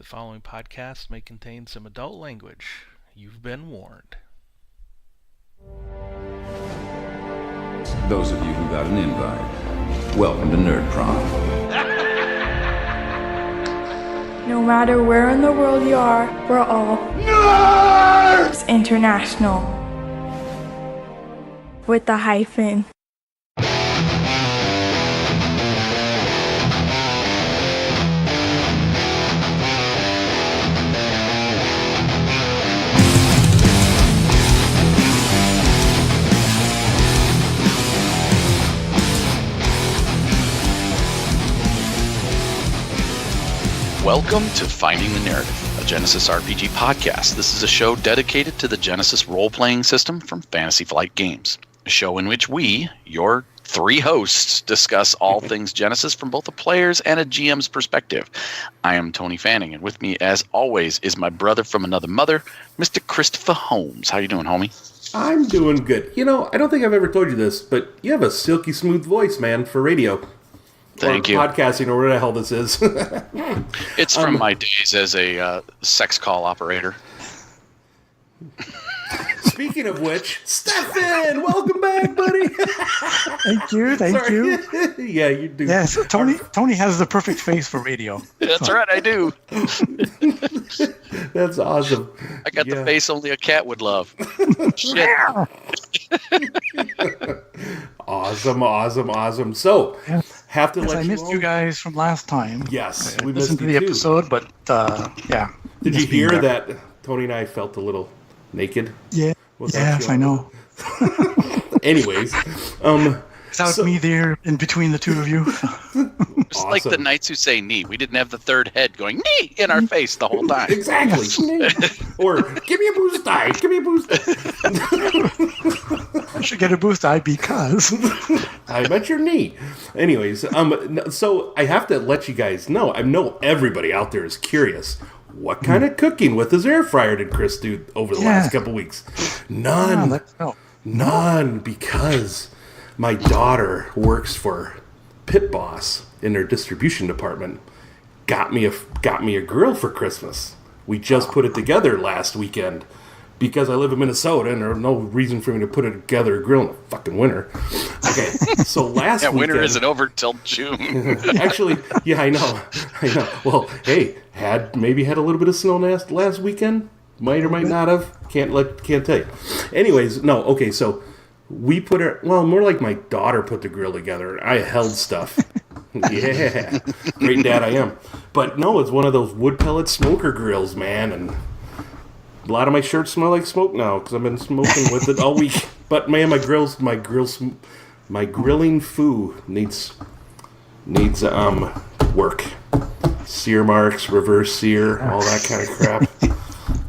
following podcast may contain some adult language. You've been warned. Those of you who got an invite, welcome to Nerd Prom. No matter where in the world you are, we're all Nerds International. With the hyphen. Welcome to Finding the Narrative, a Genesys RPG podcast. This is a show dedicated to the Genesys role-playing system from Fantasy Flight Games, a show in which we, your three hosts, discuss all things Genesys from both a player's and a GM's perspective. I am Tony Fanning, and with me, as always, is my brother from another mother, Mr. Christopher Holmes. How you doing, homie? I'm doing good. You know, I don't think I've ever told you this, but you have a silky smooth voice, man, for radio. Thank you. Podcasting, or whatever the hell this is. It's from my days as a sex call operator. Speaking of which, Stefan, welcome back, buddy. Thank you. Yeah, you do. Yes, Tony has the perfect face for radio. That's right, I do. That's awesome. I got the face only a cat would love. Shit. Awesome. So, have to let I missed you guys from last time. Yes, we listened to the episode, but yeah. Did you hear that Tony and I felt a little naked? Yeah. Yes, I know. Anyways, without me there in between the two of you. It's like the knights who say knee. We didn't have the third head going knee in our face the whole time. Exactly. Or give me a boost die. I should get a boost die because I bet your knee. Anyways, so I have to let you guys know. I know everybody out there is curious. What kind of cooking with his air fryer did Chris do over the last couple weeks? None. None, because my daughter works for Pit Boss in their distribution department. Got me a grill for Christmas. We just put it together last weekend because I live in Minnesota and there's no reason for me to put it together a grill in the fucking winter. Okay, so last weekend... winter isn't over till June. Actually, yeah, I know. Well, hey, maybe had a little bit of snow last weekend. Might or might not have. Can't tell you. Anyways, no, okay, so we put it... Well, more like my daughter put the grill together. I held stuff. Yeah, great dad I am. But no, it's one of those wood pellet smoker grills, man, and a lot of my shirts smell like smoke now because I've been smoking with it all week. But man, my grilling foo needs work. Sear marks, reverse sear, all that kind of crap.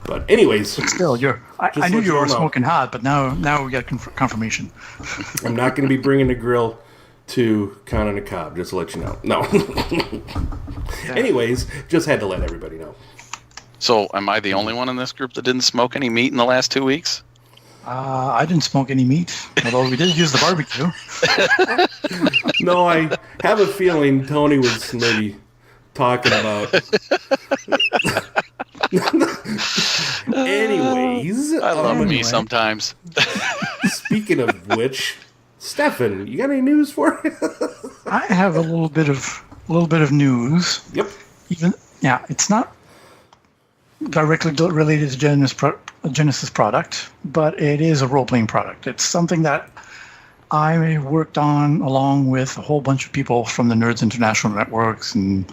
But anyways, still, I knew you were smoking hot, but now we got confirmation. I'm not going to be bringing the grill to Con on the Cob, just to let you know. No. Anyways, just had to let everybody know. So, am I the only one in this group that didn't smoke any meat in the last 2 weeks? I didn't smoke any meat, although we did use the barbecue. No, I have a feeling Tony was maybe talking about... Anyways. I love me sometimes. Speaking of which, Stefan, you got any news for me? I have a little bit of news. Yep. It's not directly related to Genesys product, but it is a role-playing product. It's something that I worked on along with a whole bunch of people from the Nerds International networks and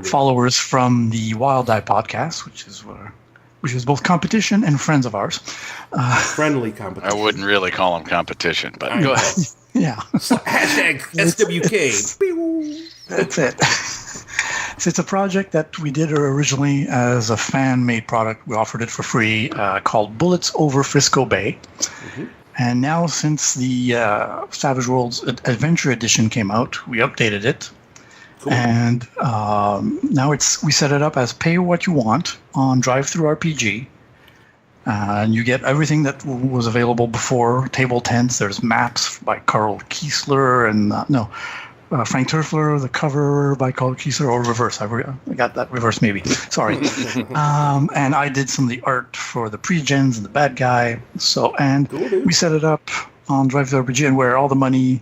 followers from the Wild Eye Podcast, which is both competition and friends of ours. Friendly competition. I wouldn't really call them competition, but go ahead. Yeah. Hashtag SWK. That's it. So it's a project that we did originally as a fan-made product. We offered it for free, called Bullets Over Frisco Bay. Mm-hmm. And now, since the Savage Worlds Adventure Edition came out, we updated it. Cool. And now we set it up as pay what you want on Drive-Thru RPG. And you get everything that was available before. Table tents, there's maps by Carl Kiesler and Frank Turfler, the cover by Carl Kieser, or reverse. I got that reverse maybe. Sorry. And I did some of the art for the pre-gens and the bad guy. So, and Cool, we set it up on Drive Through RPG, and where all the money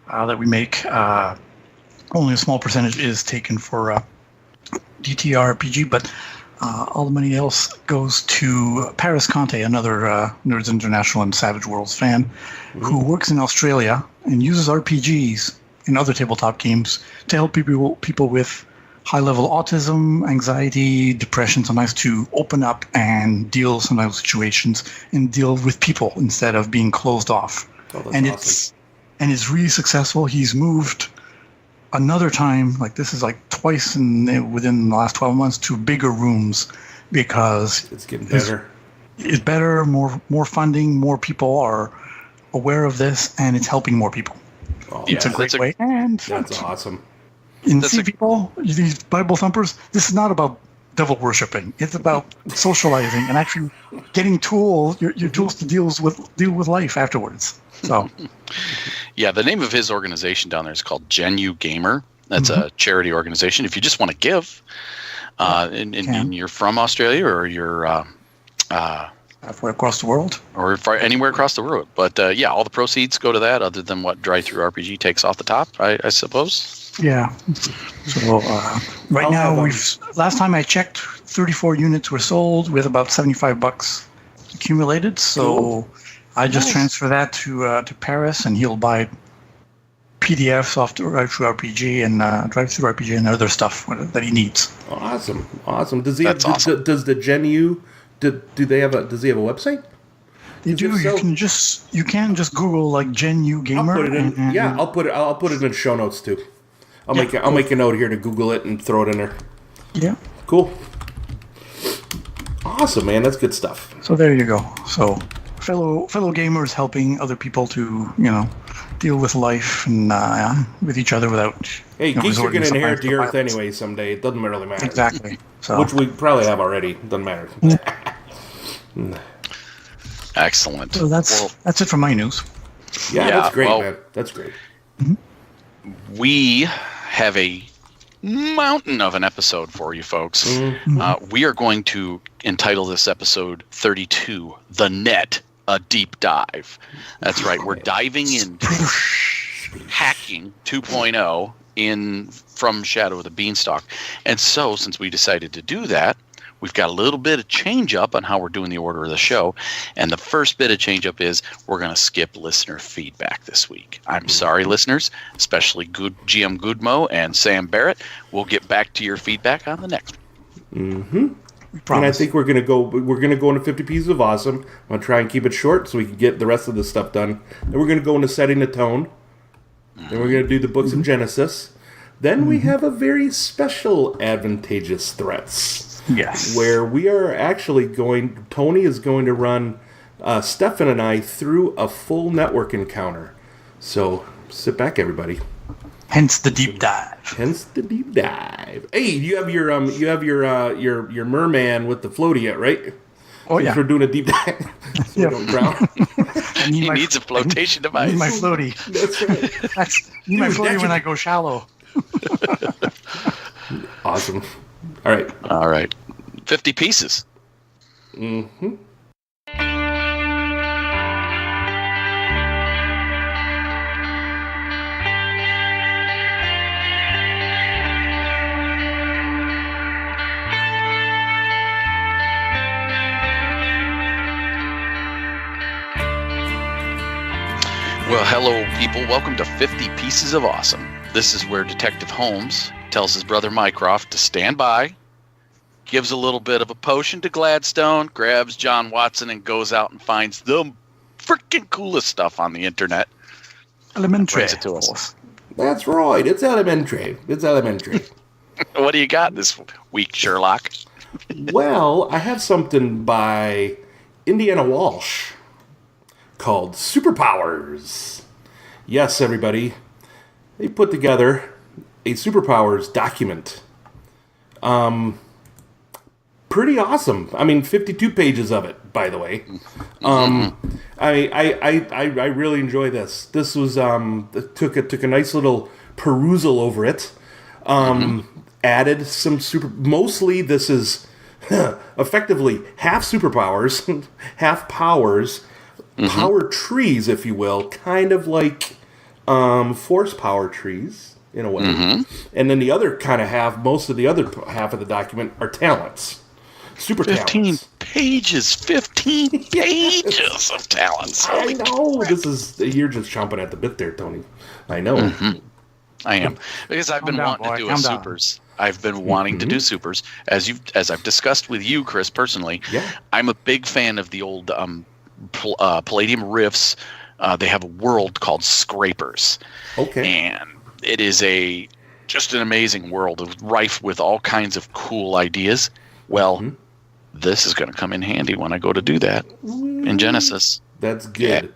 that we make, only a small percentage is taken for DTR RPG, but all the money else goes to Paris Conte, another Nerds International and Savage Worlds fan, who works in Australia and uses RPGs and other tabletop games to help people with high-level autism, anxiety, depression, sometimes to open up and deal sometimes with situations and deal with people instead of being closed off. Oh, that's And awesome. it's really successful. He's moved another time, like this is like twice within the last 12 months, to bigger rooms because It's getting better. it's better, more funding, more people are aware of this, and it's helping more people. Oh, It's a great way. And That's awesome. people, these Bible thumpers, this is not about devil worshipping. It's about socializing and actually getting tools, your tools to deal with life afterwards. So, Yeah, the name of his organization down there is called Genu Gamer. That's a charity organization. If you just want to give, and you're from Australia or you're halfway across the world. or anywhere across the world. But yeah, all the proceeds go to that, other than what Drive Through RPG takes off the top, I suppose. Yeah. So right now last time I checked, 34 units were sold with about $75 accumulated. So I just transfer that to Paris, and he'll buy PDFs off Drive Through RPG and Drive Through RPG and other stuff that he needs. Awesome. Does he That's have, awesome. Does the Genu does he have a website? You do. if so- You can just Google like Genu Gamer. I'll put it in. and- Yeah, I'll put it in show notes too. I'll make a note here to Google it and throw it in there. Yeah. Cool. Awesome, man. That's good stuff. So there you go. So fellow gamers helping other people to deal with life and with each other without. Hey, geeks are resorting going to inherit sometimes the to earth violence. anyway someday. It doesn't really matter. Exactly. So Which we probably have already. Doesn't matter. Excellent. So that's it for my news. Yeah, Yeah, that's great, well- man. That's great. We have a mountain of an episode for you folks. We are going to entitle this episode 32, The Net, a Deep Dive. That's right. We're diving into hacking 2.0 from Shadow of the Beanstalk. And so, since we decided to do that, we've got a little bit of change up on how we're doing the order of the show. And the first bit of change up is we're going to skip listener feedback this week. I'm sorry, listeners, especially GM Goodmo and Sam Barrett. We'll get back to your feedback on the next one. And I think we're gonna go into 50 pieces of awesome. I'm gonna try and keep it short so we can get the rest of this stuff done. Then we're gonna go into setting the tone. Then we're gonna do the books of Genesis. Then we have a very special Advantageous Threats. Yes. Where we are actually Tony is going to run Stefan and I through a full network encounter. So sit back, everybody. Hence the deep dive. Hence the deep dive. Hey, you have your merman with the floaty yet, right? Oh yeah. We're doing a deep dive. So we don't drown. He needs a flotation I need device. my floaty. That's right. I need my Dude, floaty that when should- I go shallow. Awesome. All right. All right. 50 pieces. Well, hello, people. Welcome to 50 Pieces of Awesome. This is where Detective Holmes tells his brother Mycroft to stand by, gives a little bit of a potion to Gladstone, grabs John Watson, and goes out and finds the freaking coolest stuff on the internet. Elementary. Brings it to us. That's right. It's elementary. What do you got this week, Sherlock? Well, I have something by Indiana Walsh called Superpowers. Yes, everybody. They put together a Superpowers document. Pretty awesome. I mean, 52 pages of it, by the way. I really enjoy this. This was took a nice little perusal over it. Added some mostly this is effectively half superpowers, half powers, power trees, if you will, kind of like force power trees in a way. And then the other kind of half, most of the other half of the document are talents. Super 15 talents. 15 pages of talents. I know. You're just chomping at the bit there, Tony. I know. I am. Because I've been wanting to do a supers. I've been wanting to do supers. As I've discussed with you, Chris, personally, I'm a big fan of the old Palladium Rifts. They have a world called Scrapers. Okay. And it is just an amazing world, rife with all kinds of cool ideas. Well, this is going to come in handy when I go to do that in Genesys. That's good. Yeah.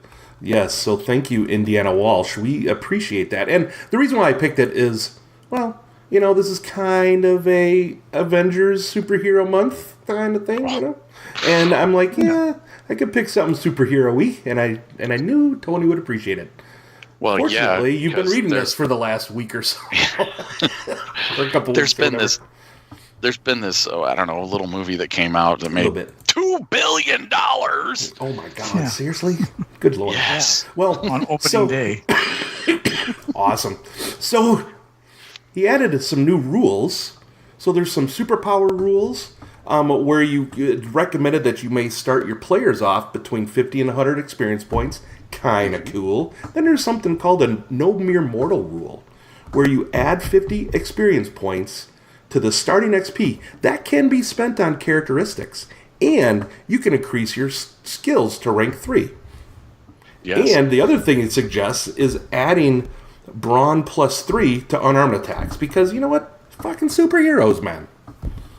Yes, so thank you, Indiana Walsh. We appreciate that. And the reason why I picked it is, well, this is kind of a Avengers superhero month kind of thing, And I'm like, I could pick something superhero-y, and I knew Tony would appreciate it. Well, fortunately, you've been reading this for the last week or so. For a couple weeks. There's been this, I don't know, a little movie that came out that made $2 billion. Oh my God! Seriously? Good Lord! Yes. Well, on opening day. Awesome. So he added some new rules. So there's some superpower rules where you recommended that you may start your players off between 50 and 100 experience points. Kind of cool. Then there's something called a no mere mortal rule, where you add 50 experience points to the starting XP. That can be spent on characteristics, and you can increase your skills to rank 3. Yes. And the other thing it suggests is adding brawn +3 to unarmed attacks, because you know what? Fucking superheroes, man.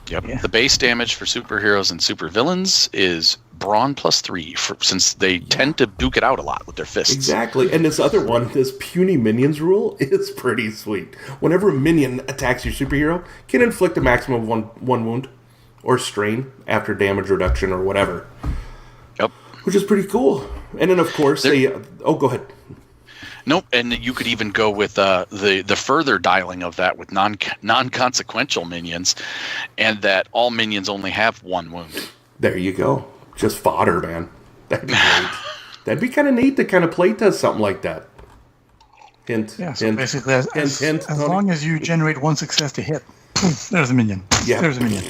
Yep. Yeah. The base damage for superheroes and supervillains is brawn +3, since they tend to duke it out a lot with their fists. Exactly. And this other one, this puny minions rule, is pretty sweet. Whenever a minion attacks your superhero, can inflict a maximum of one wound or strain after damage reduction or whatever. Yep. Which is pretty cool. And then, of course, go ahead. Nope, and you could even go with the further dialing of that with non-consequential minions, and that all minions only have 1 wound. There you go. Just fodder, man. That'd be great. That'd be kind of neat to kind of play test something like that. Hint. Yeah, so hint, basically, as long as you generate 1 success to hit, poof, there's a minion. Yeah. There's a minion.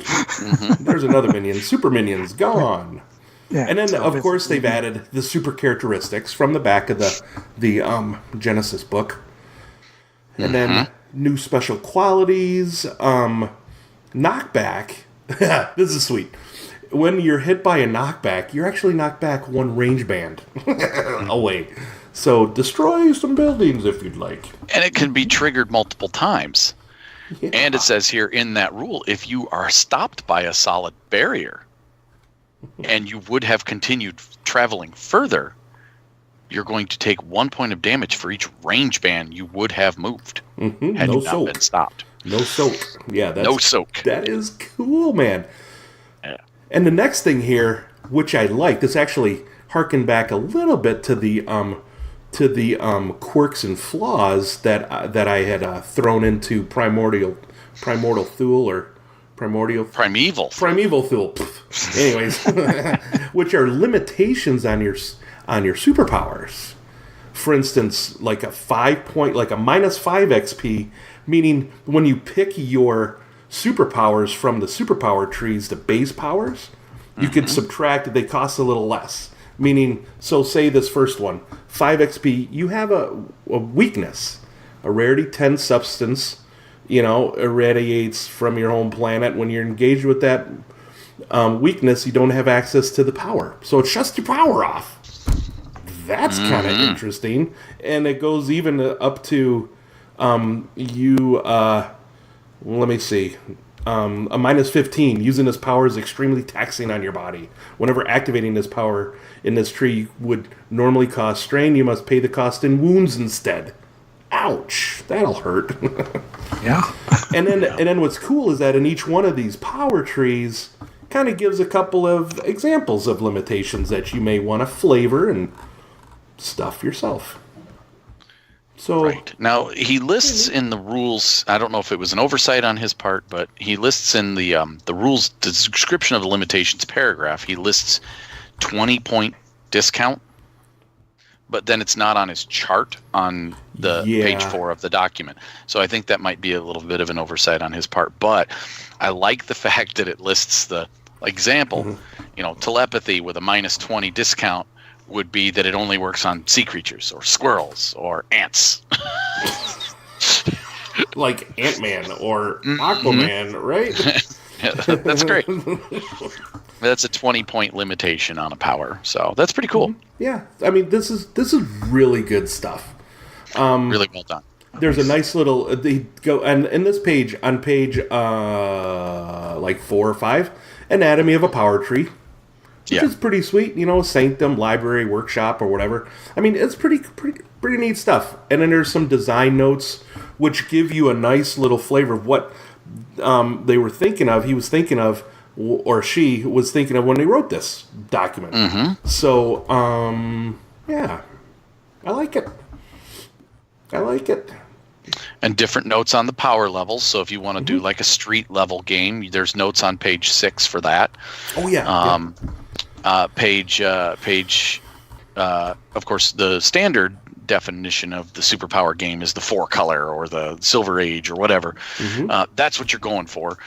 There's another minion. Super minions, gone. Yeah, and then, of course, they've added the super characteristics from the back of the Genesys book. And then new special qualities, knockback. This is sweet. When you're hit by a knockback, you're actually knocked back 1 range band away. So destroy some buildings if you'd like. And it can be triggered multiple times. Yeah. And it says here in that rule, if you are stopped by a solid barrier, and you would have continued traveling further, you're going to take 1 point of damage for each range band you would have moved had you not been stopped. No soak. Yeah, no soak. That is cool, man. Yeah. And the next thing here, which I like, this actually harkened back a little bit to the quirks and flaws that I had thrown into Primeval Thule or Primeval Thule. Anyways, which are limitations on your superpowers. For instance, like a -5 XP, meaning when you pick your superpowers from the superpower trees to base powers, you could subtract. They cost a little less. Meaning, so say this first one, 5 XP, you have a weakness, a rarity 10 substance. Irradiates from your home planet. When you're engaged with that weakness, you don't have access to the power. So it shuts your power off. That's kind of interesting. And it goes even up to let me see, a -15. Using this power is extremely taxing on your body. Whenever activating this power in this tree would normally cause strain, you must pay the cost in wounds instead. Ouch, that'll hurt. Yeah. And then what's cool is that in each one of these power trees kind of gives a couple of examples of limitations that you may want to flavor and stuff yourself. So right. Now, he lists in the rules, I don't know if it was an oversight on his part, but he lists in the rules, the description of the limitations paragraph, he lists 20-point discount, but then it's not on his chart on the page 4 of the document. So I think that might be a little bit of an oversight on his part, but I like the fact that it lists the example, telepathy with a -20 discount would be that it only works on sea creatures or squirrels or ants. Like Ant-Man or Aquaman, right? Yeah, that's great. That's a 20-point limitation on a power, so that's pretty cool. Yeah, I mean, this is really good stuff. Really well done. There's a nice little and in this page, on page 4 or 5, anatomy of a power tree. Which is pretty sweet, sanctum, library, workshop, or whatever. I mean, it's pretty neat stuff. And then there's some design notes, which give you a nice little flavor of what they were thinking of. He was thinking of, or she was thinking of when they wrote this document. Mm-hmm. So, yeah, I like it. And different notes on the power levels. So if you want to do like a street level game, there's notes on page 6 for that. Oh yeah. Page, of course, the standard definition of the superpower game is the 4-color or the Silver Age or whatever. That's what you're going for.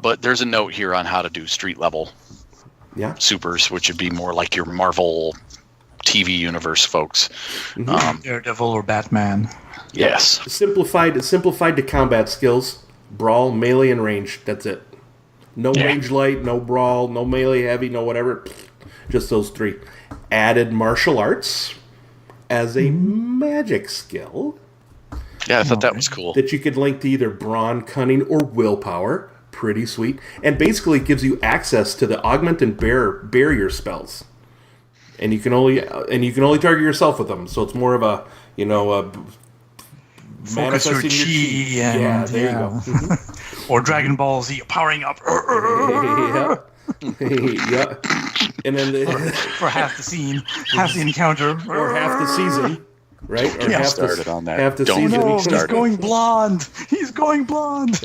But there's a note here on how to do street level supers, which would be more like your Marvel TV universe folks. Daredevil or Batman. Yes. Simplified to combat skills: brawl, melee, and range. That's it. No range light, no brawl, no melee heavy, no whatever. Just those 3. Added martial arts as a magic skill. Yeah, I thought that was cool. That you could link to either brawn, cunning, or willpower. Pretty sweet. And basically gives you access to the augment and barrier spells. And you can only target yourself with them. So it's more of a focus your chi. Yeah, there you go. Or Dragon Ball Z, powering up. Yeah. And then for half the scene, half the encounter, or half the season, right? Or half started on that. Half the Don't season. No, he's going blonde. He's going blonde.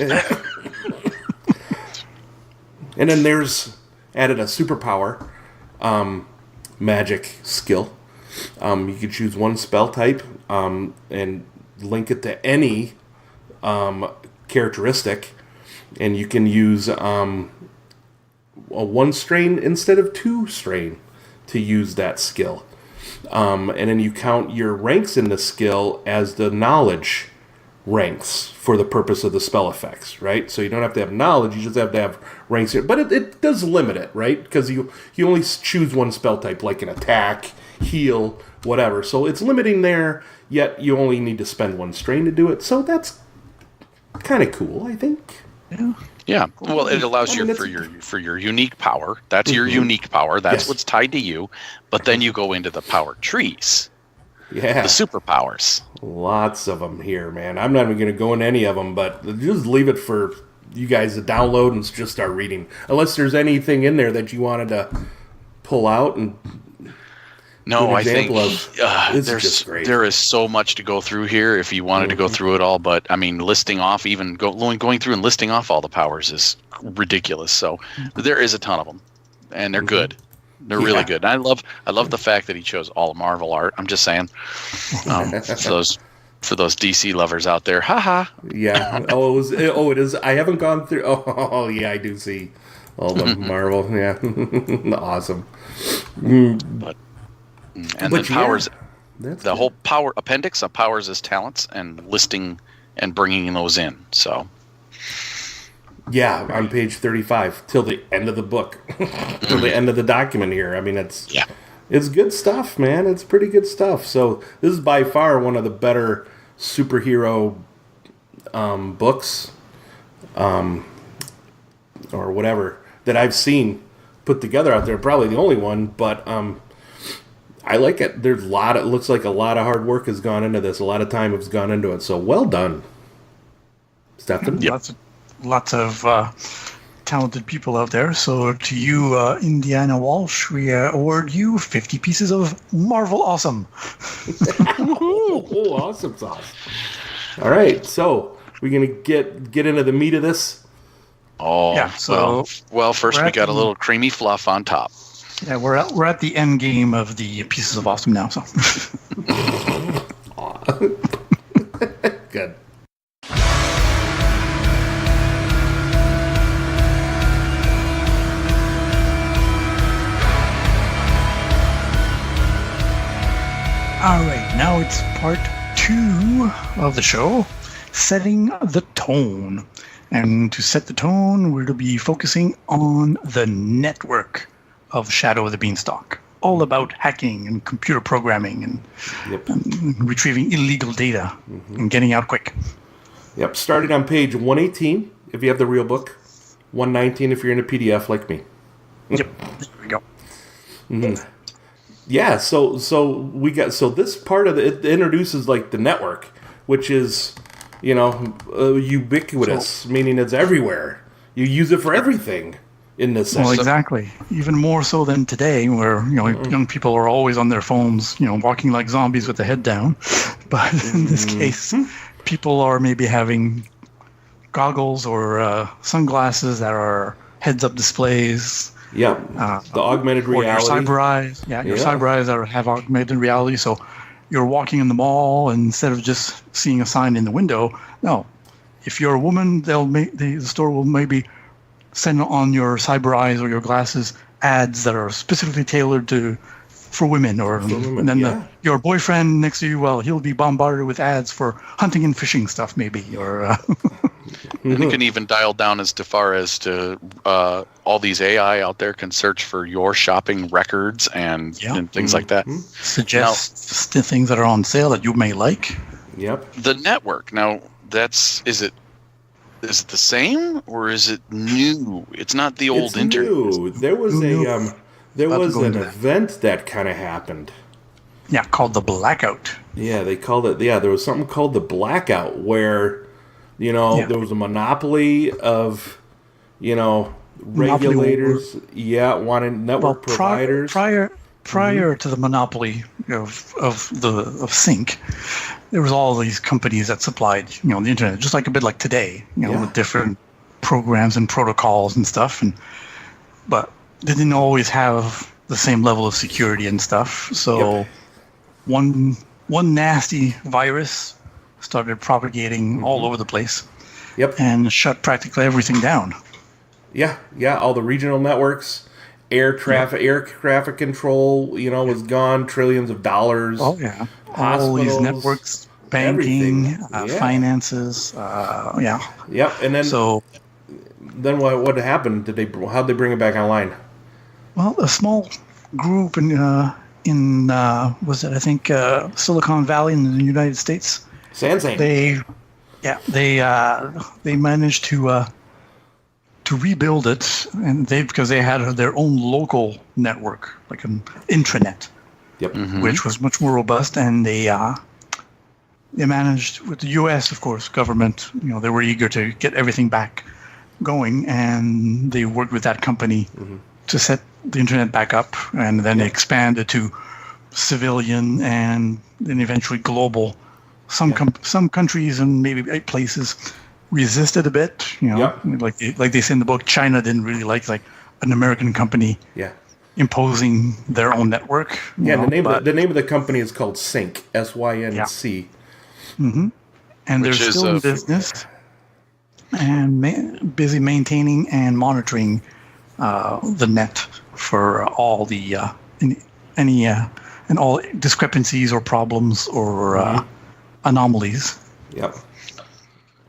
And then there's added a superpower magic skill. You can choose one spell type and link it to any characteristic, and you can use a 1 strain instead of 2 strain to use that skill. And then you count your ranks in the skill as the knowledge ranks for the purpose of the spell effects, right? So you don't have to have knowledge, you just have to have ranks here. But it does limit it, right? Because you only choose one spell type, like an attack, heal, whatever. So it's limiting there, yet you only need to spend 1 strain to do it. So that's kind of cool, I think. Yeah. Well, it allows you for your unique power. That's your unique power. That's what's tied to you. But then you go into the power trees. Yeah. The superpowers. Lots of them here, man. I'm not even going to go into any of them, but just leave it for you guys to download and just start reading. Unless there's anything in there that you wanted to pull out and... No, I think there is so much to go through here if you wanted to go through it all. But, I mean, listing off, even going through and listing off all the powers is ridiculous. So there is a ton of them, and they're good. They're really good. And I love the fact that he chose all Marvel art. I'm just saying, for those DC lovers out there, haha. Yeah. It is. I haven't gone through. Oh, yeah, I do see all the Marvel. Yeah, awesome. And then powers, the whole power appendix of powers as talents and listing and bringing those in. So, yeah, on page 35 till the end of the book, till the end of the document here. I mean, it's good stuff, man. It's pretty good stuff. So this is by far one of the better superhero books, or whatever that I've seen put together out there. Probably the only one, but I like it. There's it looks like a lot of hard work has gone into this. A lot of time has gone into it. So well done, Stefan. Yep. Lots of talented people out there. So to you, Indiana Walsh, we award you 50 pieces of Marvel awesome. Awesome sauce. All right, so we're gonna get into the meat of this. Oh, Yeah, so well. First we got a little creamy fluff on top. Yeah, we're at the end game of the pieces of awesome now. So Good. all right, now it's part 2 of the show, setting the tone. And to set the tone, we're to be focusing on the network of Shadow of the Beanstalk. All about hacking and computer programming and retrieving illegal data and getting out quick. Yep, starting on page 118 if you have the real book, 119 if you're in a PDF like me. Yep, there we go. Mm-hmm. Yeah, so this part of it introduces like the network, which is, ubiquitous, meaning it's everywhere. You use it for everything in this sense. Well, exactly. Even more so than today, where young people are always on their phones, walking like zombies with the head down. But in this case, people are maybe having goggles or sunglasses that are heads-up displays. Yeah, the augmented reality. Or your cyber eyes. Yeah, your cyber eyes that have augmented reality. So you're walking in the mall, and instead of just seeing a sign in the window, no. If you're a woman, the store will maybe send on your cyber eyes or your glasses ads that are specifically tailored for women. And then your boyfriend next to you, well, he'll be bombarded with ads for hunting and fishing stuff, maybe. Or and it can even dial down as far as to all these AI out there can search for your shopping records and things like that. Suggest things that are on sale that you may like. Yep. The network. Now, is it the same or is it new? It's not the old internet. New. There was an event that kind of happened. Yeah, called the Blackout. Yeah, they called it. Yeah, there was something called the Blackout where, there was a monopoly of, regulators. Wanting network providers. Prior to the monopoly of sync, there was all these companies that supplied the internet, just like a bit like today, with different programs and protocols and stuff, but they didn't always have the same level of security and stuff. So one nasty virus started propagating all over the place. Yep. And shut practically everything down. Yeah, all the regional networks, air traffic control, was gone, trillions of dollars. Oh yeah, all these networks, banking, finances, Yep, and then what happened? How'd they bring it back online? Well, a small group in Silicon Valley in the United States. Sansing. They managed to rebuild it, and because they had their own local network, like an intranet, which was much more robust, and they managed with the U.S. of course government. They were eager to get everything back going, and they worked with that company to set the internet back up, and then they expanded to civilian and then eventually global. Some countries and maybe places resisted a bit, like they say in the book. China didn't really like an American company imposing their own network. The name of the company is called Sync, SYNC. And they're still in business and busy maintaining and monitoring the net for all the all discrepancies or problems or anomalies. Yep.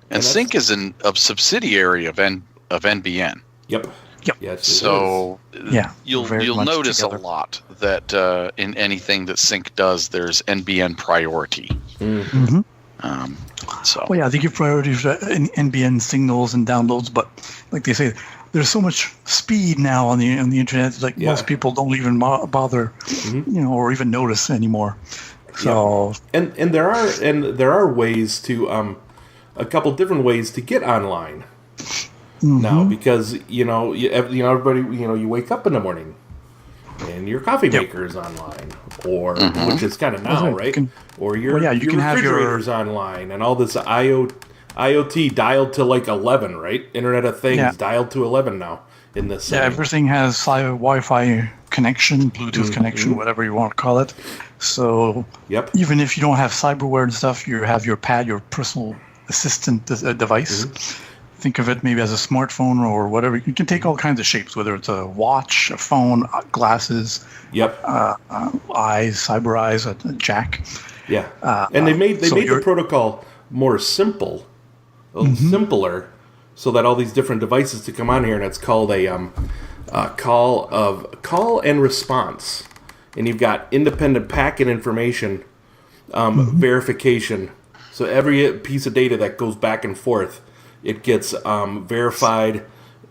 And Sync is a subsidiary of NBN. Yep. Yes. So you'll notice a lot that in anything that Sync does, there's NBN priority. They give priority to NBN signals and downloads, but like they say, there's so much speed now on the internet. Most people don't even bother, or even notice anymore. So and there are ways to a couple different ways to get online now, because everybody you wake up in the morning and your coffee maker is online, or which is kind of now, right? Or your you can have refrigerator's online, and all this IoT dialed to like 11, right? Internet of Things dialed to 11 now in this. Yeah, everything has Wi-Fi connection, Bluetooth connection, whatever you want to call it. So even if you don't have cyberware and stuff, you have your pad, your personal assistant device. Think of it maybe as a smartphone or whatever. You can take all kinds of shapes, whether it's a watch, a phone, glasses, eyes, cyber eyes, a jack. Yeah, and they made the protocol more simple, simpler, so that all these different devices to come on here, and it's called a call and response, and you've got independent packet information verification. So every piece of data that goes back and forth, it gets verified,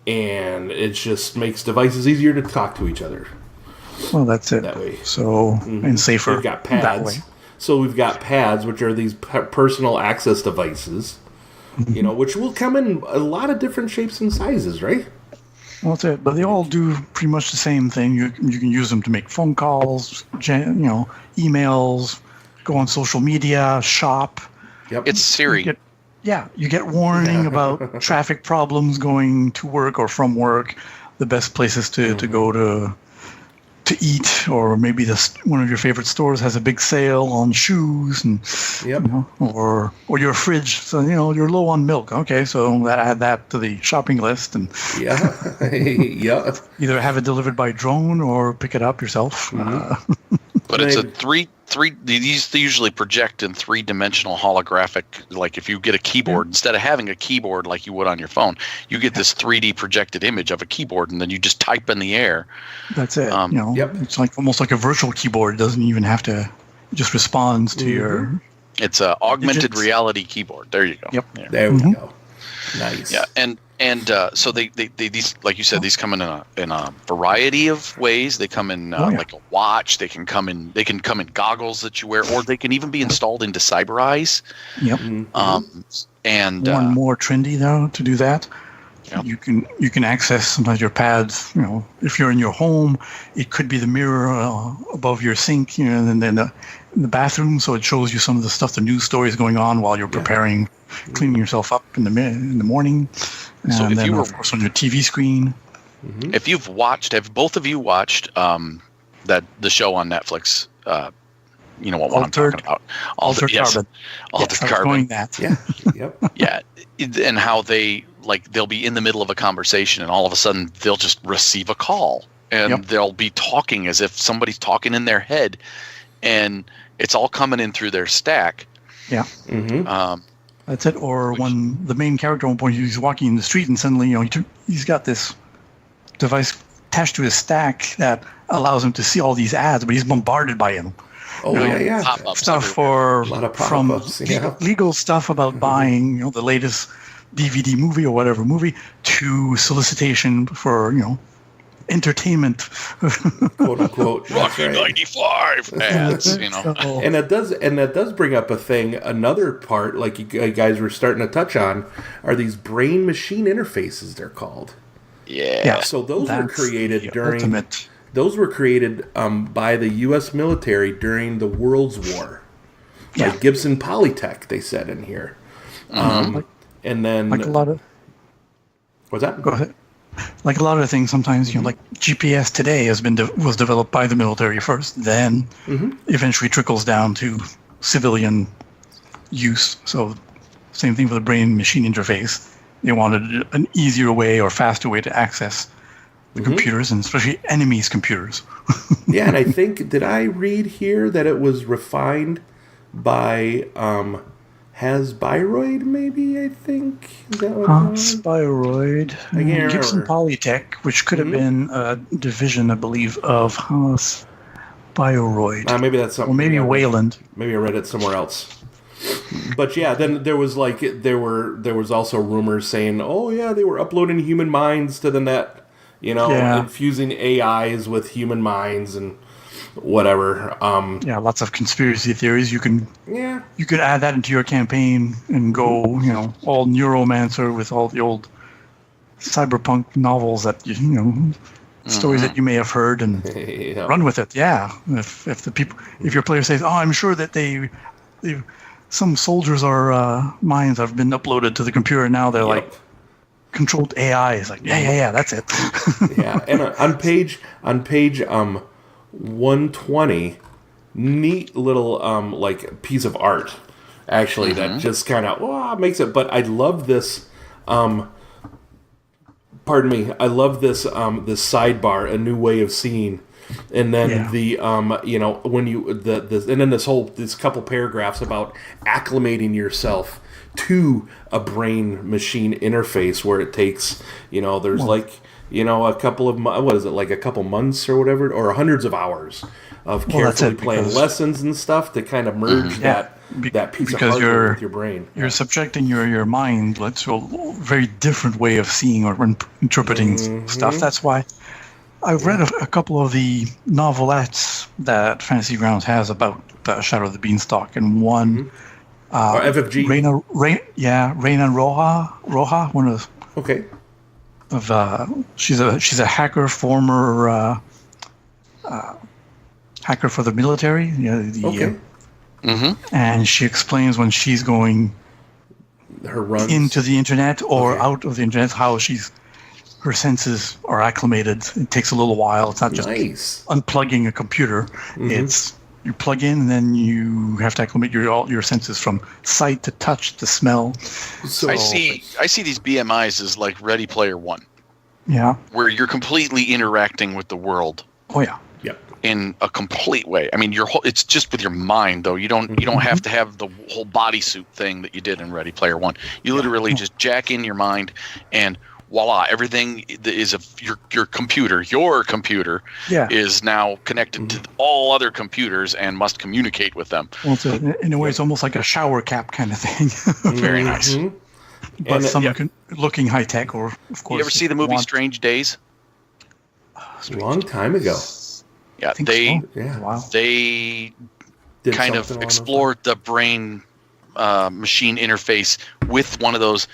and it just makes devices easier to talk to each other. Well, that's it. That way. So, and safer. We've got pads. That way. So we've got pads, which are these personal access devices, which will come in a lot of different shapes and sizes, right? Well, that's it. But they all do pretty much the same thing. You can use them to make phone calls, emails, go on social media, shop. Yep. It's Siri. You get warning about traffic problems going to work or from work, the best places to go to eat, or maybe one of your favorite stores has a big sale on shoes, and or your fridge. So you're low on milk. Okay, so add that to the shopping list, and either have it delivered by drone or pick it up yourself. But it's a three. These usually project in 3-dimensional holographic. Like if you get a keyboard, instead of having a keyboard like you would on your phone, you get this 3D projected image of a keyboard, and then you just type in the air. That's it. It's like almost like a virtual keyboard. It doesn't even have to. It just responds to your. It's a augmented reality keyboard. There you go. Yep. Yeah. There we go. Nice. Yeah, and so they these, like you said, these come in a variety of ways. They come in like a watch. They can come in goggles that you wear, or they can even be installed into cyber eyes. Yep. And one more trendy though to do that. Yep. You can access sometimes your pads. If you're in your home, it could be the mirror above your sink. And then in the bathroom, so it shows you some of the stuff, the news stories going on while you're preparing, cleaning yourself up in the morning. So and then, of course, on your TV screen. If you've watched, have both of you watched the show on Netflix? You know what I'm talking about? Altered Carbon. Altered Carbon. That. Yeah. Yep. Yeah, and how they'll be in the middle of a conversation, and all of a sudden they'll just receive a call, and they'll be talking as if somebody's talking in their head, and it's all coming in through their stack. Yeah. That's it. Or when the main character at one point he's walking in the street, and suddenly he's got this device attached to his stack that allows him to see all these ads, but he's bombarded by them. Pop-ups stuff from legal stuff about buying the latest DVD movie or whatever movie, to solicitation for entertainment, quote unquote, Rocky 95 ads. And that does bring up a thing. Another part, like you guys were starting to touch on, are these brain machine interfaces. They're called. Yeah. So those were created during. Ultimate. Those were created by the U.S. military during the World's War. Like Gibson Polytech, they said in here. And then... Like a lot of... What's that? Go ahead. Like a lot of things, sometimes, like GPS today was developed by the military first, then eventually trickles down to civilian use. So same thing for the brain-machine interface. They wanted an easier way or faster way to access the computers, and especially enemies' computers. Yeah, and I think, did I read here that it was refined by Hasbiroid, maybe, I think? Is that what Hasbiroid. Gibson Polytech, which could have been a division, I believe, of Hasbiroid. Maybe that's something. Or maybe Wayland. Maybe I read it somewhere else. But yeah, then there was there was also rumors saying, oh yeah, they were uploading human minds to the net. Infusing AIs with human minds and whatever. Lots of conspiracy theories. You could add that into your campaign and go, all neuromancer with all the old cyberpunk novels that you stories that you may have heard and run with it. Yeah, if your player says, "Oh, I'm sure that some soldiers or mines have been uploaded to the computer," now they're like controlled AI. Is like, yeah, that's it. Yeah, and on page 120, neat little like piece of art, actually, that just kind of makes it. But I love this. Pardon me. I love this this sidebar, a new way of seeing, and then the when you and then this couple paragraphs about acclimating yourself to a brain machine interface where it takes there's a couple of a couple months or whatever, or hundreds of hours of carefully planned lessons and stuff to kind of merge that piece of hardware with your brain. You're subjecting your mind to a very different way of seeing or interpreting stuff. That's why I've read a couple of the novelettes that Fantasy Grounds has about Shadow of the Beanstalk, and one FFG. Reina Roja, one of she's a hacker, former hacker for the military. And she explains when she's going her runs into the internet or out of the internet how her senses are acclimated. It takes a little while. It's not just unplugging a computer. It's you plug in and then you have to acclimate all your senses from sight to touch to smell. So I see these BMIs as like Ready Player One. Yeah. Where you're completely interacting with the world. Oh yeah. In a complete way. I mean, it's just with your mind, though. You don't have to have the whole bodysuit thing that you did in Ready Player One. You literally just jack in your mind, and voila, everything is your computer. Your computer is now connected to all other computers and must communicate with them. Well, in a way, it's almost like a shower cap kind of thing. Very nice. But looking high tech, or of course. You ever see the movie Strange Days? Long time ago. Yeah, they kind of explored the brain machine interface with one of those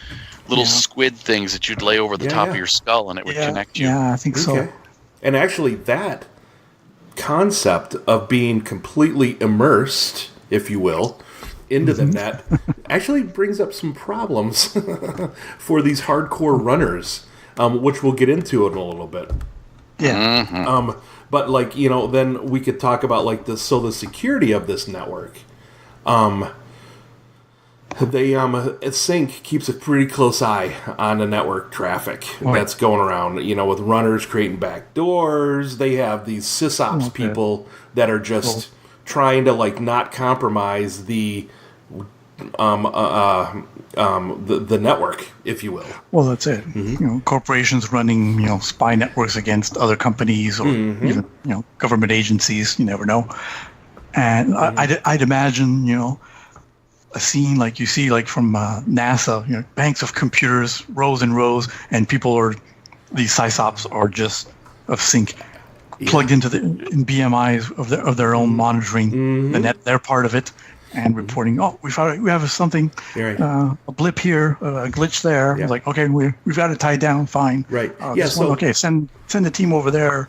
little squid things that you'd lay over the top of your skull, and it would connect you. Yeah, I think so. And actually, that concept of being completely immersed, if you will, into the net actually brings up some problems for these hardcore runners, which we'll get into in a little bit. Yeah. But then we could talk about the security of this network. Sync keeps a pretty close eye on the network traffic that's going around. With runners creating back doors, they have these sysops people that are just trying to not compromise the network, if you will. Well, that's it. Corporations running spy networks against other companies or even government agencies. You never know. And I'd imagine a scene like you see from NASA. Banks of computers, rows and rows, and these sysops are just of sync. Plugged into in BMIs of their own monitoring the net. They're part of it. And reporting, we have something, a blip here, a glitch there. Yeah. It's like, okay, we've got it tied down, fine. Right. Send the team over there.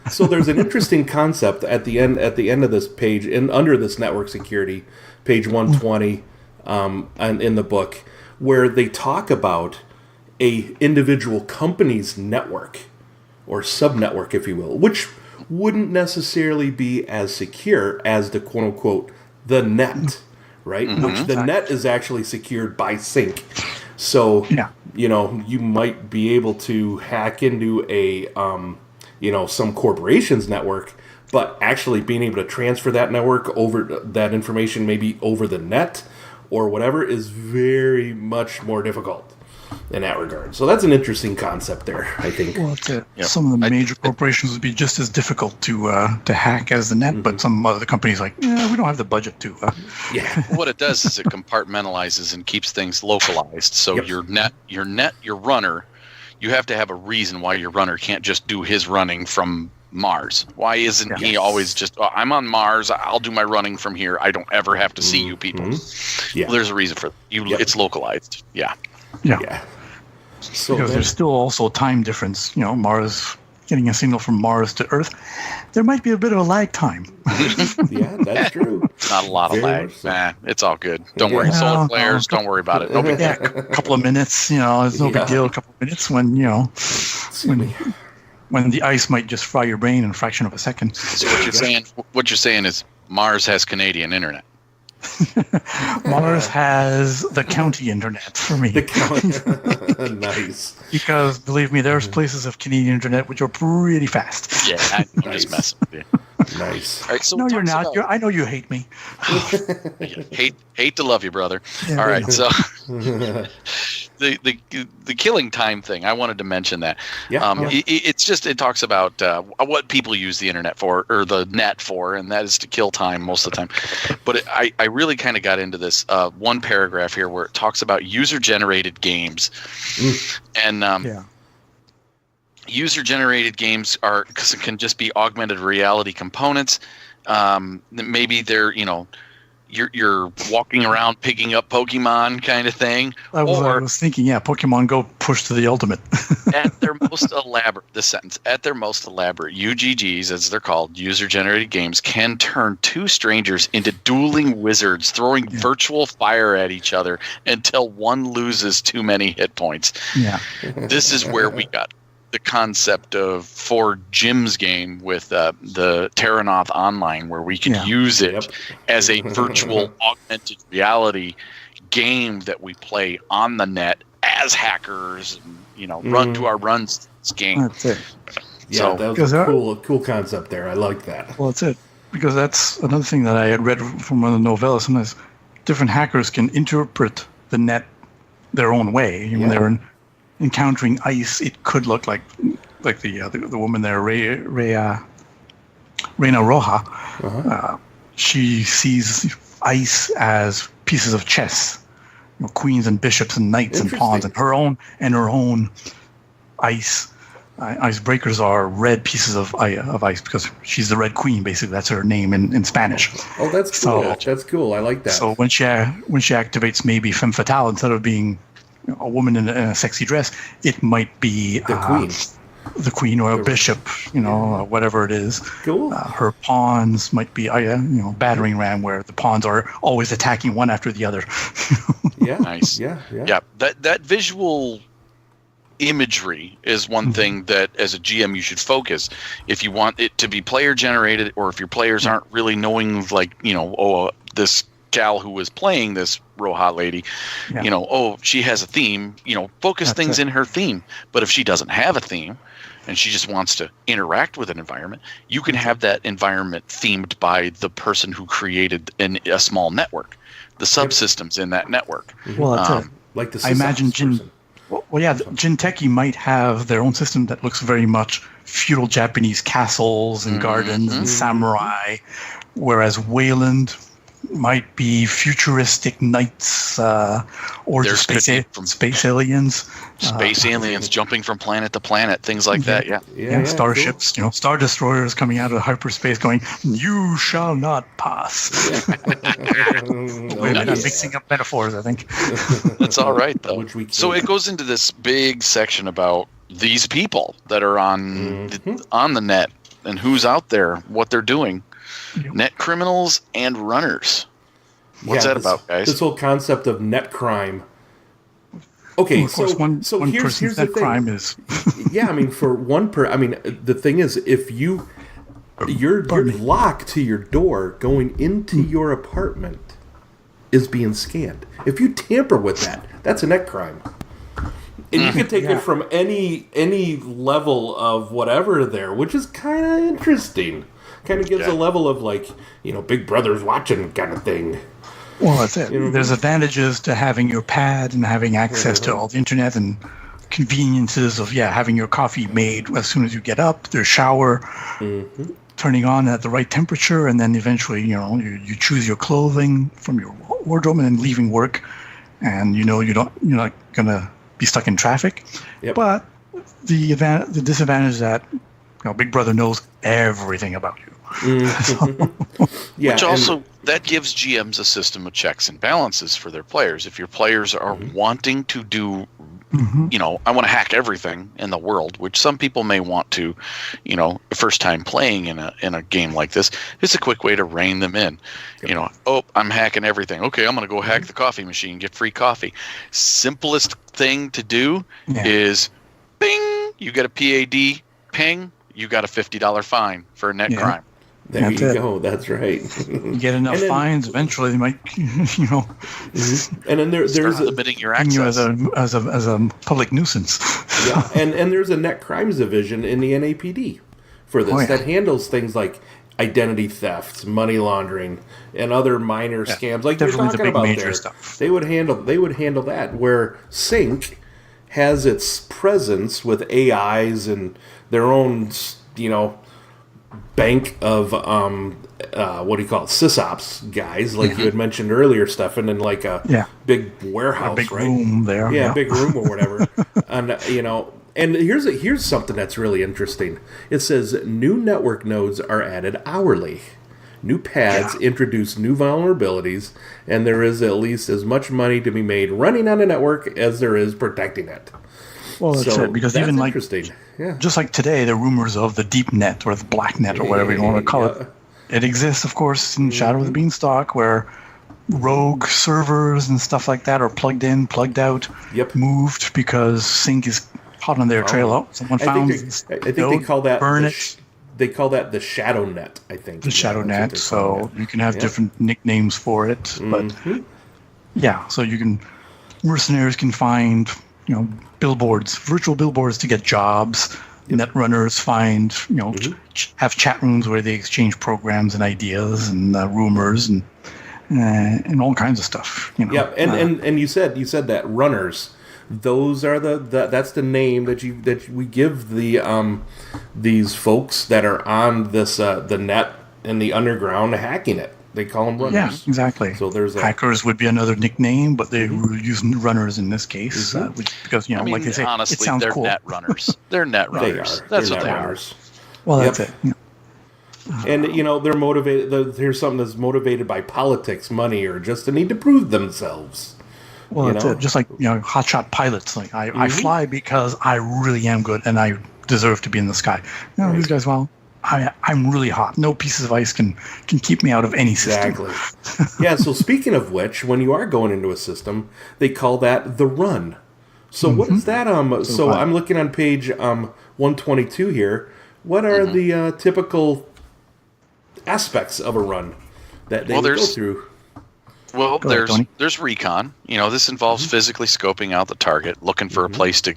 So there's an interesting concept at the end of this page, under this network security, page 120, and in the book, where they talk about a individual company's network or subnetwork, if you will, which wouldn't necessarily be as secure as the quote unquote the net, right? Which the net is actually secured by sync. So, you might be able to hack into a, some corporation's network, but actually being able to transfer that network over that information, maybe over the net or whatever, is very much more difficult in that regard. So that's an interesting concept there, I think. Well, some of the major corporations would be just as difficult to hack as the net, but some other companies we don't have the budget to. What it does is it compartmentalizes and keeps things localized. So your runner, you have to have a reason why your runner can't just do his running from Mars. Why isn't he always just, I'm on Mars, I'll do my running from here, I don't ever have to see you people. Well, there's a reason for it. It's localized. Yeah. So there's still also time difference. Mars getting a signal from Mars to Earth, there might be a bit of a lag time. Yeah, that's true. Not a lot of lag. Nah, it's all good. Don't worry. Solar flares, don't worry about it. No big deal. A couple of minutes, it's no big deal. A couple of minutes when, when the ice might just fry your brain in a fraction of a second. So what you're saying is Mars has Canadian internet. Mars has the county internet for me. The county. Nice. Because believe me, there's places of Canadian internet which are pretty fast. Yeah, I'm just messing with you. Nice. All right, so no, you're not. I know you hate me. hate to love you, brother. Yeah, all right, so the killing time thing. I wanted to mention that. Yeah. It talks about what people use the internet for, or the net for, and that is to kill time most of the time. But I really kind of got into this one paragraph here where it talks about user-generated games, and user-generated games can just be augmented reality components. Maybe they're you're walking around picking up Pokemon kind of thing. I was thinking, Pokemon Go push to the ultimate. At their most elaborate, UGGs, as they're called, user-generated games, can turn two strangers into dueling wizards, throwing virtual fire at each other until one loses too many hit points. Yeah. This is where we got the concept of for Jim's game with the Terranoth Online, where we can use it as a virtual augmented reality game that we play on the net as hackers, and run to our runs game. That's it. Yeah, that was a cool concept there. I like that. Well, that's it. Because that's another thing that I had read from one of the novellas. Sometimes different hackers can interpret the net their own way. When they're encountering ice, it could look like the woman there, Reina Roja. She sees ice as pieces of chess, queens and bishops and knights and pawns, and her own icebreakers are red pieces of ice because she's the Red Queen. Basically, that's her name in Spanish. Oh, that's cool. That's cool. I like that. So when she activates maybe femme fatale, instead of being a woman in a sexy dress, it might be the queen or a bishop, whatever it is. Cool. Her pawns might be battering ram, where the pawns are always attacking one after the other. Yeah. Nice. Yeah. That visual imagery is one thing that as a GM you should focus if you want it to be player generated, or if your players aren't really knowing, this gal who was playing this Roja lady, she has a theme, focus things in her theme. But if she doesn't have a theme and she just wants to interact with an environment, you can have that environment themed by the person who created a small network, the subsystems in that network. Well, that's it. Like the I imagine Jinteki might have their own system that looks very much feudal Japanese castles and gardens and samurai, whereas Wayland might be futuristic knights, or just space aliens. Space aliens jumping from planet to planet, things like that. Yeah. Starships, cool. Star destroyers coming out of hyperspace, going, "You shall not pass." We're not mixing up metaphors, I think. That's all right, though. So it goes into this big section about these people that are on the net and who's out there, what they're doing. Net criminals and runners. What's that about, guys? This whole concept of net crime. Okay, well, of course, one here's person's the net thing. crime is. Yeah, I mean, the thing is, if you're locked to your door going into your apartment is being scanned. If you tamper with that, that's a net crime. And you can take it from any level of whatever there, which is kind of interesting. Kind of gives a level of Big Brother's watching kind of thing. Well, that's it. There's advantages to having your pad and having access to all the internet, and conveniences of having your coffee made as soon as you get up. There's shower, turning on at the right temperature, and then eventually you choose your clothing from your wardrobe, and then leaving work, and you're not gonna be stuck in traffic. Yep. But the disadvantage is that Big Brother knows everything about you. Which also that gives GMs a system of checks and balances for their players. If your players are wanting to do I want to hack everything in the world, which some people may want to, first time playing in a game like this. It's a quick way to rein them in. I'm hacking everything. Okay, I'm going to go hack the coffee machine, get free coffee. Simplest thing to do is bing, you get a PAD ping, you got a $50 fine for a net crime. There you go. That's right. You get enough fines, eventually they might, And then there's limiting your access as a public nuisance. Yeah, and there's a net crimes division in the NAPD for this that handles things like identity thefts, money laundering, and other minor scams like you're talking about there. Stuff. They would handle that. Where Sync has its presence with AIs and their own, bank of sysops guys, like you had mentioned earlier, Stefan, and like a big warehouse, a big room there, big room or whatever. And and here's something that's really interesting. It says new network nodes are added hourly. New pads introduce new vulnerabilities, and there is at least as much money to be made running on a network as there is protecting it. Well, that's it, because even like, just like today, the rumors of the deep net or the black net or whatever you want to call it, it exists, of course, in Shadow of the Beanstalk, where rogue servers and stuff like that are plugged in, plugged out, moved because Sync is hot on their trail. Oh, someone found I think they call that burn it. They call that the Shadow Net, I think. The Shadow Net, so you can have different nicknames for it, but so you can, mercenaries can find, billboards, virtual billboards to get jobs. Net runners find, have chat rooms where they exchange programs and ideas and rumors and all kinds of stuff. And you said that runners. Those are that's the name that we give the these folks that are on this the net and the underground hacking it. They call them runners. Yeah, exactly. So there's hackers would be another nickname, but they were using runners in this case because like they say, honestly, it sounds they're cool. net runners. They're net runners. That's what they are. Well, that's it. And they're motivated. Here's something that's motivated by politics, money, or just the need to prove themselves. Well, that's it. Just like hotshot pilots. Like I fly because I really am good and I deserve to be in the sky. These guys, I'm really hot. No pieces of ice can keep me out of any system. Exactly. So speaking of which, when you are going into a system, they call that the run. So what is that? So I'm looking on page 122 here. What are the typical aspects of a run that they go through? Well, there's recon. This involves physically scoping out the target, looking for a place to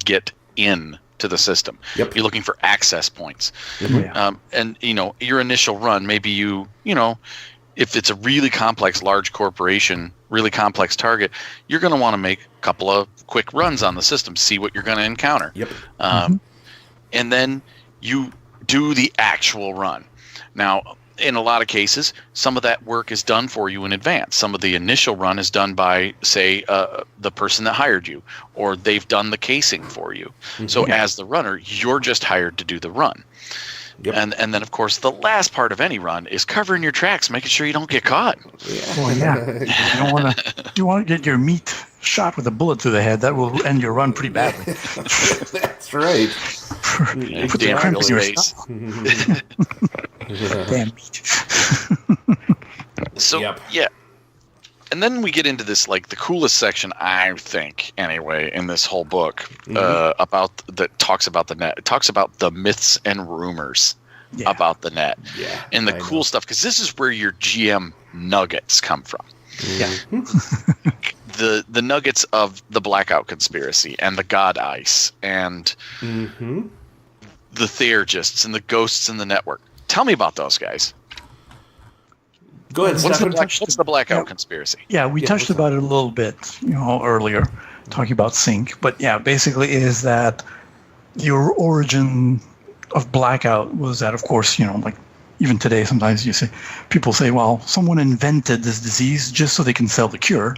get in to the system. You're looking for access points. And your initial run, maybe if it's a really complex large corporation, really complex target, you're going to want to make a couple of quick runs on the system, see what you're going to encounter. And then you do the actual run. Now, in a lot of cases, some of that work is done for you in advance. Some of the initial run is done by, say, the person that hired you, or they've done the casing for you. So as the runner, you're just hired to do the run. And then, of course, the last part of any run is covering your tracks, making sure you don't get caught. You want to get your meat shot with a bullet through the head. That will end your run pretty badly. That's right. Put the crimp in your face. Damn meat. So, and then we get into this, like, the coolest section, I think, anyway, in this whole book, talks about the net. It talks about the myths and rumors about the net. And the cool stuff, because this is where your GM nuggets come from. The nuggets of the Blackout Conspiracy and the God Ice and the Theurgists and the Ghosts in the Network. Tell me about those guys. Go ahead. What's the Blackout Conspiracy? Yeah, we touched about it a little bit, earlier, talking about Sync. But basically is that your origin of Blackout was that, of course, like even today, sometimes people say, well, someone invented this disease just so they can sell the cure.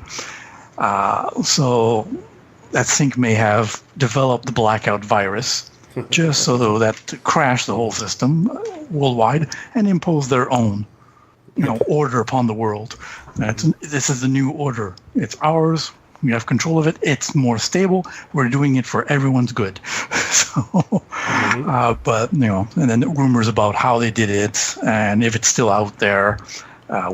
So that Sync may have developed the Blackout virus just so that to crash the whole system worldwide and impose their own order upon the world. This is the new order. It's ours. We have control of it. It's more stable. We're doing it for everyone's good. But, and then rumors about how they did it and if it's still out there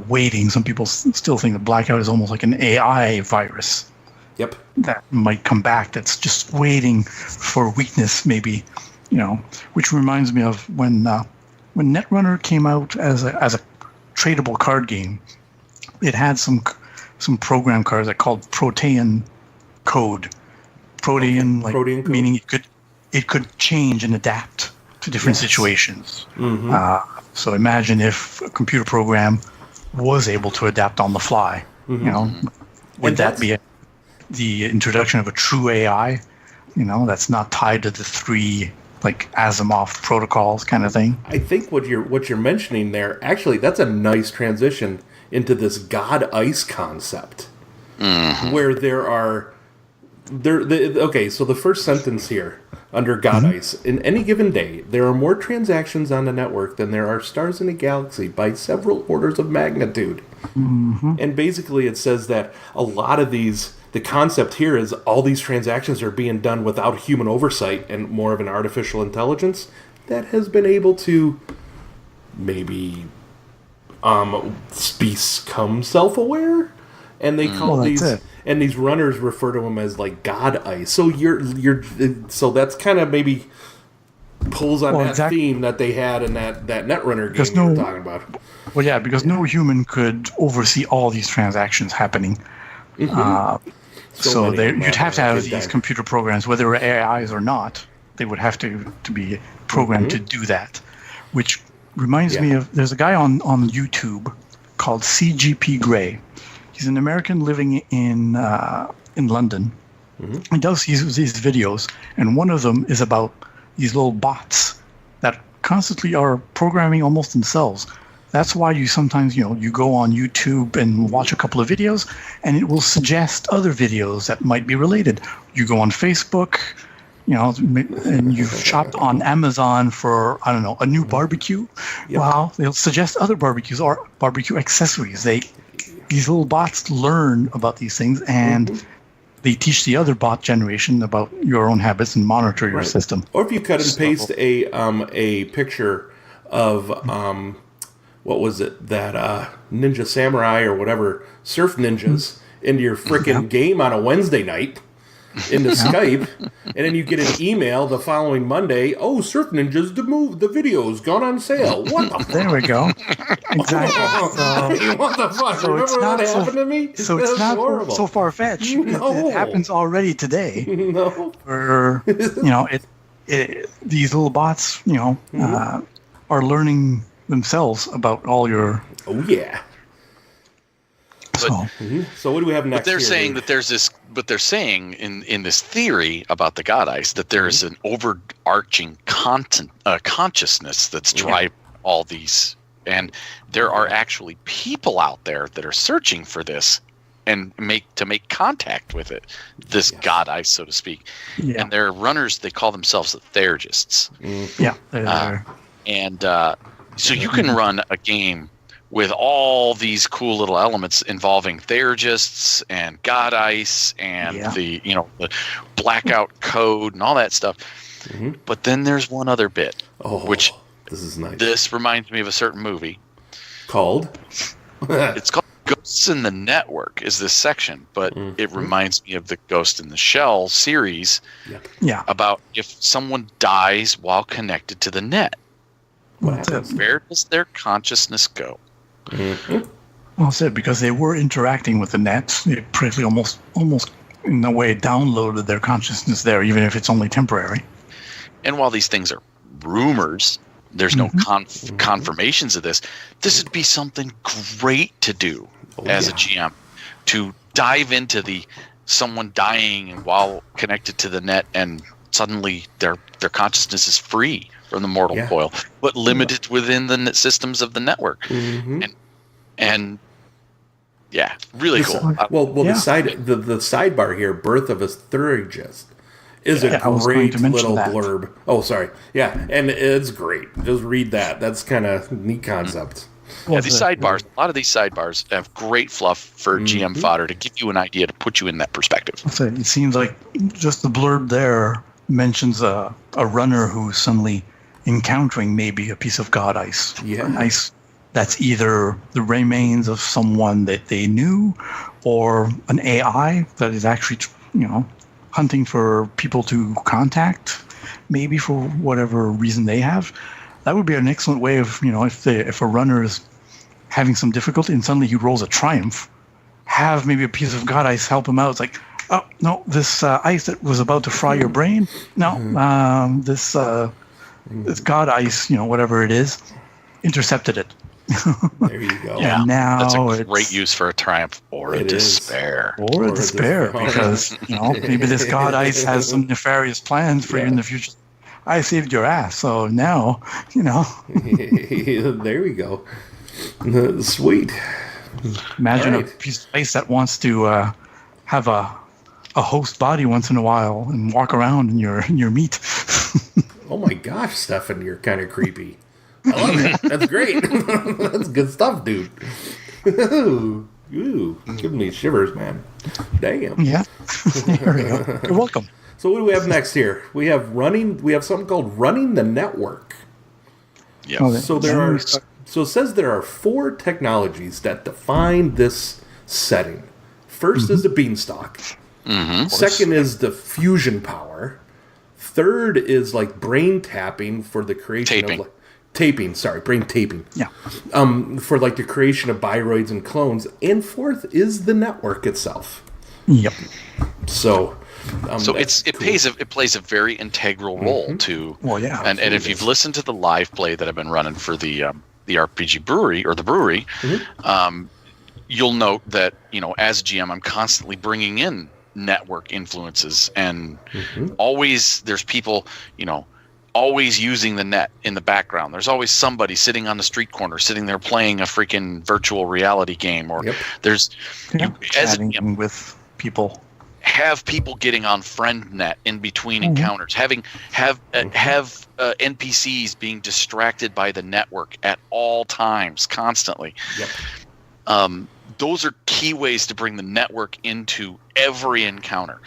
waiting. Some people still think that Blackout is almost like an AI virus. Yep. That might come back. That's just waiting for weakness, maybe, which reminds me of when Netrunner came out as a tradable card game. It had some program cards that called Protean code. Protean, Protean code. Meaning it could change and adapt to different situations. So imagine if a computer program was able to adapt on the fly. Would that be the introduction of a true AI? That's not tied to the 3 like Asimov protocols kind of thing. I think what you're mentioning there, actually, that's a nice transition into this God Ice concept, where okay, so the first sentence here under God Ice: in any given day, there are more transactions on the network than there are stars in a galaxy by several orders of magnitude. And basically, it says that a lot of these. The concept here is all these transactions are being done without human oversight and more of an artificial intelligence that has been able to maybe become self-aware, and they call these runners refer to them as like God Ice. So so that's kind of maybe pulls on that theme that they had in that Netrunner game you were talking about. Well, yeah, because no human could oversee all these transactions happening. So you'd have to have these computer programs, whether they're AIs or not. They would have to be programmed to do that. Which reminds me of, there's a guy on YouTube called CGP Grey. He's an American living in London. He does these videos, and one of them is about these little bots that constantly are programming almost themselves. That's why you sometimes, you go on YouTube and watch a couple of videos, and it will suggest other videos that might be related. You go on Facebook, and you've shopped on Amazon for, I don't know, a new barbecue. Yep. Well, they'll suggest other barbecues or barbecue accessories. These little bots learn about these things, and they teach the other bot generation about your own habits and monitor your system. Or if you cut and paste a picture of what was it, that Ninja Samurai or whatever, Surf Ninjas, into your frickin' game on a Wednesday night into Skype, and then you get an email the following Monday, Surf Ninjas, the video's gone on sale. What the fuck? There we go. Exactly. What the fuck? So remember what happened to me? So it's not horrible. So far-fetched. No. It happens already today. No. Or, these little bots, are learning themselves about all your... Oh, yeah. So what do we have next? But they're saying that there's this... But they're saying in this theory about the God Ice that there's an overarching consciousness that's driving all these... And there are actually people out there that are searching for this and make contact with it, this God Ice, so to speak. Yeah. And they're runners, they call themselves the Theragists. Yeah, they are. So you can run a game with all these cool little elements involving Theragists and God Ice and the blackout code and all that stuff. But then there's one other bit, which this is nice. This reminds me of a certain movie called. It's called Ghosts in the Network. Is this section? But it reminds me of the Ghost in the Shell series. Yeah. About if someone dies while connected to the net. Where does their consciousness go? Well said, because they were interacting with the net. It pretty almost in a way downloaded their consciousness there, even if it's only temporary. And while these things are rumors, there's no confirmations of this. This would be something great to do as a GM, to dive into someone dying and while connected to the net, and suddenly their consciousness is free from the mortal coil, but limited within the systems of the network. And really cool. The sidebar here, Birth of a Theragist, is a great little blurb. Oh, sorry. Yeah, and it's great. Just read that. That's kind of neat concept. Yeah, these sidebars, a lot of these sidebars have great fluff for GM fodder to give you an idea, to put you in that perspective. So it seems like just the blurb there mentions a runner who's suddenly encountering maybe a piece of god ice. Yeah. Ice that's either the remains of someone that they knew or an AI that is actually, hunting for people to contact, maybe for whatever reason they have. That would be an excellent way of, if a runner is having some difficulty and suddenly he rolls a triumph, have maybe a piece of god ice help him out. It's like, oh, no, this ice that was about to fry your brain, no, this god ice, whatever it is, intercepted it. There you go. Yeah, now that's a great use for a triumph or a despair. Or a despair, because, maybe this god ice has some nefarious plans for you in the future. I saved your ass, so now, There we go. Sweet. Imagine a piece of ice that wants to have a host body once in a while and walk around in your meat. Oh my gosh, Stefan, you're kind of creepy. I love it. That's great. That's good stuff, dude. Ooh, giving me shivers, man. Damn. Yeah. There we go. You're welcome. So what do we have next here? We have something called running the network. Yeah. Oh, So it says there are 4 technologies that define this setting. First is the Beanstalk. Second is the fusion power. Third is like brain tapping for the creation of brain taping. Yeah. For like the creation of bioroids and clones. And fourth is the network itself. Yep. So it plays a very integral role to. Well, yeah. And if you've listened to the live play that I've been running for the RPG brewery or the brewery, you'll note that as GM I'm constantly bringing in network influences, and always there's people always using the net in the background. There's always somebody sitting on the street corner, sitting there playing a freaking virtual reality game, or there's chatting with people. Have people getting on FriendNet in between encounters, have NPCs being distracted by the network at all times, constantly. Those are key ways to bring the network into every encounter.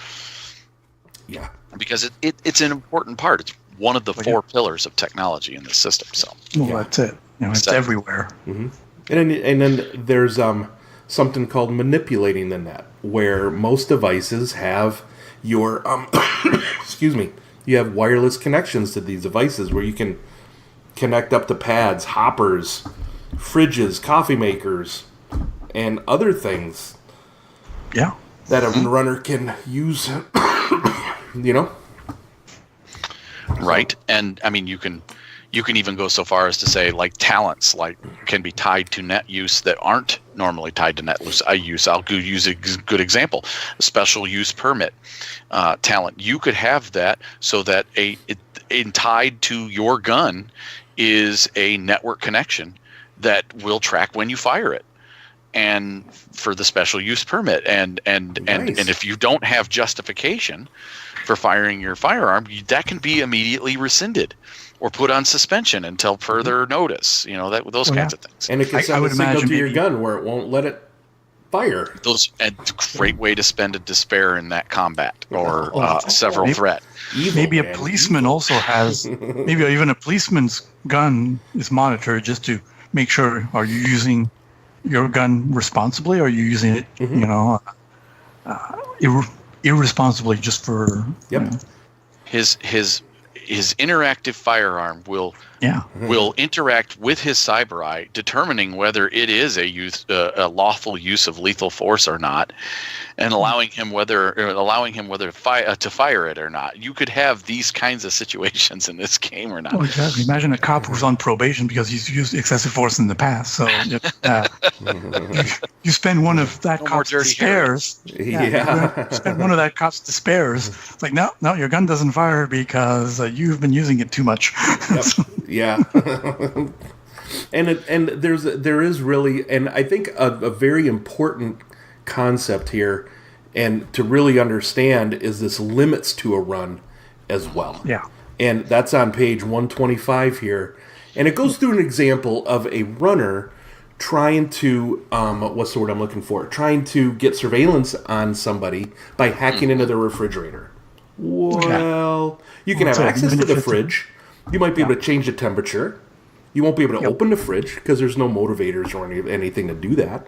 Yeah, because it's an important part. It's one of the 4 pillars of technology in this system. So that's it. It's everywhere. And then there's something called manipulating the net, where most devices have your you have wireless connections to these devices where you can connect up to pads, hoppers, fridges, coffee makers, and other things. Yeah. That a runner can use, Right. And I mean, you can even go so far as to say like talents can be tied to net use that aren't normally tied to net use. I'll use a good example. A special use permit talent. You could have that so that tied to your gun is a network connection that will track when you fire it. And for the special use permit, and if you don't have justification for firing your firearm, that can be immediately rescinded or put on suspension until further notice. Those kinds of things. And it can send a signal to your gun where it won't let it fire. Those a great way to spend a despair in that combat or several threat. Maybe a policeman also has. Maybe even a policeman's gun is monitored just to make sure: are you using your gun responsibly, or are you using it, irresponsibly just for? His interactive firearm will interact with his cyber eye, determining whether it is a lawful use of lethal force or not, and allowing him whether to fire it or not. You could have these kinds of situations in this game or not. Oh, exactly. Imagine a cop who's on probation because he's used excessive force in the past. So you spend one of that cop's despairs. Spend one of that cop's despairs. It's like, no, your gun doesn't fire because you've been using it too much. Yeah. And there is really, and I think a very important concept here, and to really understand, is this limits to a run as well. Yeah. And that's on page 125 here. And it goes through an example of a runner trying to, what's the word I'm looking for? Trying to get surveillance on somebody by hacking into their refrigerator. Well, you can have access to the fridge. You might be able to change the temperature. You won't be able to open the fridge because there's no motivators or anything to do that.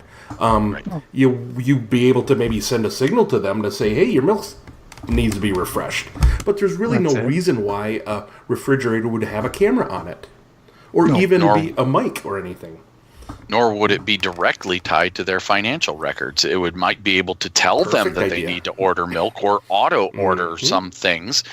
You be able to maybe send a signal to them to say, hey, your milk needs to be refreshed. But there's really no reason why a refrigerator would have a camera on it. Or even be a mic or anything. Nor would it be directly tied to their financial records. It might be able to tell them that they need to order milk or auto order some things,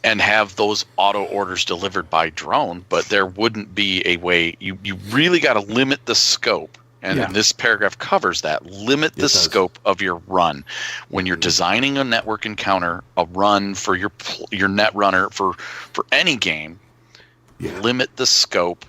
and have those auto orders delivered by drone. But there wouldn't be a way. You really got to limit the scope. And this paragraph covers that. Limit the scope of your run. When you're designing a network encounter, a run for your net runner for any game, limit the scope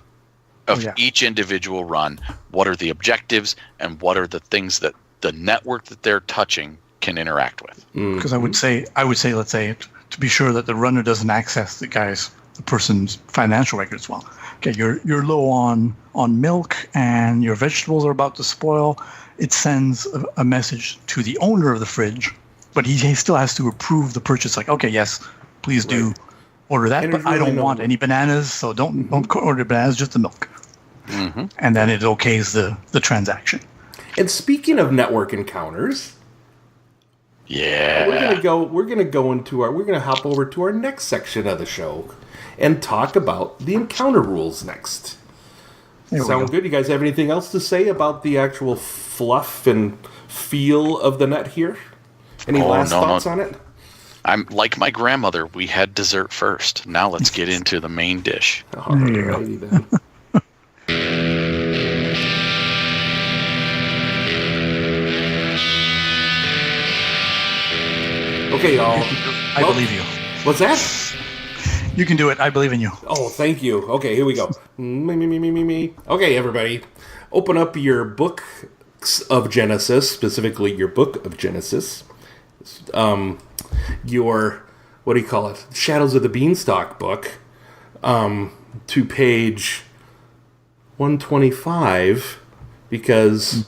of each individual run. What are the objectives and what are the things that the network that they're touching can interact with? Because I would say, let's say, to be sure that the runner doesn't access the person's financial records well. Okay, you're low on milk and your vegetables are about to spoil. It sends a message to the owner of the fridge, but he still has to approve the purchase. Like, okay, yes, please do order that, but I don't want any bananas, so don't order bananas, just the milk. And then it okays the transaction. And speaking of network encounters, we're gonna hop over to our next section of the show and talk about the encounter rules next. Sound good? You guys have anything else to say about the actual fluff and feel of the net here? Any last thoughts on it? I'm like my grandmother. We had dessert first. Now let's get into the main dish. Alrighty then. Okay, y'all. I believe you. What's that? You can do it. I believe in you. Oh, thank you. Okay, here we go. Me. Okay, everybody. Open up your books of Genesis, specifically your book of Genesis. Your, what do you call it? Shadows of the Beanstalk book. To page 125. Because...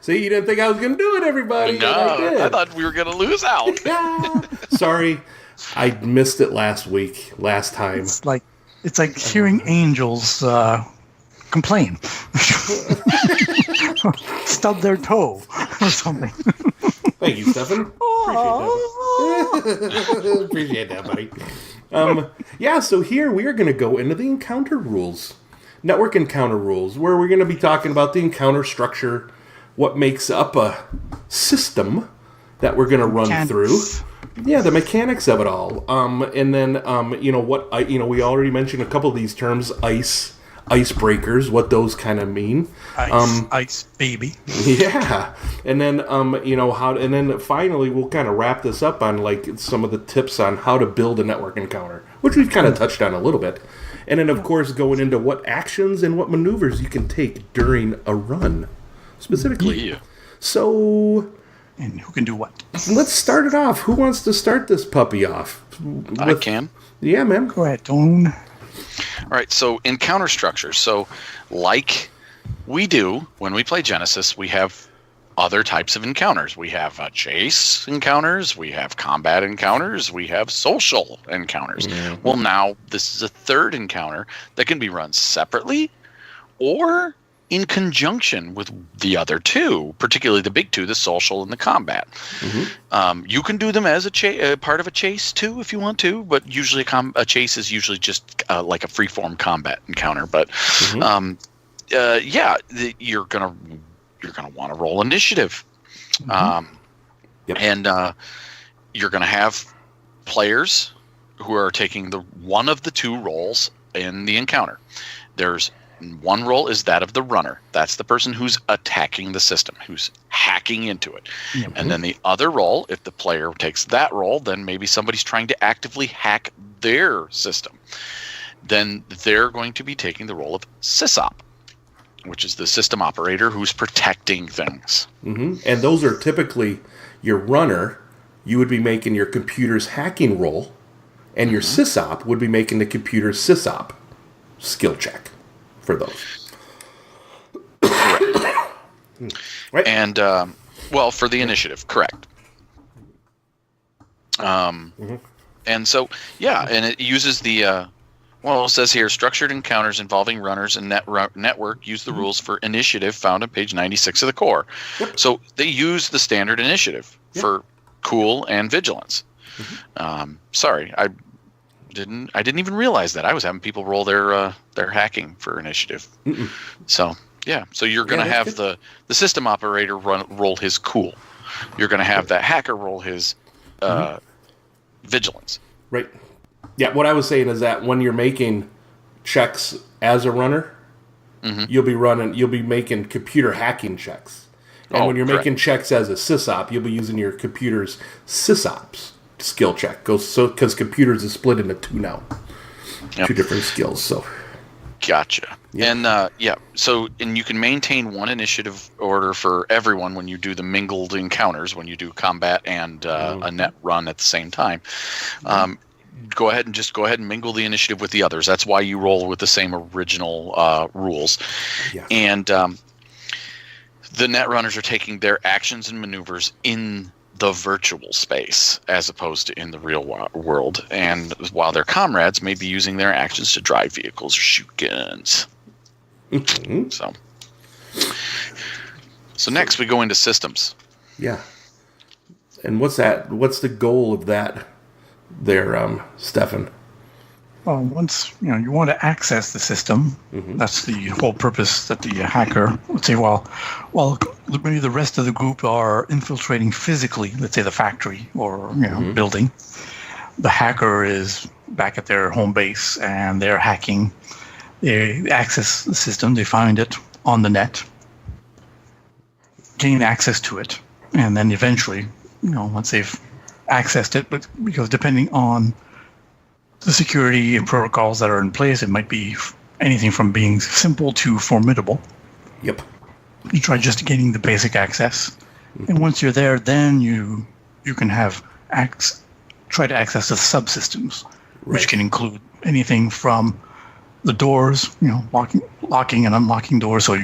See, you didn't think I was going to do it, everybody. No, I thought we were going to lose out. Sorry. I missed it last time. It's like hearing angels complain. Stub their toe or something. Thank you, Stefan. Appreciate that, buddy. So here we are going to go into the encounter rules. Network encounter rules, where we're going to be talking about the encounter structure, what makes up a system that we're going to run through. Yeah, the mechanics of it all. And then, we already mentioned a couple of these terms, icebreakers, what those kind of mean. Ice baby. Yeah. And then, and then finally we'll kind of wrap this up on like some of the tips on how to build a network encounter, which we've kind of touched on a little bit. And then, of course, going into what actions and what maneuvers you can take during a run, specifically. Yeah. So... And who can do what? Let's start it off. Who wants to start this puppy off? I can. Yeah, man. Go ahead, Tone. All right, so encounter structure. So, like we do when we play Genesis, we have other types of encounters. We have chase encounters, we have combat encounters, we have social encounters. Mm-hmm. Well, now this is a third encounter that can be run separately or in conjunction with the other two, particularly the big two, the social and the combat. Mm-hmm. You can do them as a part of a chase too if you want to, but usually a chase is usually just like a free-form combat encounter. But you're gonna want to roll initiative. Mm-hmm. And you're going to have players who are taking one of the two roles in the encounter. There's one role is that of the runner. That's the person who's attacking the system, who's hacking into it. Mm-hmm. And then the other role, if the player takes that role, then maybe somebody's trying to actively hack their system. Then they're going to be taking the role of sysop, which is the system operator who's protecting things. Mm-hmm. And those are typically your runner. You would be making your computer's hacking role, and your sysop would be making the computer's sysop. skill check for those. Correct. Right. And, for the initiative, correct. And so, and it uses the, it says here, structured encounters involving runners and network use the rules for initiative found on page 96 of the core. Yep. So they use the standard initiative for cool and vigilance. Sorry, I didn't even realize that. I was having people roll their hacking for initiative. So you're going to have the system operator roll his cool. You're going to have that hacker roll his vigilance. Right. Yeah, what I was saying is that when you're making checks as a runner, you'll be making computer hacking checks. And when you're making checks as a sysop, you'll be using your computer's sysops skill check. Because computers is split into two now. Two different skills, so. Gotcha. Yeah. And you can maintain one initiative order for everyone when you do the mingled encounters, when you do combat and a net run at the same time. Go ahead and mingle the initiative with the others. That's why you roll with the same original rules. Yeah. And the net runners are taking their actions and maneuvers in the virtual space as opposed to in the real world. And while their comrades may be using their actions to drive vehicles or shoot guns. So next we go into systems. Yeah. And what's that? What's the goal of that there, Stefan? Well, once you want to access the system, that's the whole purpose that the hacker would say. While maybe the rest of the group are infiltrating physically, let's say the factory or building, the hacker is back at their home base and they're hacking. They access the system, they find it on the net, gain access to it, and then eventually, once they've accessed it, but because depending on the security and protocols that are in place, it might be anything from being simple to formidable. Yep. You try just getting the basic access, and once you're there, then you can try to access the subsystems, which can include anything from the doors, locking and unlocking doors. So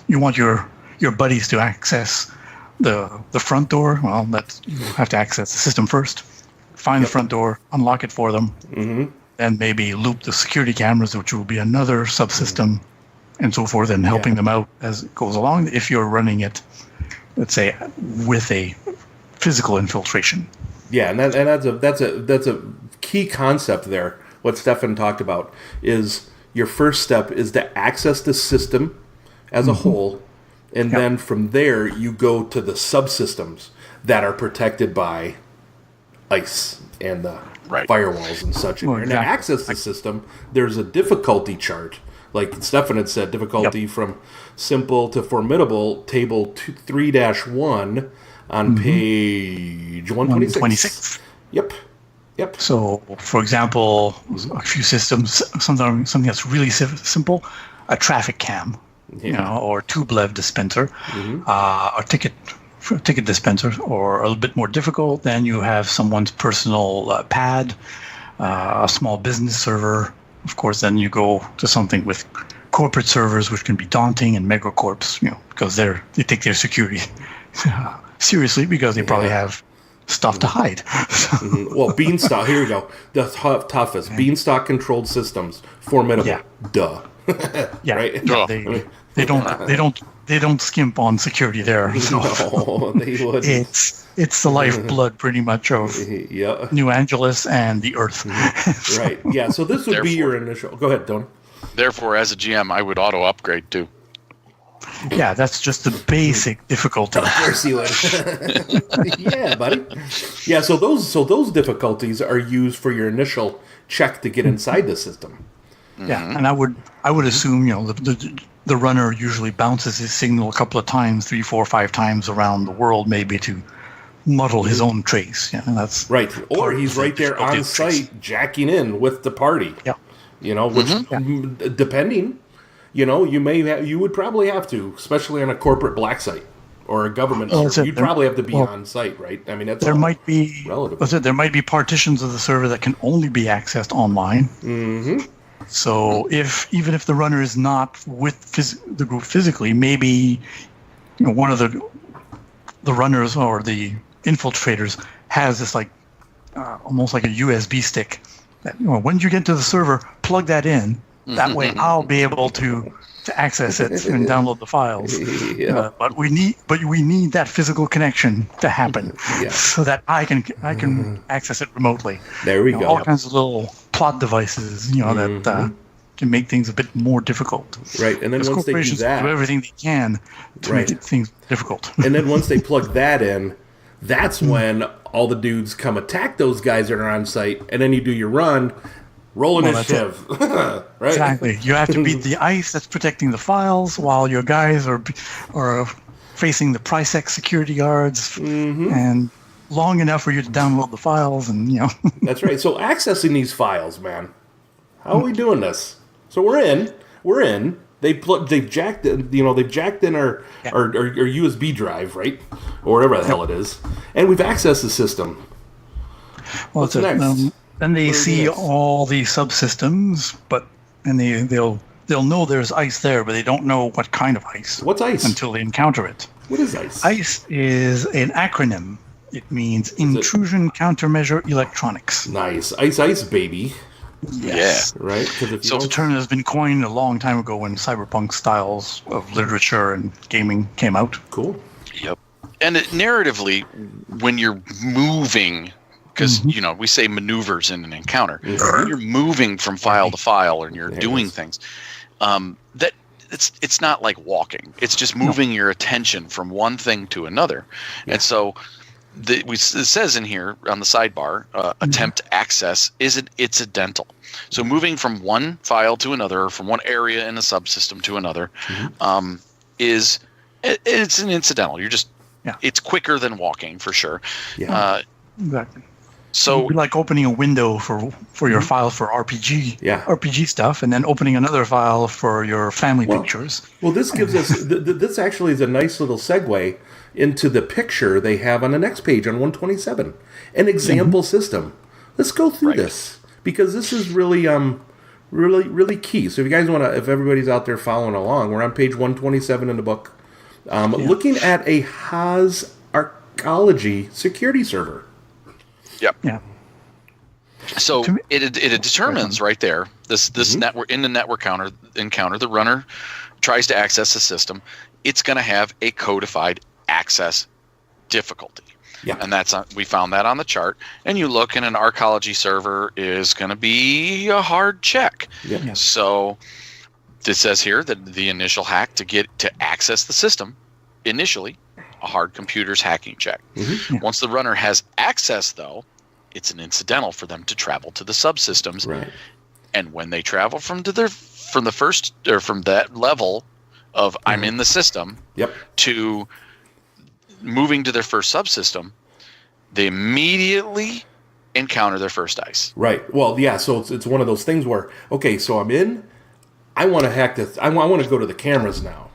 you want your buddies to access the front door. Well, you have to access the system first. Find the front door, unlock it for them, and maybe loop the security cameras, which will be another subsystem, and so forth, and helping them out as it goes along. If you're running it, let's say, with a physical infiltration. Yeah, and that's a key concept there. What Stefan talked about is your first step is to access the system as a whole, and then from there you go to the subsystems that are protected by ice and the firewalls and such. And to access the system, there's a difficulty chart. Like Stefan had said, difficulty from simple to formidable, table 3-1 on page 126. Yep. So, for example, a few systems, something that's really simple, a traffic cam, or tubelev dispenser, or ticket dispenser, or a little bit more difficult, then you have someone's personal pad, a small business server. Of course, then you go to something with corporate servers, which can be daunting, and megacorps, because they take their security seriously, because they probably have stuff to hide. Well, Beanstalk, here we go. The toughest. Beanstalk controlled systems. Formidable. Yeah. Duh. Right? They don't skimp on security there. So no, they wouldn't. It's the lifeblood pretty much of New Angeles and the Earth. Right. Yeah, so this would be your initial. Go ahead, Tony. Therefore, as a GM, I would auto upgrade too. Yeah, that's just the basic difficulty. Of course you would. Yeah, buddy. Yeah, so those difficulties are used for your initial check to get inside the system. Yeah, and I would assume the runner usually bounces his signal a couple of times, 3, 4, 5 times around the world, maybe to muddle his own trace. Yeah, that's right. Or he's right there on site, jacking in with the party. Yeah, which depending. You would probably have to, especially on a corporate black site or a government server. You'd probably have to be on site, right? I mean, there might be relative. There might be partitions of the server that can only be accessed online. So even if the runner is not with the group physically, maybe one of the runners or the infiltrators has this like almost like a USB stick. That, when you get to the server, plug that in. That way, I'll be able to access it and download the files. Yeah. But we need that physical connection to happen, so that I can access it remotely. There we go. All kinds of little plot devices, that can make things a bit more difficult. Right, and then once they do that, do everything they can to make things difficult. And then once they plug that in, that's when all the dudes come attack those guys that are on site, and then you do your run. Roll initiative. Right? Exactly. You have to beat the ice that's protecting the files while your guys are facing the Prisec security guards, and long enough for you to download the files, and That's right. So accessing these files, man. How are we doing this? So we're in. They've jacked in our USB drive, right, or whatever the hell it is, and we've accessed the system. Well, What's next? Then they see all the subsystems, and they'll know there's ice there, but they don't know what kind of ice. What's ice? Until they encounter it. What is ice? ICE is an acronym. It means Intrusion Countermeasure Electronics. Nice. Ice, baby. Yes. Yeah. Right? So the term has been coined a long time ago when cyberpunk styles of literature and gaming came out. Cool. Yep. And narratively, when you're moving, because we say maneuvers in an encounter, when you're moving from file to file and you're doing things, that it's not like walking. It's just moving your attention from one thing to another. Yeah. And so it says in here on the sidebar, attempt access is incidental. So moving from one file to another, or from one area in a subsystem to another, it's an incidental. You're just it's quicker than walking for sure. Yeah. Exactly. So it'd be like opening a window for your file for RPG stuff, and then opening another file for your family pictures. Well, this gives us this actually is a nice little segue into the picture they have on the next page on 127, an example system. Let's go through this, because this is really really key. So if you guys if everybody's out there following along, we're on page 127 in the book, looking at a Haas Arcology security server. Yep. Yeah. So it determines right there this network in the network encounter. The runner tries to access the system. It's going to have a codified access difficulty. Yeah. And we found that on the chart. And you look, and an arcology server is going to be a hard check. Yeah. So this says here that the initial hack to access the system, initially, a hard computer's hacking check. Once the runner has access, though, it's an incidental for them to travel to the subsystems. Right. And when they travel from that level of I'm in the system to moving to their first subsystem, they immediately encounter their first ice. Right. Well, yeah. So it's one of those things where, okay, so I'm in. I want to hack this. I want to go to the cameras now.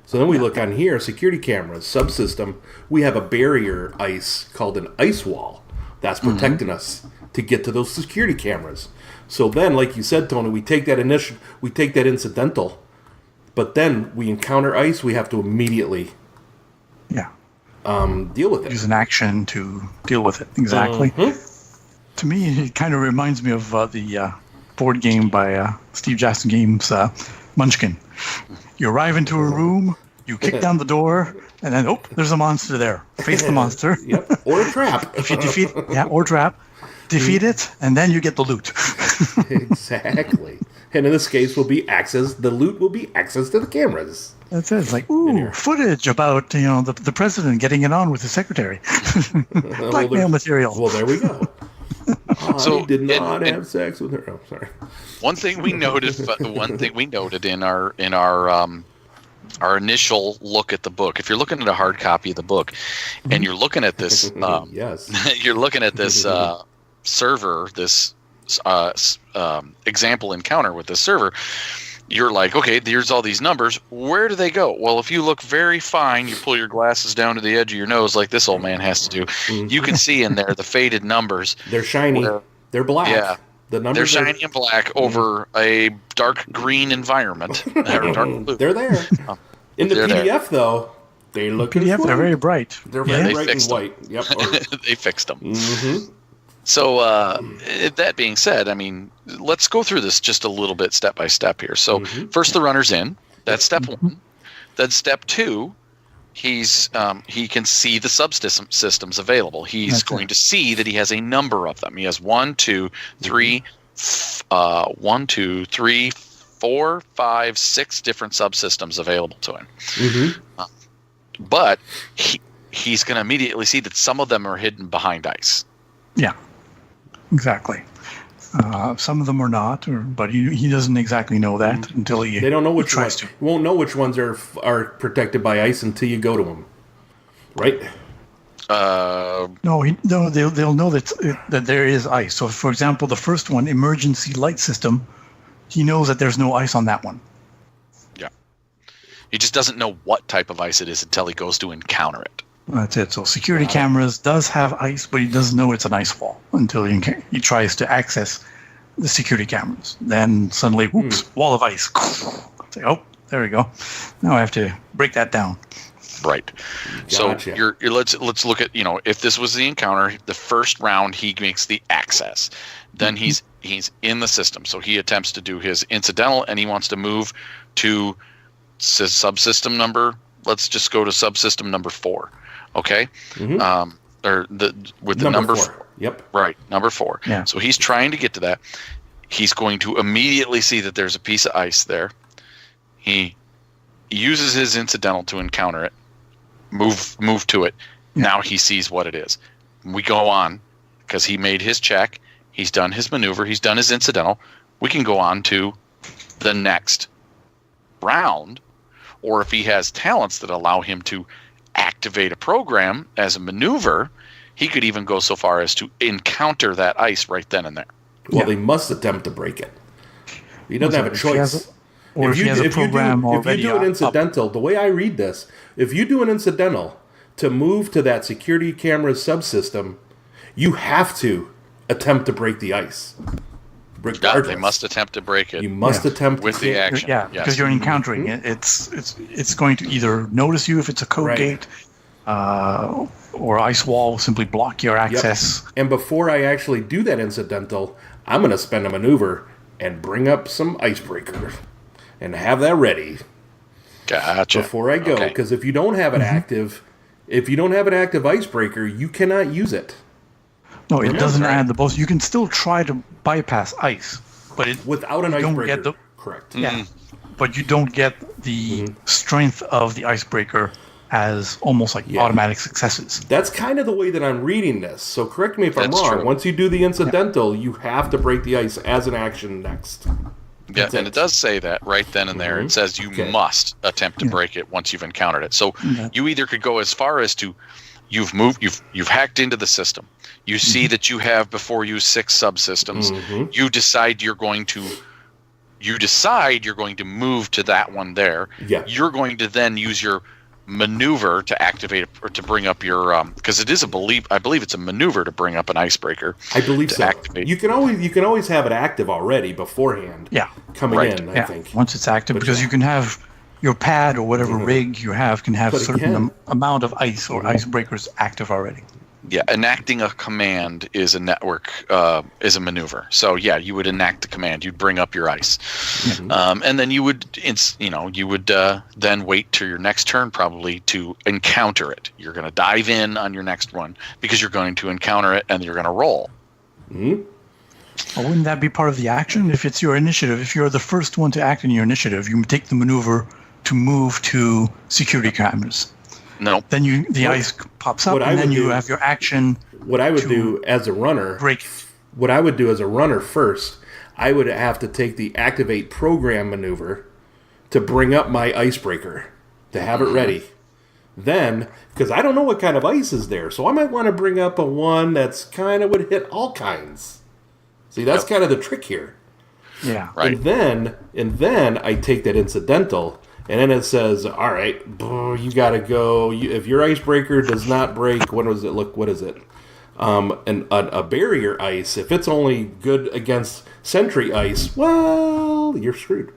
So then we look on here, security cameras, subsystem. We have a barrier ice called an ice wall that's protecting us to get to those security cameras. So then, like you said, Tony, we take that incidental, but then we encounter ice. We have to immediately deal with it. Use an action to deal with it. Exactly. To me, it kind of reminds me of the board game by Steve Jackson Games, Munchkin. You arrive into a room, you kick down the door, and then, there's a monster there. Face the monster. Or a trap. If you defeat, or trap. Defeat it, and then you get the loot. Exactly. And in this case, the loot will be access to the cameras. That's it. It's like, footage about, the president getting it on with his secretary. Blackmail material. Well, there we go. So I did not have sex with her. Oh, sorry. One thing we noted in our initial look at the book, if you're looking at a hard copy of the book, and you're looking at this, you're looking at this server, this example encounter with this server. You're like, okay, there's all these numbers. Where do they go? Well, if you look very fine, you pull your glasses down to the edge of your nose like this old man has to do. You can see in there the faded numbers. They're shiny. They're black. Yeah. The numbers they're shiny and black over a dark green environment. Dark blue. They're there. In the PDF, though, they look PDF, they're very bright. They're very bright and white. Yep. They fixed them. Mm-hmm. So, that being said, I mean, let's go through this just a little bit step by step here. So, first the runner's in. That's step one. Then step two, he can see the subsystems available. He's going to see that he has a number of them. He has 1, 2, 3, 4, 5, 6 different subsystems available to him. But he's going to immediately see that some of them are hidden behind ice. Yeah, exactly. Some of them are not, but he doesn't exactly know that until they don't know which tries to. You won't know which ones are protected by ice until you go to them, right? No, they'll know that there is ice. So, for example, the first one, emergency light system, he knows that there's no ice on that one. Yeah, he just doesn't know what type of ice it is until he goes to encounter it. That's it. So security cameras does have ice, but he doesn't know it's an ice wall until he tries to access the security cameras. Then suddenly, whoops, wall of ice. Say, oh, there we go. Now I have to break that down. Right. Gotcha. So let's look at, if this was the encounter, the first round he makes the access. Then he's in the system. So he attempts to do his incidental, and he wants to move to subsystem number. Let's just go to subsystem number 4. Okay, with the number 4. Yep. Right, number 4. Yeah. So he's trying to get to that. He's going to immediately see that there's a piece of ice there. He uses his incidental to encounter it. Move to it. Yeah. Now he sees what it is. We go on because he made his check. He's done his maneuver. He's done his incidental. We can go on to the next round, or if he has talents that allow him to activate a program as a maneuver, he could even go so far as to encounter that ice right then and there. Well, they must attempt to break it. He doesn't have a choice. If he has a program already. If you do an incidental, the way I read this, if you do an incidental to move to that security camera subsystem, you have to attempt to break the ice. Regardless. They must attempt to break it. You must attempt with the action. Yeah, because you're encountering it. It's going to either notice you if it's a code gate, or ice wall will simply block your access. Yep. And before I actually do that incidental, I'm going to spend a maneuver and bring up some icebreaker and have that ready. Gotcha. Before I go, because if you don't have an active icebreaker, you cannot use it. No, it doesn't add the bonus. You can still try to bypass ice, but without an icebreaker. Correct. Yeah, but you don't get the strength of the icebreaker as almost like automatic successes. That's kind of the way that I'm reading this. So correct me if I'm wrong. True. Once you do the incidental, you have to break the ice as an action next. Yeah, and it does say that right then and there. It says you must attempt to break it once you've encountered it. So you either could go as far as to you've hacked into the system. You see that you have before you 6 subsystems. You decide you're going to move to that one there. Yeah. You're going to then use your maneuver to activate it, or to bring up your because it is I believe it's a maneuver to bring up an icebreaker. I believe so. Activate. You can always have it active already beforehand. Yeah. Coming in, I think. Once it's active, because you can have your pad or whatever rig you have can have a certain amount of ice or icebreakers active already. Yeah, enacting a command is a network is a maneuver. So yeah, you would enact the command. You'd bring up your ice, and then you would then wait till your next turn probably to encounter it. You're going to dive in on your next one because you're going to encounter it and you're going to roll. Well, wouldn't that be part of the action? If it's your initiative, if you're the first one to act in your initiative, you take the maneuver to move to security cameras. No. Then the ice pops up, and then you have your action. What I would do as a runner, what I would do as a runner first, I would have to take the activate program maneuver to bring up my icebreaker, to have it ready. Then, because I don't know what kind of ice is there, so I might want to bring up a one that's kind of would hit all kinds. See, that's kind of the trick here. Yeah. Right. And then I take that incidental. And then it says, all right, you got to go. If your icebreaker does not break, what is it? a barrier ice, if it's only good against sentry ice, well, you're screwed.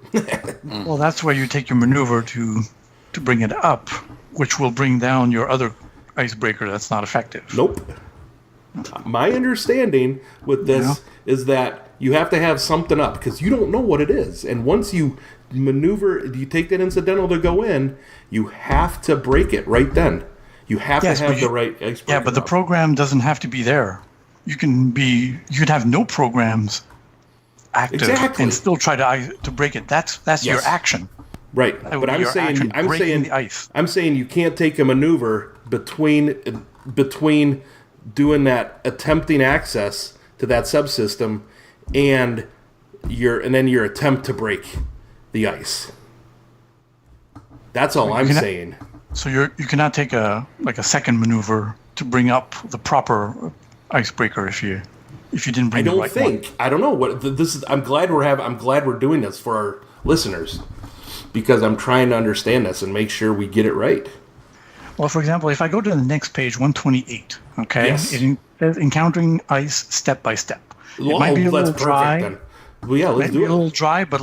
Well, that's where you take your maneuver to bring it up, which will bring down your other icebreaker that's not effective. Nope. My understanding with this is that you have to have something up because you don't know what it is. And once you maneuver, you take that incidental to go in, you have to break it right then. You have to have the right icebreaker. Yeah, but the program doesn't have to be there. You could have no programs active and still try to break it. That's your action. Right. That would But be your action, breaking the ice. I'm saying you can't take a maneuver between doing that, attempting access to that subsystem and then your attempt to break the ice. That's all I'm saying. So you cannot take a second maneuver to bring up the proper icebreaker if you didn't bring the right one. I don't know what this is. I'm glad we're doing this for our listeners because I'm trying to understand this and make sure we get it right. Well, for example, if I go to the next page, 128, okay, Yes. it says encountering ice step by step. It might be a little dry. Then. Well, yeah, let's Might do be it. a little dry, but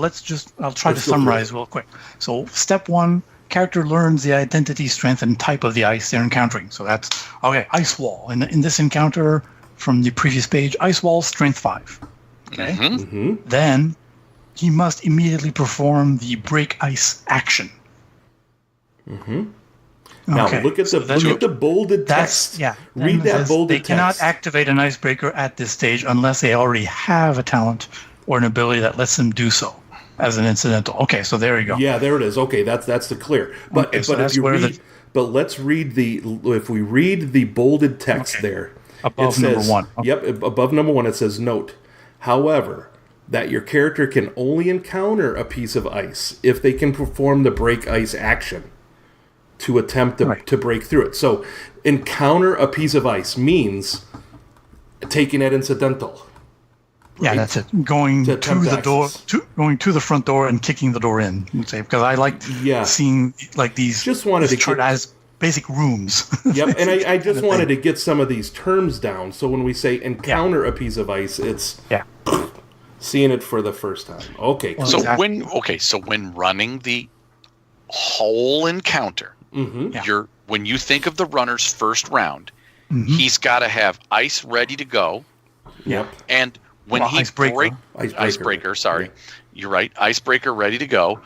I'll try to summarize real quick. So step 1, character learns the identity, strength, and type of the ice they're encountering. So that's, okay, ice wall. In this encounter from the previous page, ice wall, strength 5. Okay? Mm-hmm. Then he must immediately perform the break ice action. Mm-hmm. Now, Okay. look at the bolded text. Read that bolded They text. cannot activate an icebreaker at this stage unless they already have a talent or an ability that lets them do so as an incidental. Okay, so there you go. Yeah, there it is. Okay, that's the clear. But Okay, so but if that's you where read, but let's read if we read the bolded text there, Above it says, number 1. Okay. Yep, above number 1 it says note. However, that your character can only encounter a piece of ice if they can perform the break ice action to attempt to break through it. So, encounter a piece of ice means taking that incidental. Yeah, right? that's it. Going to the door, going to the front door and kicking the door in. Because I like seeing these. Just wanted to get as basic rooms. Yep, and I just wanted to get some of these terms down. So when we say encounter a piece of ice, it's seeing it for the first time. Okay. Well, So So when running the whole encounter, when you think of the runner's first round, he's got to have ice ready to go. Yep. And when icebreaker, sorry, you're right, icebreaker ready to go.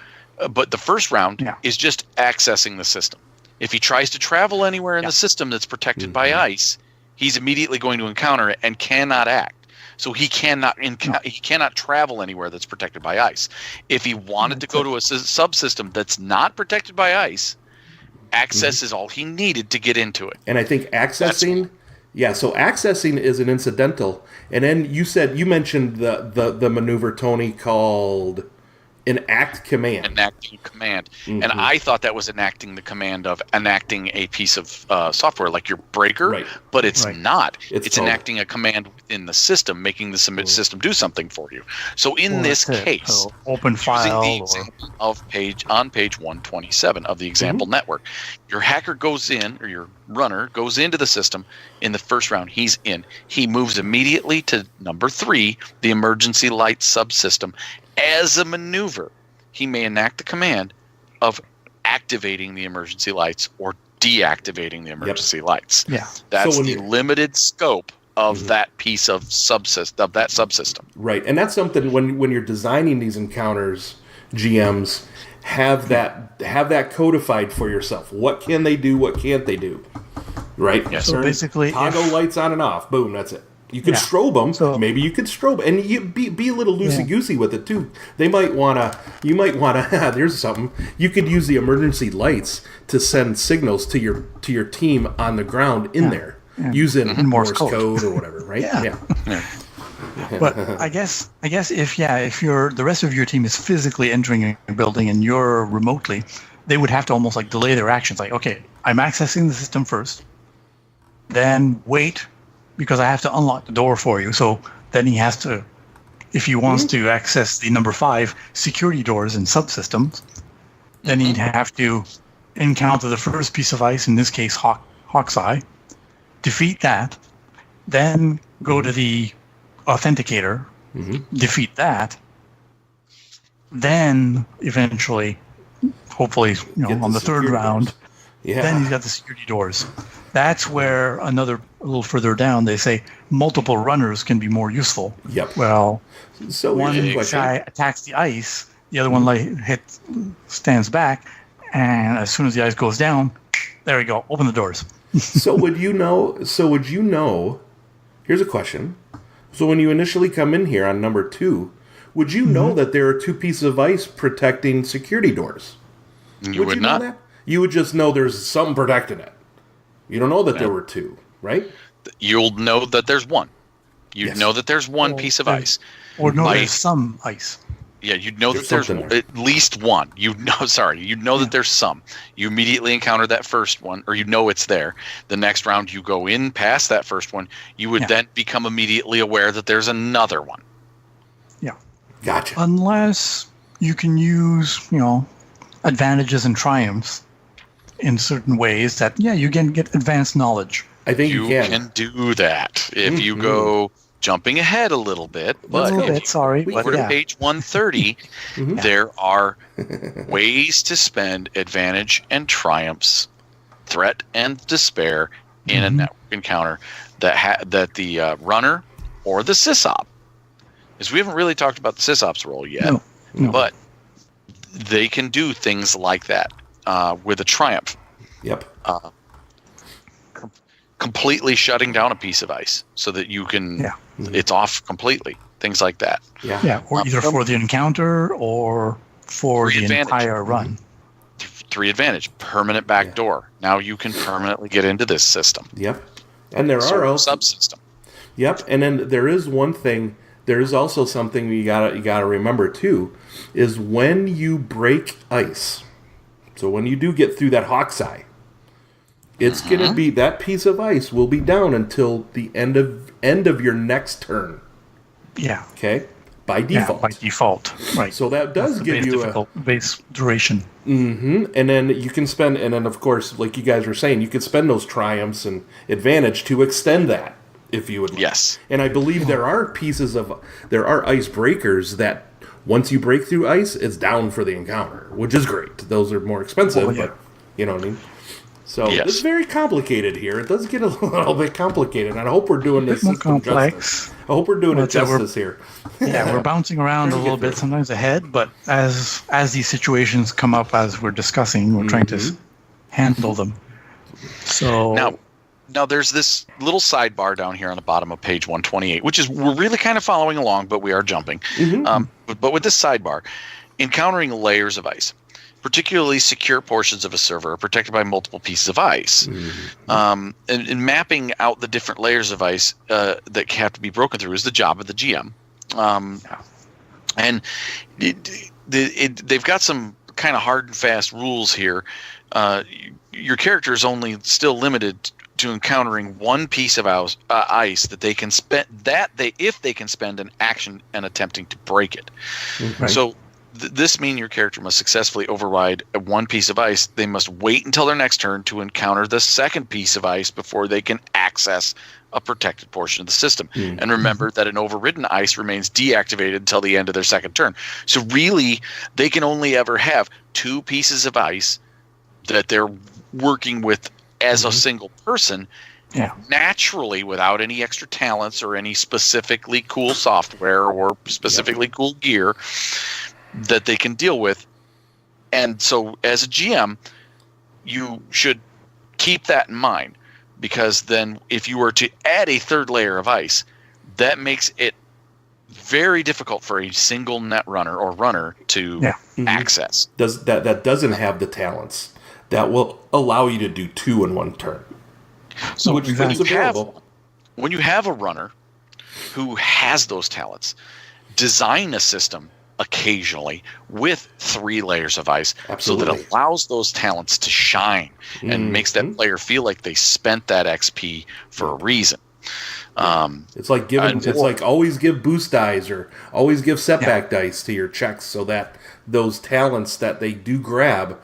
But the first round is just accessing the system. If he tries to travel anywhere in the system that's protected by ice, he's immediately going to encounter it and cannot act. So he cannot travel anywhere that's protected by ice. If he wanted to go to a subsystem that's not protected by ice, access is all he needed to get into it. And I think accessing is an incidental. And then you mentioned the maneuver, Tony, called enact command. Enacting command. And I thought that was enacting the command of enacting a piece of software like your breaker, but it's not. It's enacting a command within the system, making the system do something for you. So in this case, open file using the example on page 127 of the example network, your hacker goes in, or your runner goes into the system in the first round. He's in. He moves immediately to number 3, the emergency light subsystem. As a maneuver, he may enact the command of activating the emergency lights or deactivating the emergency lights. Yeah, that's the limited scope of that piece of subsystem. Right, and that's something when you're designing these encounters, GMs have that codified for yourself. What can they do? What can't they do? Right. Yeah, so basically, toggle lights on and off. Boom. That's it. You could strobe them. So, maybe you could strobe, and you be a little loosey goosey with it too. You might wanna. There's something. You could use the emergency lights to send signals to your team on the ground in there using Morse code or whatever. Right? Yeah. But I guess if the rest of your team is physically entering a building and you're remotely, they would have to almost like delay their actions. Like, okay, I'm accessing the system first, then wait, because I have to unlock the door for you. So then he has to, if he wants to access the number 5 security doors in subsystems, then he'd have to encounter the first piece of ice, in this case Hawk's Eye, defeat that, then go to the authenticator, defeat that, then eventually, hopefully, on the third round, then he's got the security doors. That's where a little further down, they say multiple runners can be more useful. Yep. Well, so one guy attacks the ice, the other one stands back, and as soon as the ice goes down, there we go, open the doors. So would you know? Here's a question. So when you initially come in here on number 2, would you know that there are 2 pieces of ice protecting security doors? You would not. Know that? You would just know there's something protecting it. You don't know that there were 2, right? You'll know that there's one. You'd know that there's one piece of ice. Or know there's some ice. Yeah, you'd know that there's at least one. You'd know that there's some. You immediately encounter that first one, or you know it's there. The next round you go in past that first one, you would then become immediately aware that there's another one. Yeah. Gotcha. Unless you can use, advantages and triumphs in certain ways that, you can get advanced knowledge. I think you can do that if you go jumping ahead a little bit. But if you go to page 130, there are ways to spend advantage and triumphs, threat and despair in a network encounter that the runner or the sysop, because we haven't really talked about the sysop's role yet, but they can do things like that with a triumph. Yep. Completely shutting down a piece of ice so that you can it's off completely, things like that. Or either for the encounter or for the entire run. 3 advantage, permanent backdoor. Now you can permanently get into this system. Yep. And there are also subsystem. Yep. And then there is one thing, there is also something you gotta remember too, is when you break ice. So when you do get through that hawk's eye, it's going to be, that piece of ice will be down until the end of your next turn. Yeah. Okay? By default. Yeah, by default. Right. So that does give you base duration. And then you can spend, and then of course, like you guys were saying, you could spend those triumphs and advantage to extend that if you would like. Yes. And I believe there are ice breakers that once you break through ice, it's down for the encounter, which is great. Those are more expensive, but you know what I mean? So it's very complicated here. It does get a little bit complicated, and I hope we're doing this more complex. Justice. I hope we're doing it justice here. Yeah, we're bouncing around a little bit sometimes ahead, but as these situations come up as we're discussing, we're trying to handle them. So now there's this little sidebar down here on the bottom of page 128, which is we're really kind of following along, but we are jumping. But with this sidebar, encountering layers of ice. Particularly secure portions of a server are protected by multiple pieces of ice. And mapping out the different layers of ice that have to be broken through is the job of the GM. And they've got some kind of hard and fast rules here. Your character is only still limited to encountering one piece of ice that they can spend if they can spend an action and attempting to break it. So this means your character must successfully override one piece of ice. They must wait until their next turn to encounter the second piece of ice before they can access a protected portion of the system. And remember that an overridden ice remains deactivated until the end of their second turn. So really, they can only ever have 2 pieces of ice that they're working with as a single person, naturally without any extra talents or any specifically cool software or specifically cool gear that they can deal with. And so as a GM, you should keep that in mind, because then if you were to add a third layer of ice, that makes it very difficult for a single net runner or runner to access. That doesn't have the talents that will allow you to do 2 in one turn. So when you have a runner who has those talents, design a system occasionally with 3 layers of ice so that it allows those talents to shine and makes that player feel like they spent that XP for a reason. It's like always give boost dice or always give setback dice to your checks so that those talents that they do grab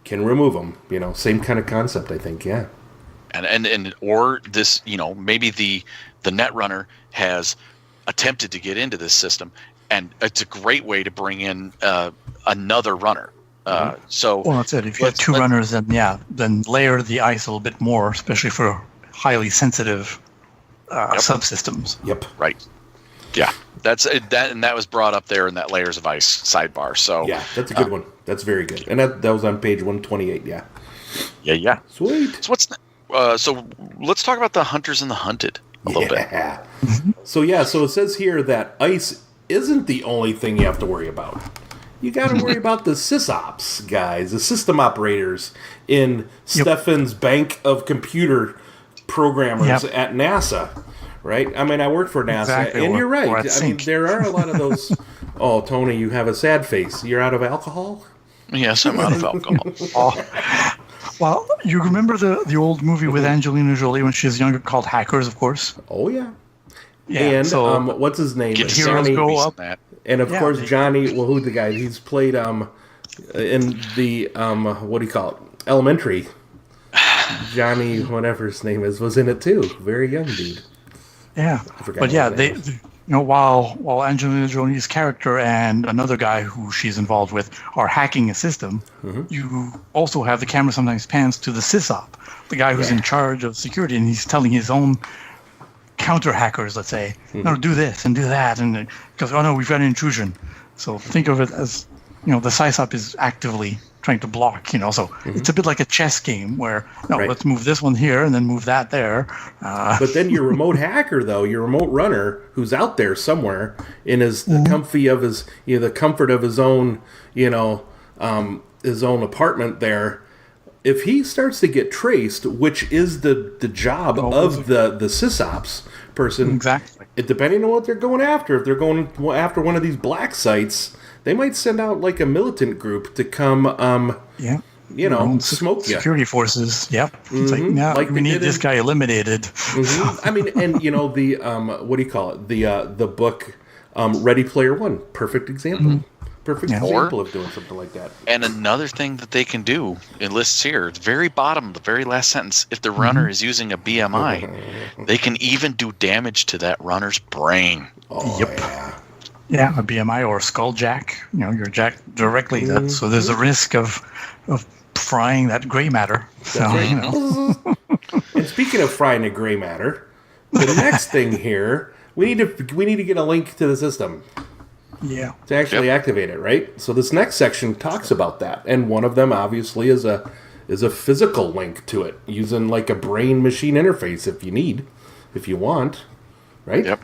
can remove them. Same kind of concept, I think. and or this, maybe the netrunner has attempted to get into this system, and it's a great way to bring in another runner. Well, that's it. If you have two runners, then layer the ice a little bit more, especially for highly sensitive subsystems. Yep. Right. Yeah. That's and that was brought up there in that layers of ice sidebar. So yeah, that's a good one. That's very good. And that was on page 128. Yeah. Yeah. Sweet. So let's talk about the hunters and the hunted a little bit. So it says here that ice isn't the only thing you have to worry about. You got to worry about the sysops guys, the system operators in Stefan's bank of computer programmers at NASA, right? I mean, I work for NASA, exactly. And you're right. I mean, Sync. there are a lot of those. Oh, Tony, you have a sad face. You're out of alcohol? Yes, I'm out of alcohol. Well, you remember the old movie with Angelina Jolie when she was younger called Hackers, of course? Oh, yeah. Yeah, and so what's his name? heroes go up. And of course, Johnny. Well, who's the guy? He's played in the what do you call it? Elementary. Johnny, whatever his name is, was in it too. Very young dude. Yeah, but yeah, while Angelina Jolie's character and another guy who she's involved with are hacking a system, you also have the camera sometimes pans to the sysop, the guy who's in charge of security, and he's telling his own counter hackers, let's say, no, do this and do that, and because oh no, we've got an intrusion. So think of it as the sysop is actively trying to block. So it's a bit like a chess game where let's move this one here and then move that there. But then your remote hacker, though, your remote runner, who's out there somewhere in the comfort of his own, his own apartment there. If he starts to get traced, which is the job of the sysops person, exactly. Depending on what they're going after, if they're going after one of these black sites, they might send out like a militant group to come, smoke you. Security forces. Yep. It's like we need this guy eliminated. I mean, and the what do you call it? The book, Ready Player One, perfect example. Perfect example of doing something like that. And another thing that they can do, it lists here, at the very bottom, the very last sentence, if the runner is using a BMI, they can even do damage to that runner's brain. Oh, yep. Yeah, a BMI or a skull jack. You're jacked directly. So there's a risk of frying that gray matter. So, And speaking of frying the gray matter, the next thing here, we need to get a link to the system. Yeah. To actually activate it, right? So this next section talks about that, and one of them obviously is a physical link to it, using like a brain machine interface if you want, right? Yep.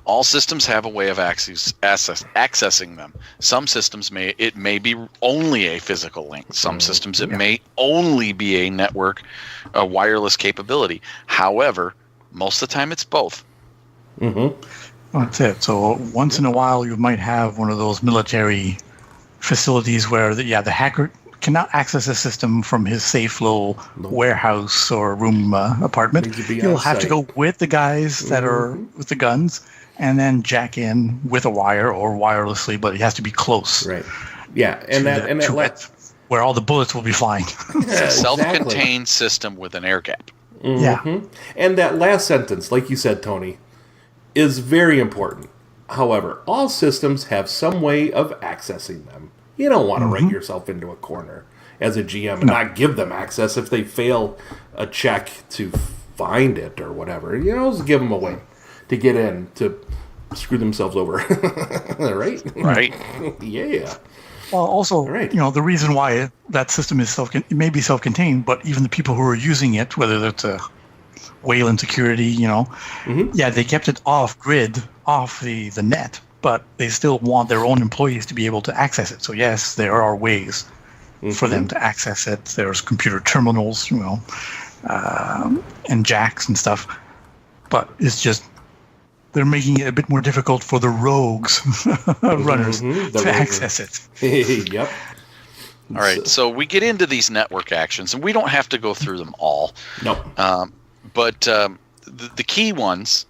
All systems have a way of accessing them. Some systems may be only a physical link. Some systems it may only be a network, a wireless capability. However, most of the time it's both. Mm-hmm. That's it. So once in a while, you might have one of those military facilities where the hacker cannot access a system from his safe little warehouse or room apartment. He'll have to go with the guys that are with the guns and then jack in with a wire or wirelessly, but he has to be close. Right. Yeah, and that where all the bullets will be flying. It's a self-contained system with an air gap. Mm-hmm. Yeah. And that last sentence, like you said, Tony, is very important. However, all systems have some way of accessing them. You don't want to write yourself into a corner as a GM and not give them access if they fail a check to find it or whatever. Just give them a way to get in to screw themselves over. Right? Right. Yeah. Well, also, the reason why that system is it may be self-contained, but even the people who are using it, whether that's a Wayland security, they kept it off grid, off the net, but they still want their own employees to be able to access it. So yes, there are ways for them to access it. There's computer terminals, and jacks and stuff, but it's just they're making it a bit more difficult for the rogues runners to access it. Yep. All right, so we get into these network actions, and we don't have to go through them all. Nope. But the key ones,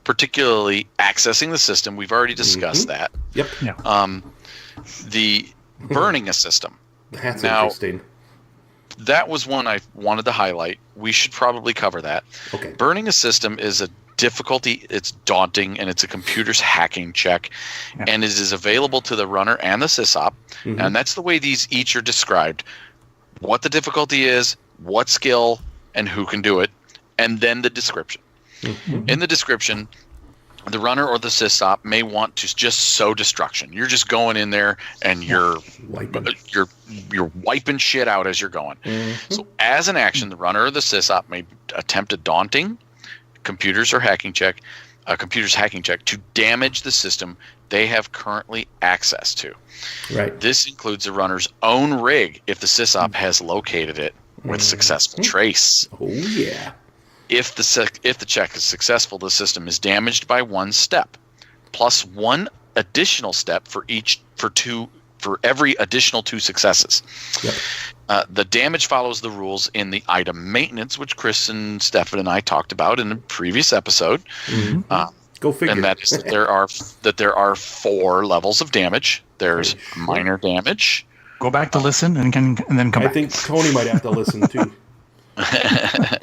particularly accessing the system, we've already discussed that. Yep. Yeah. The burning a system. That's now, interesting. that was one I wanted to highlight. We should probably cover that. Okay. Burning a system is a difficulty. It's daunting, and it's a computer's hacking check, and it is available to the runner and the sysop. And that's the way these each are described. What the difficulty is, what skill, and who can do it, and then the description. In the description, the runner or the sysop may want to just sow destruction. You're just going in there and you're wiping shit out as you're going. So as an action, the runner or the sysop may attempt a daunting computer's hacking check to damage the system they have currently access to. Right. This includes the runner's own rig if the sysop has located it with successful trace. Oh yeah. If the check is successful, the system is damaged by 1 step, plus 1 additional step for every additional 2 successes. Yep. The damage follows the rules in the item maintenance, which Chris and Stefan and I talked about in the previous episode. Go figure. And that is that there are 4 levels of damage. There's minor damage. Go back to listen and then come back. I think Tony might have to listen too.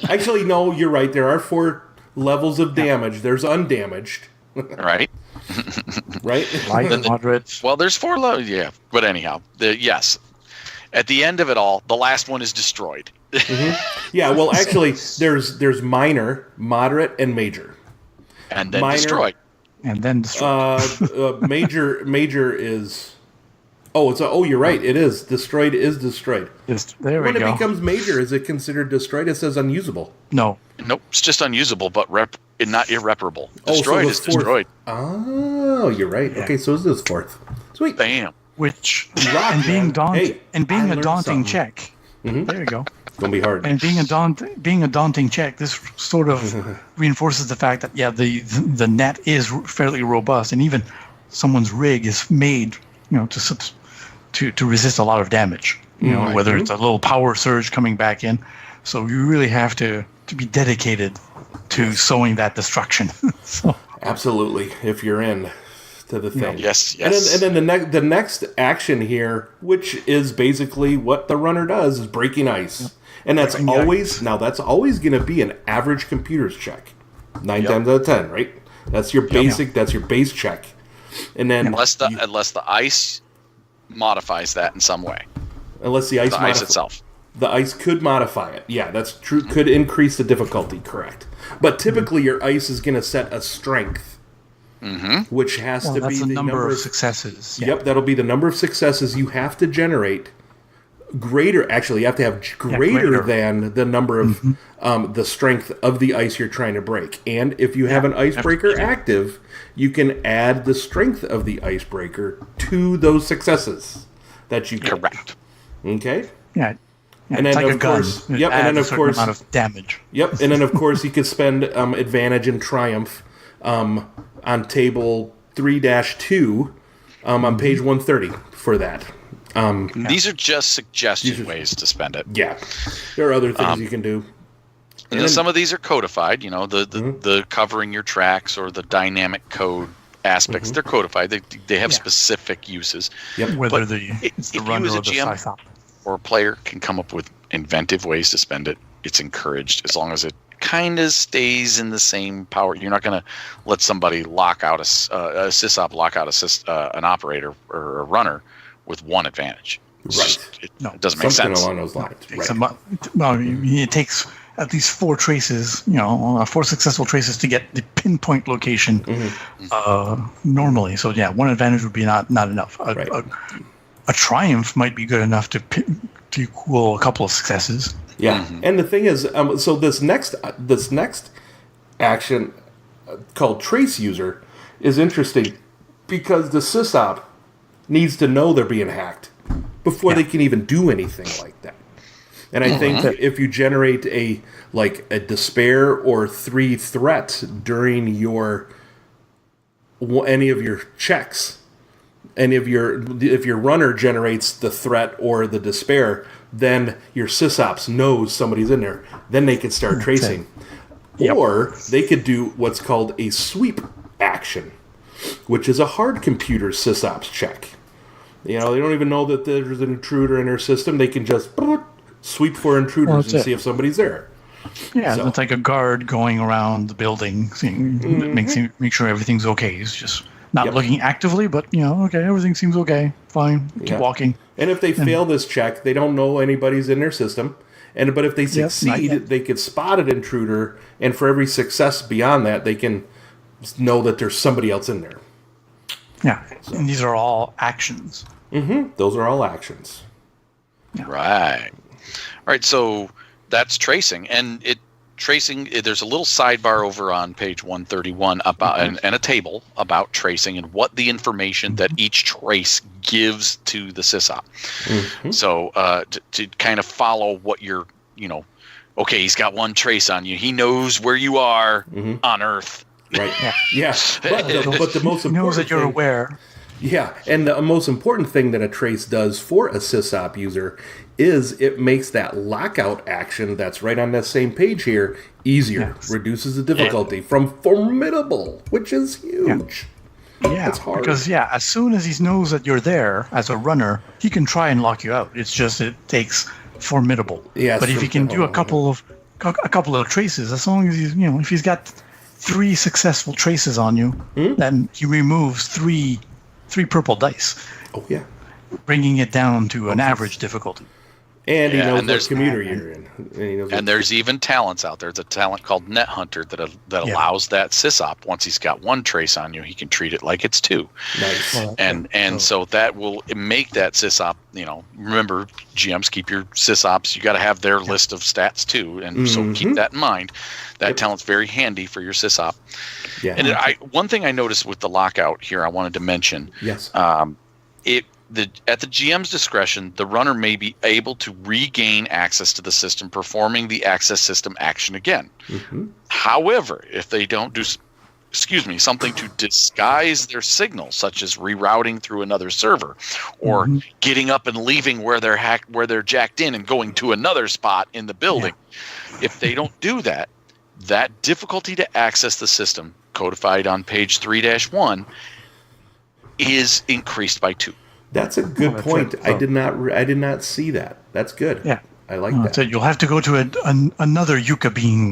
Actually, no, you're right. There are 4 levels of damage. There's undamaged. Right. Right? Light, moderate. Well, there's 4 levels. Yeah. But anyhow, yes. At the end of it all, the last one is destroyed. Yeah, well, actually, there's minor, moderate, and major. And then destroyed. And then destroyed. Major is... Oh, you're right. It is. Destroyed is destroyed. There we go. When it becomes major, is it considered destroyed? It says unusable. No. Nope. It's just unusable, but not irreparable. Destroyed is destroyed. Oh, you're right. Yeah. Okay, so is this 4th. Sweet. Bam. Which, and being a daunting check. There you go. It's going to be hard. And being a daunting check, this sort of reinforces the fact that, the net is fairly robust, and even someone's rig is made, to resist a lot of damage. Whether it's a little power surge coming back in. So you really have to be dedicated to sowing that destruction. Absolutely, if you're in to the thing. Yes. And then the next action here, which is basically what the runner does, is breaking ice. And that's always going to be an average computer's check. 9 times out of 10, right? That's your basic. That's your base check. And then unless the ice modifies that in some way. Unless the ice itself. The ice could modify it. Yeah, that's true. Could increase the difficulty, correct. But typically your ice is going to set a strength, which has to be the number of successes. Yep, that'll be the number of successes you have to generate. Actually, you have to have greater than the number of the strength of the ice you're trying to break. And if you have an icebreaker active, you can add the strength of the icebreaker to those successes that you get. Correct. Okay? Yeah. And then, like of course, and then of course, amount of damage. Yep, and then of course, you could spend advantage and triumph on table 3-2 on page 130 for that. These are just suggested ways to spend it. Yeah, there are other things you can do. And then, some of these are codified. The covering your tracks or the dynamic code aspects. They're codified. They have specific uses. Yep. Whether but it's the runner or the GM or a player can come up with inventive ways to spend it, it's encouraged as long as it kind of stays in the same power. You're not going to let somebody lock out a sysop, lock out an operator or a runner with 1 advantage. Right. It doesn't make sense. Something along those lines. It takes at least 4 traces, 4 successful traces to get the pinpoint location normally. So 1 advantage would be not enough. A triumph might be good enough to equal a couple of successes. Yeah, and the thing is, so this next action called Trace User is interesting because the sysop needs to know they're being hacked before they can even do anything like that. And I think if you generate a despair or 3 threat during any of your checks, and if your runner generates the threat or the despair, then your sysops knows somebody's in there. Then they can start tracing. Or they could do what's called a sweep action, which is a hard computer sysops check. They don't even know that there's an intruder in their system. They can just sweep for intruders and see if somebody's there. Yeah, it's like a guard going around the building, make sure everything's okay. He's just not looking actively, but okay, everything seems okay, fine, keep walking. And if they fail this check, they don't know anybody's in their system. But if they succeed, they could spot an intruder, and for every success beyond that, they can know that there's somebody else in there. Yeah, and these are all actions. Those are all actions. Yeah. Right. All right, so that's tracing. And there's a little sidebar over on page 131 about and a table about tracing and what the information that each trace gives to the sysop. So to kind of follow what you're, okay, he's got one trace on you. He knows where you are on Earth. Right. Yeah. But the most important knows that you're aware. Yeah, and the most important thing that a trace does for a sysop user is it makes that lockout action that's right on that same page here easier. Yes. Reduces the difficulty from formidable, which is huge. Yeah, it's hard. Because as soon as he knows that you're there as a runner, he can try and lock you out. It's just it takes formidable. Yes, but if he can do a couple of traces, as long as he's if he's got 3 successful traces on you, then he removes three purple dice. Oh yeah, bringing it down to an average difficulty. And he knows what commuter you're in. And there's even talents out there. There's a talent called Net Hunter that allows that sysop. Once he's got 1 trace on you, he can treat it like it's 2. Nice. So that will make that sysop. Remember, GMs, keep your sysops. You got to have their list of stats too, and so keep that in mind. That talent's very handy for your sysop. Yeah. And one thing I noticed with the lockout here, I wanted to mention. Yes. At the GM's discretion, the runner may be able to regain access to the system, performing the access system action again. However, if they don't do something to disguise their signal, such as rerouting through another server, or getting up and leaving where they're jacked in and going to another spot in the building, if they don't do that, that difficulty to access the system, codified on page 3-1, is increased by 2. That's a good point. I did not see that. That's good. Yeah, I like that. So you'll have to go to another Yucca Bean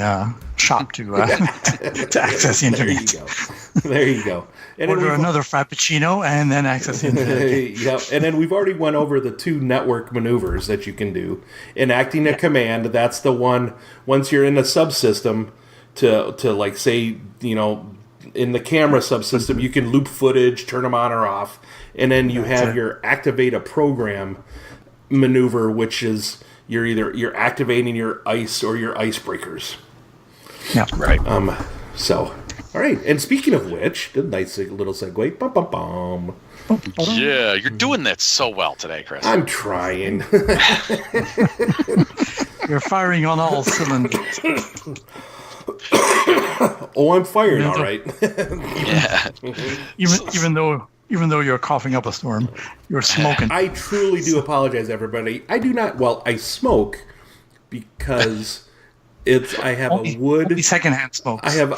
shop to access the internet. There you go. And order another Frappuccino and then access the internet. Yep. And then we've already went over the 2 network maneuvers that you can do. Enacting a command, that's the one, once you're in a subsystem, to like say, in the camera subsystem, you can loop footage, turn them on or off. And then you have your activate a program maneuver, which is you're activating your ice or your icebreakers. Yeah. Right. So, all right. And speaking of which, good nice little segue. Bum, bum, bum. Yeah, you're doing that so well today, Chris. I'm trying. You're firing on all cylinders. I'm firing, all right. Yeah. Even though you're coughing up a storm, you're smoking. I truly do apologize, everybody. I do not. Well, I smoke because I have a wood secondhand smoke. I have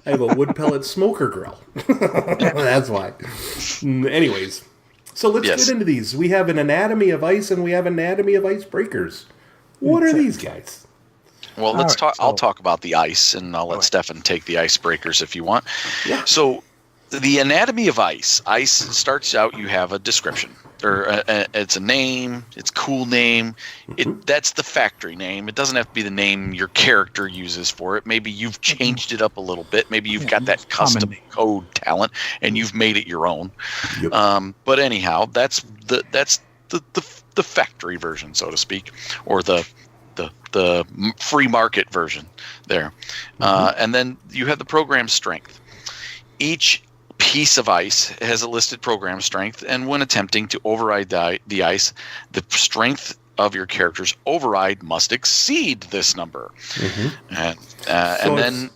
a wood pellet smoker grill. That's why. Anyways, so let's get into these. We have an anatomy of ice and we have anatomy of icebreakers. What are these guys? Well, let's talk. I'll talk about the ice, and I'll let Stefan take the icebreakers if you want. Yeah. So, the anatomy of ice. Ice starts out. You have a description, or it's a name. It's a cool name. That's the factory name. It doesn't have to be the name your character uses for it. Maybe you've changed it up a little bit. Maybe you've got that custom code talent, and you've made it your own. Yep. But anyhow, that's the factory version, so to speak, or the free market version there. And then you have the program strength. Each piece of ice has a listed program strength, and when attempting to override the ice, the strength of your character's override must exceed this number. And then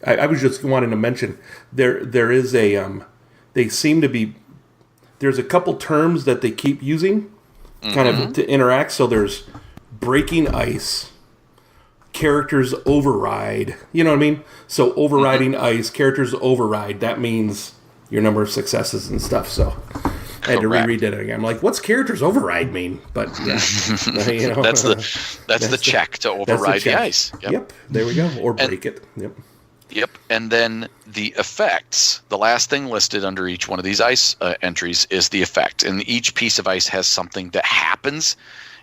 I was just wanting to mention there is a they seem to be there's a couple terms that they keep using kind of to interact. So there's breaking ice, characters override. You know what I mean? So overriding ice, characters override. That means your number of successes and stuff. So I had to reread that again. I'm like, what's character's override mean? But yeah, that's the check to override the ice. Yep, there we go. Or break it. Yep. And then the effects, the last thing listed under each one of these ice entries is the effect. And each piece of ice has something that happens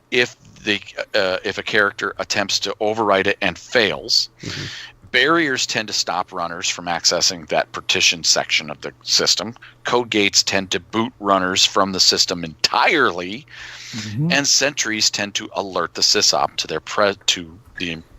if a character attempts to override it and fails. Mm-hmm. Barriers tend to stop runners from accessing that partition section of the system. Code gates tend to boot runners from the system entirely. Mm-hmm. And sentries tend to alert the sysop to the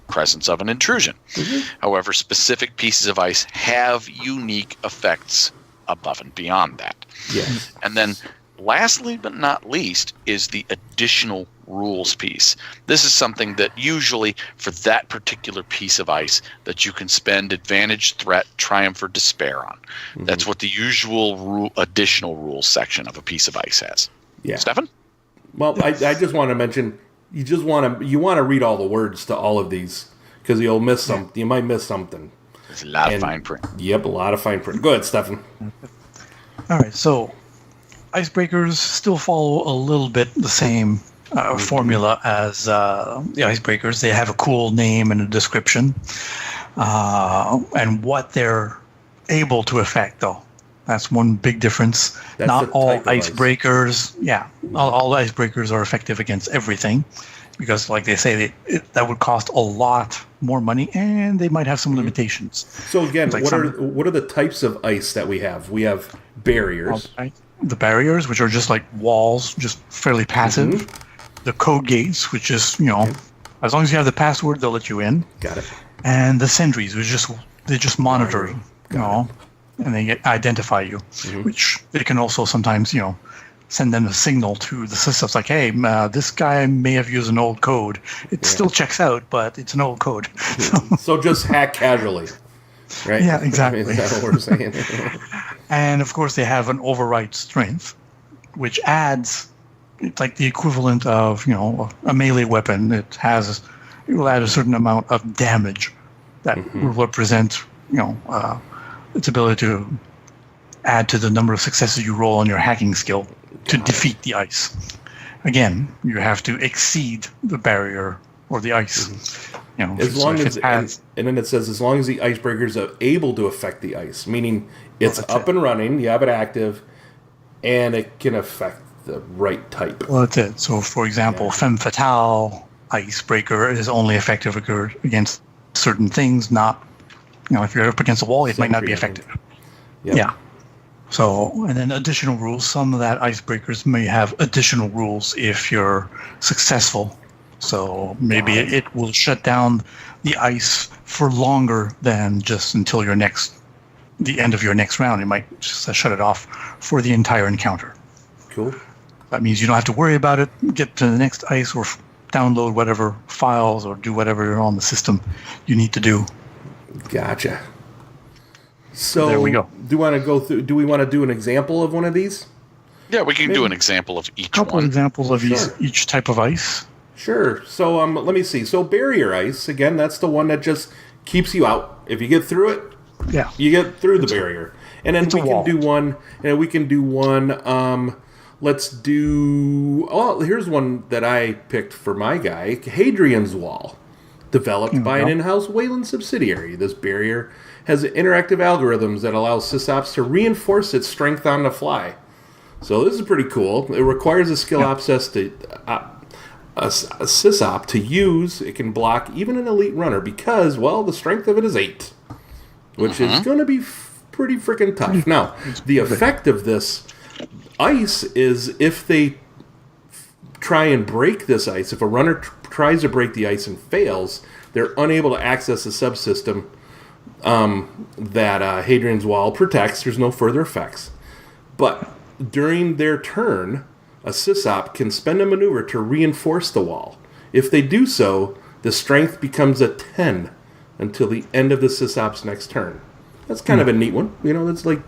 presence of an intrusion. Mm-hmm. However, specific pieces of ice have unique effects above and beyond that. Yes. And then lastly but not least is the additional rules piece. This is something that usually for that particular piece of ice that you can spend advantage, threat, triumph, or despair on. Mm-hmm. That's what the usual additional rules section of a piece of ice has. Yeah. Stefan? Well, I just want to mention you want to read all the words to all of these because you'll miss some. You might miss something. There's a lot of fine print. Yep, a lot of fine print. Go ahead, Stefan. All right, so icebreakers still follow a little bit the same formula as the icebreakers. They have a cool name and a description, and what they're able to affect, though. That's one big difference. That's Not all icebreakers. All icebreakers are effective against everything, because, like they say, that would cost a lot more money, and they might have some limitations. So again, what are the types of ice that we have? We have barriers. The barriers, which are just like walls, just fairly passive. Mm-hmm. The code gates, which is, as long as you have the password, they'll let you in. Got it. And the sentries, which they just monitor, and they identify you, which they can also sometimes, send them a signal to the systems like, hey, this guy may have used an old code. It still checks out, but it's an old code. So just hack casually, right? Yeah, exactly. Is that what we're saying? And, of course, they have an override strength, which adds, it's like the equivalent of, a melee weapon. It will add a certain amount of damage that will represent, its ability to add to the number of successes you roll on your hacking skill to defeat the ice. Again, you have to exceed the barrier or the ice. As long as and then it says as long as the icebreakers are able to affect the ice, meaning it's up and running, you have it active, and it can affect the right type. Well, that's it. So, for example, Femme Fatale icebreaker is only effective against certain things, not, if you're up against a wall, it might not be effective. Yep. Yeah. So, and then additional rules. Some of that icebreakers may have additional rules if you're successful. So maybe it will shut down the ice for longer than just until the end of your next round. It might just shut it off for the entire encounter. Cool. That means you don't have to worry about it. Get to the next ice or download whatever files or do whatever on the system you need to do. Gotcha. So there we go. Do we want to do an example of one of these? Yeah, we can do an example of each one. A couple examples of each type of ice. Sure. So let me see. So barrier ice, again, that's the one that just keeps you out. If you get through it, you get through the barrier. And then we can do one. Let's do. Oh, here's one that I picked for my guy, Hadrian's Wall, developed by an in-house Wayland subsidiary. This barrier has interactive algorithms that allow sysops to reinforce its strength on the fly. So this is pretty cool. It requires a skill a sysop to use. It can block even an elite runner because, well, the strength of it is 8, which is going to be pretty freaking tough. Now, the effect of this ice is if they try and break this ice, if a runner tries to break the ice and fails, they're unable to access the subsystem that Hadrian's Wall protects. There's no further effects. But during their turn, a sysop can spend a maneuver to reinforce the wall. If they do so, the strength becomes a 10 until the end of the sysop's next turn. That's kind of a neat one. That's like...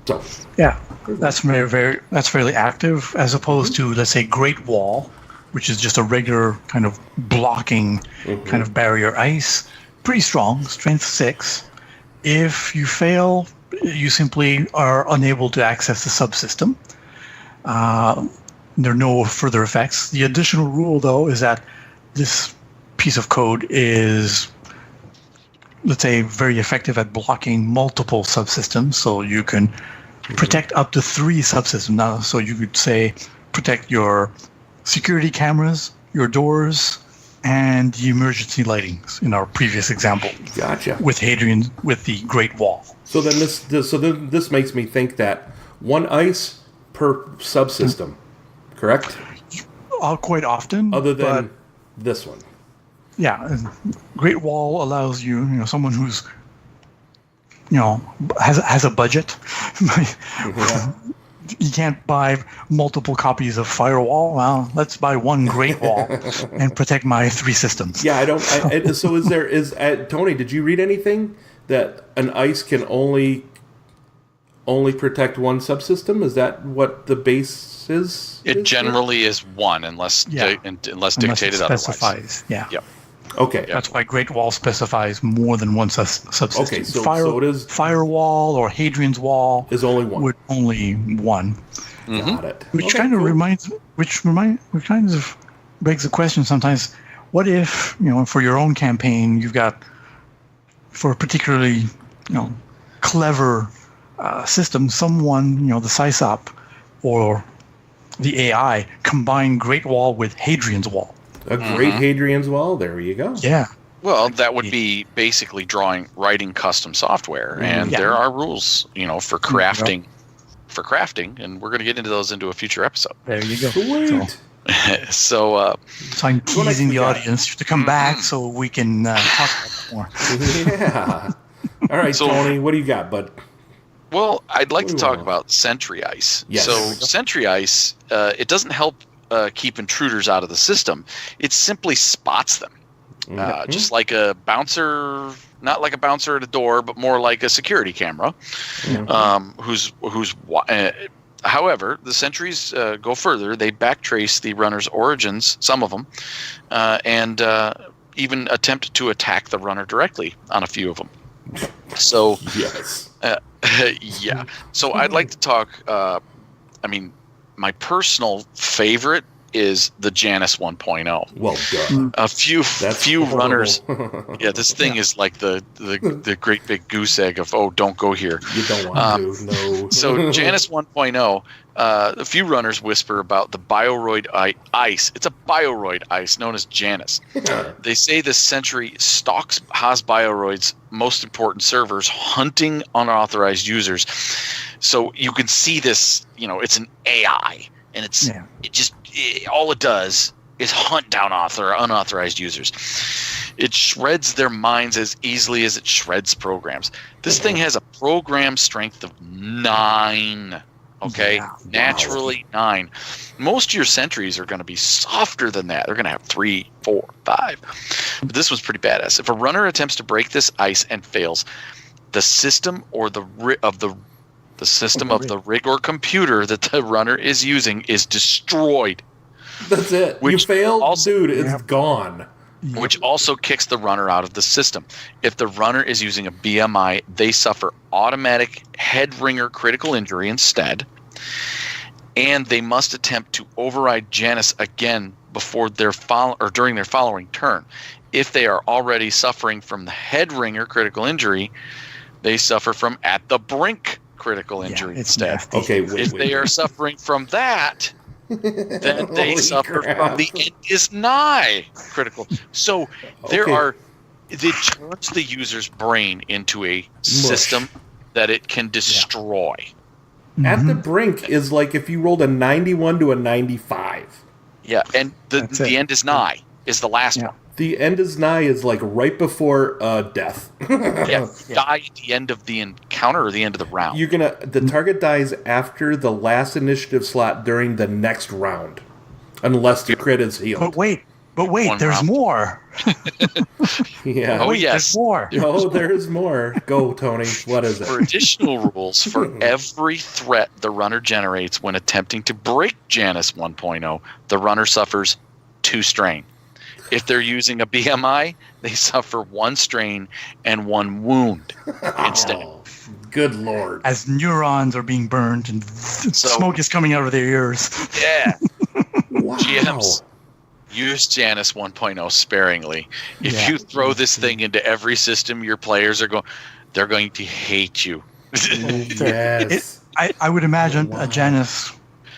So. Yeah, that's that's fairly active as opposed to, let's say, Great Wall, which is just a regular kind of blocking kind of barrier ice. Pretty strong, strength 6. If you fail, you simply are unable to access the subsystem. there are no further effects. The additional rule, though, is that this piece of code is, let's say, very effective at blocking multiple subsystems. So you can protect up to 3 subsystems. Now, so you could say protect your security cameras, your doors, and the emergency lightings in our previous example. Gotcha. With the Great Wall. So then this makes me think that 1 ice per subsystem, correct? Quite often. Other than this one. Yeah, Great Wall allows you, someone who's, has a budget. You can't buy multiple copies of Firewall. Well, let's buy 1 Great Wall and protect my 3 systems. Yeah, so Tony, did you read anything that an ice can only protect 1 subsystem? Is that what the base is? It generally is 1 unless dictated specifies, otherwise. Yeah. Yep. Okay. That's why Great Wall specifies more than 1 subsystem. Okay, so it is Firewall or Hadrian's Wall is only 1. Would only 1. Mm-hmm. Got it. Which kind of begs the question sometimes. What if, for your own campaign, you've got, for a particularly, clever system, someone, the SysOp or the AI combine Great Wall with Hadrian's Wall. A great Hadrian's Wall. There you go. Yeah. Well, that would be basically writing custom software, and there are rules, for crafting, and we're going to get into those into a future episode. There you go. Sweet. So I'm teasing the audience to come back so we can talk about it more. Yeah. All right, Tony, what do you got, bud? Well, I'd like to talk about Sentry Ice. Yes. So Sentry Ice, it doesn't help keep intruders out of the system. It simply spots them. Just like a bouncer, not like a bouncer at a door, but more like a security camera. However, the sentries go further. They backtrace the runner's origins, some of them, and even attempt to attack the runner directly on a few of them. So, yes. Yeah. So I'd like to talk, my personal favorite is the Janus 1.0. Well, duh. A few horrible. runners. Yeah, this thing is like the great big goose egg of, don't go here. You don't want to, no. So Janus 1.0, a few runners whisper about the bioroid ice. It's a bioroid ice known as Janus. They say this Sentry stalks Haas Bioroid's most important servers, hunting unauthorized users. So you can see this, it's an AI, and all it does is hunt down unauthorized users. It shreds their minds as easily as it shreds programs. This thing has a program strength of 9. Okay, yeah, naturally 9. Most of your sentries are going to be softer than that. They're going to have 3, 4, 5. But this one's pretty badass. If a runner attempts to break this ice and fails, the system or the rig or computer that the runner is using is destroyed. That's it. You failed, dude. It's gone. Which also kicks the runner out of the system. If the runner is using a BMI, they suffer automatic head ringer critical injury instead, and they must attempt to override Janus again before during their following turn. If they are already suffering from the head ringer critical injury, they suffer from at the brink critical injury instead. Nasty. Okay, if they are suffering from that, then they suffer from the end is nigh critical. So they turns the user's brain into a system that it can destroy. At the brink is like if you rolled a 91 to a 95. Yeah, and the end is nigh is the last one. The end is nigh is like right before death. Yeah, die at the end of the encounter or the end of the round. The target dies after the last initiative slot during the next round, unless the crit is healed. But wait, there's more. Yeah. Oh, yes. There's more. Oh, there's more. Go, Tony. What is it? For additional rules, for every threat the runner generates when attempting to break Janus 1.0, the runner suffers 2 strain. If they're using a BMI, they suffer 1 strain and 1 wound instead. Good Lord. As neurons are being burned and smoke is coming out of their ears. Yeah. Wow. GMs, use Janus 1.0 sparingly. If you throw this thing into every system, your players they're going to hate you. Yes. I would imagine a Janus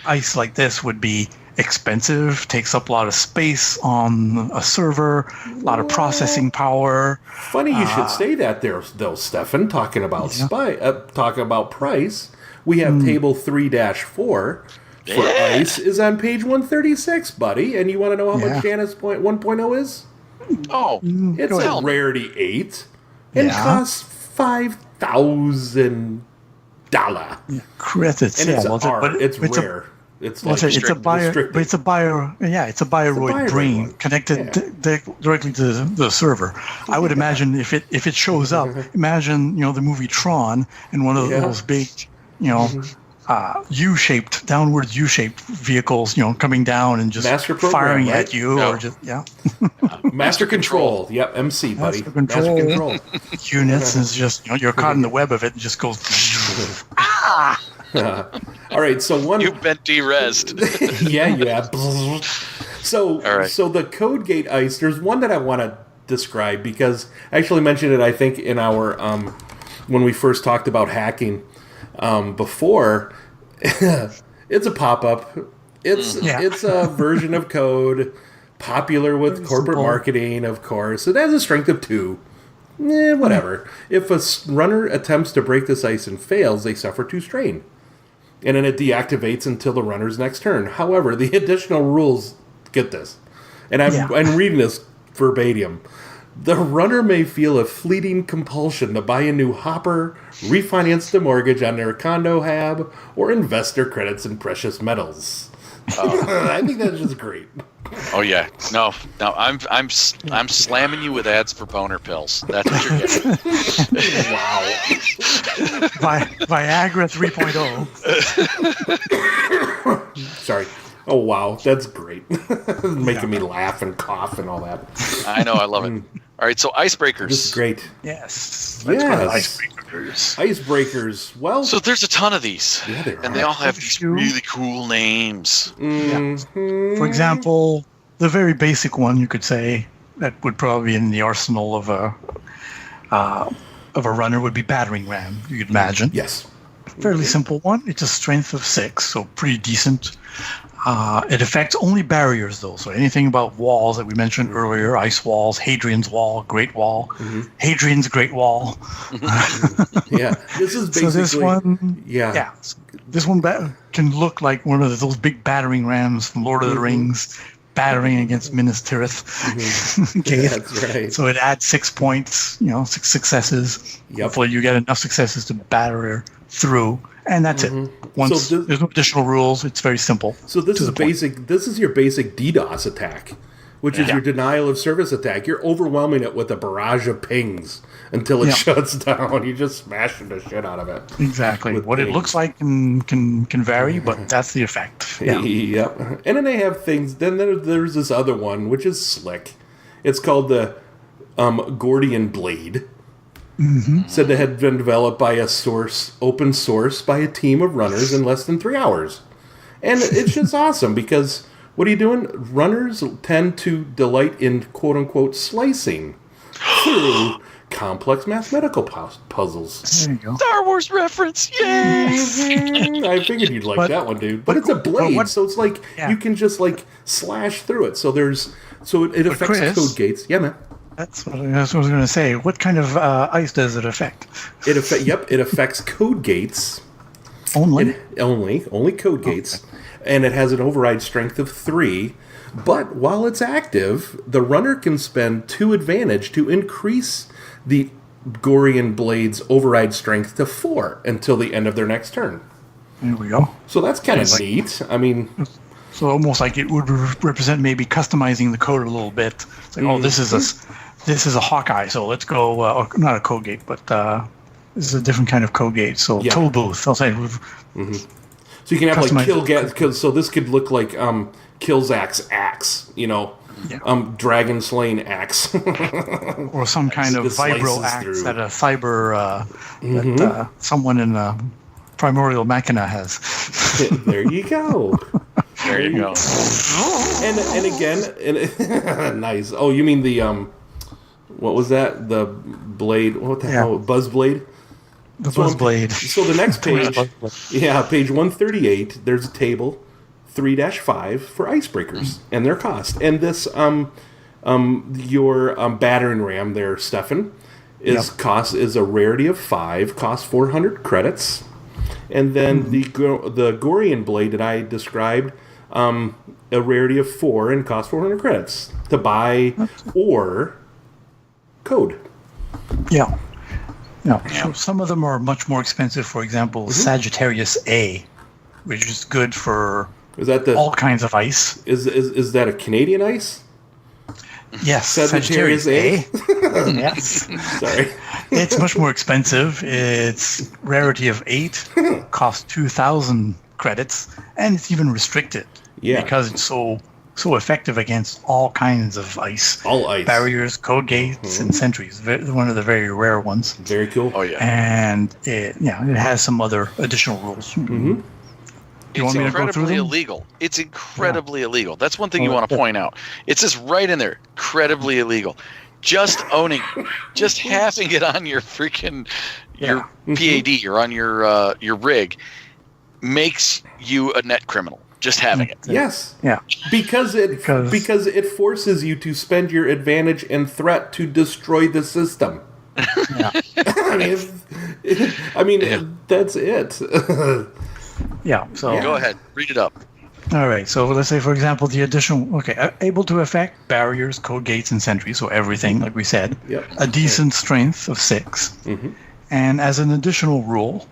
ice like this would be expensive, takes up a lot of space on a server, a lot of processing power. Funny you should say that there, though, Stefan. Talking about talking about price, we have table 3-4 for ice is on page 136, buddy. And you want to know how much Janus 1.0 is? Oh, It's a rarity 8 and costs $5,000. Credits, And it's it's rare. It's like it's a bioroid brain one. connected directly to the server. I would imagine if it shows up, imagine the movie Tron and one of those big U-shaped, downwards U-shaped vehicles, coming down and just firing at you, or just Master Control. Yep, MC, buddy. Master Control. Units is just you're caught in the web of it and just goes. All right, so one. You've been de-resed. Yeah, you have. So the code gate ice. There's one that I want to describe because I actually mentioned it. I think in our when we first talked about hacking before. It's a pop-up. It's a version of code popular with corporate marketing, of course. It has a strength of 2. Whatever. If a runner attempts to break this ice and fails, they suffer 2 strain. And then it deactivates until the runner's next turn. However, the additional rules, get this, and I'm reading this verbatim. The runner may feel a fleeting compulsion to buy a new hopper, refinance the mortgage on their condo hab, or invest their credits in precious metals. I think that's just great. Oh yeah, no, I'm slamming you with ads for boner pills. That's what you're getting. Wow. Viagra 3.0. Sorry. Oh wow, that's great. Making me laugh and cough and all that. I know, I love it. All right, so icebreakers. This is great. Yes. Icebreakers. Well, so there's a ton of these, and they all have these really cool names. Mm-hmm. For example, the very basic one you could say that would probably be in the arsenal of a runner would be battering ram. You could imagine. Yes. Fairly simple one. It's a strength of 6, so pretty decent. It affects only barriers, though. So anything about walls that we mentioned earlier, ice walls, Hadrian's Wall, Great Wall, Hadrian's Great Wall. Yeah, this is basically... So this one... Yeah. This one can look like one of those big battering rams from Lord of the Rings, battering against Minas Tirith. Yeah, that's right. So it adds 6 points, 6 successes. Yep. Hopefully you get enough successes to batter her through. And that's it. Once there's no additional rules, it's very simple. So this is basic. This is your basic DDoS attack, which is your denial of service attack. You're overwhelming it with a barrage of pings until it shuts down. You're just smashing the shit out of it. Exactly. What it looks like can vary, but that's the effect. Yeah. Yep. And then they have things. Then there's this other one, which is slick. It's called the Gordian Blade. Said it had been developed by open source by a team of runners in less than 3 hours. And it's just awesome because what are you doing? Runners tend to delight in quote-unquote slicing through complex mathematical puzzles. There you go. Star Wars reference, yay! I figured you'd like that one, dude. But it's a blade, so it's like you can just like slash through it. So it affects code gates. Yeah, man. That's what I was going to say. What kind of ice does it affect? It affects code gates. Only code gates. And it has an override strength of 3. But while it's active, the runner can spend 2 advantage to increase the Gordian Blade's override strength to 4 until the end of their next turn. There we go. So that's kind of neat. I mean... So almost like it would represent maybe customizing the code a little bit. It's like, this is a Hawkeye, so let's go, not a code gate, but this is a different kind of code gate. So toll booth, I'll say. So you can have like kill gas. So this could look like Killzax axe, dragon slaying axe. Or some kind of vibro axe that a cyber that someone in Primordial Machina has. There you go. There you go. And again, nice. Oh, you mean the what was that? The blade? What the hell? Buzzblade. The Buzzblade. So the next page, page 138. There's a table, 3-5 for icebreakers and their cost. And this your battering ram there, Stefan, is a rarity of 5, costs 400 credits. And then the Gorian blade that I described, a rarity of 4 and costs 400 credits to buy or code. Yeah. So some of them are much more expensive. For example, Sagittarius A, which is good for all kinds of ice. Is that a Canadian ice? Yes, Sagittarius A. Yes. Sorry. It's much more expensive. It's rarity of 8, costs 2,000 credits, and it's even restricted. Yeah. Because it's so effective against all kinds of ice. All ice. Barriers, code gates, and sentries. One of the very rare ones. Very cool. Oh, yeah. And it has some other additional rules. Mm-hmm. It's incredibly illegal. It's incredibly illegal. That's one thing you want to point out. It says right in there, incredibly illegal. Just owning, just having it on your freaking your PAD or on your rig makes you a net criminal. Just having it. Yes. Yeah. Because it forces you to spend your advantage and threat to destroy the system. Yeah. I mean, that's it. Yeah. So go ahead, read it up. All right. So let's say, for example, the additional able to affect barriers, code gates, and sentries. So everything, like we said. Yep. A decent strength of 6, and as an additional rule,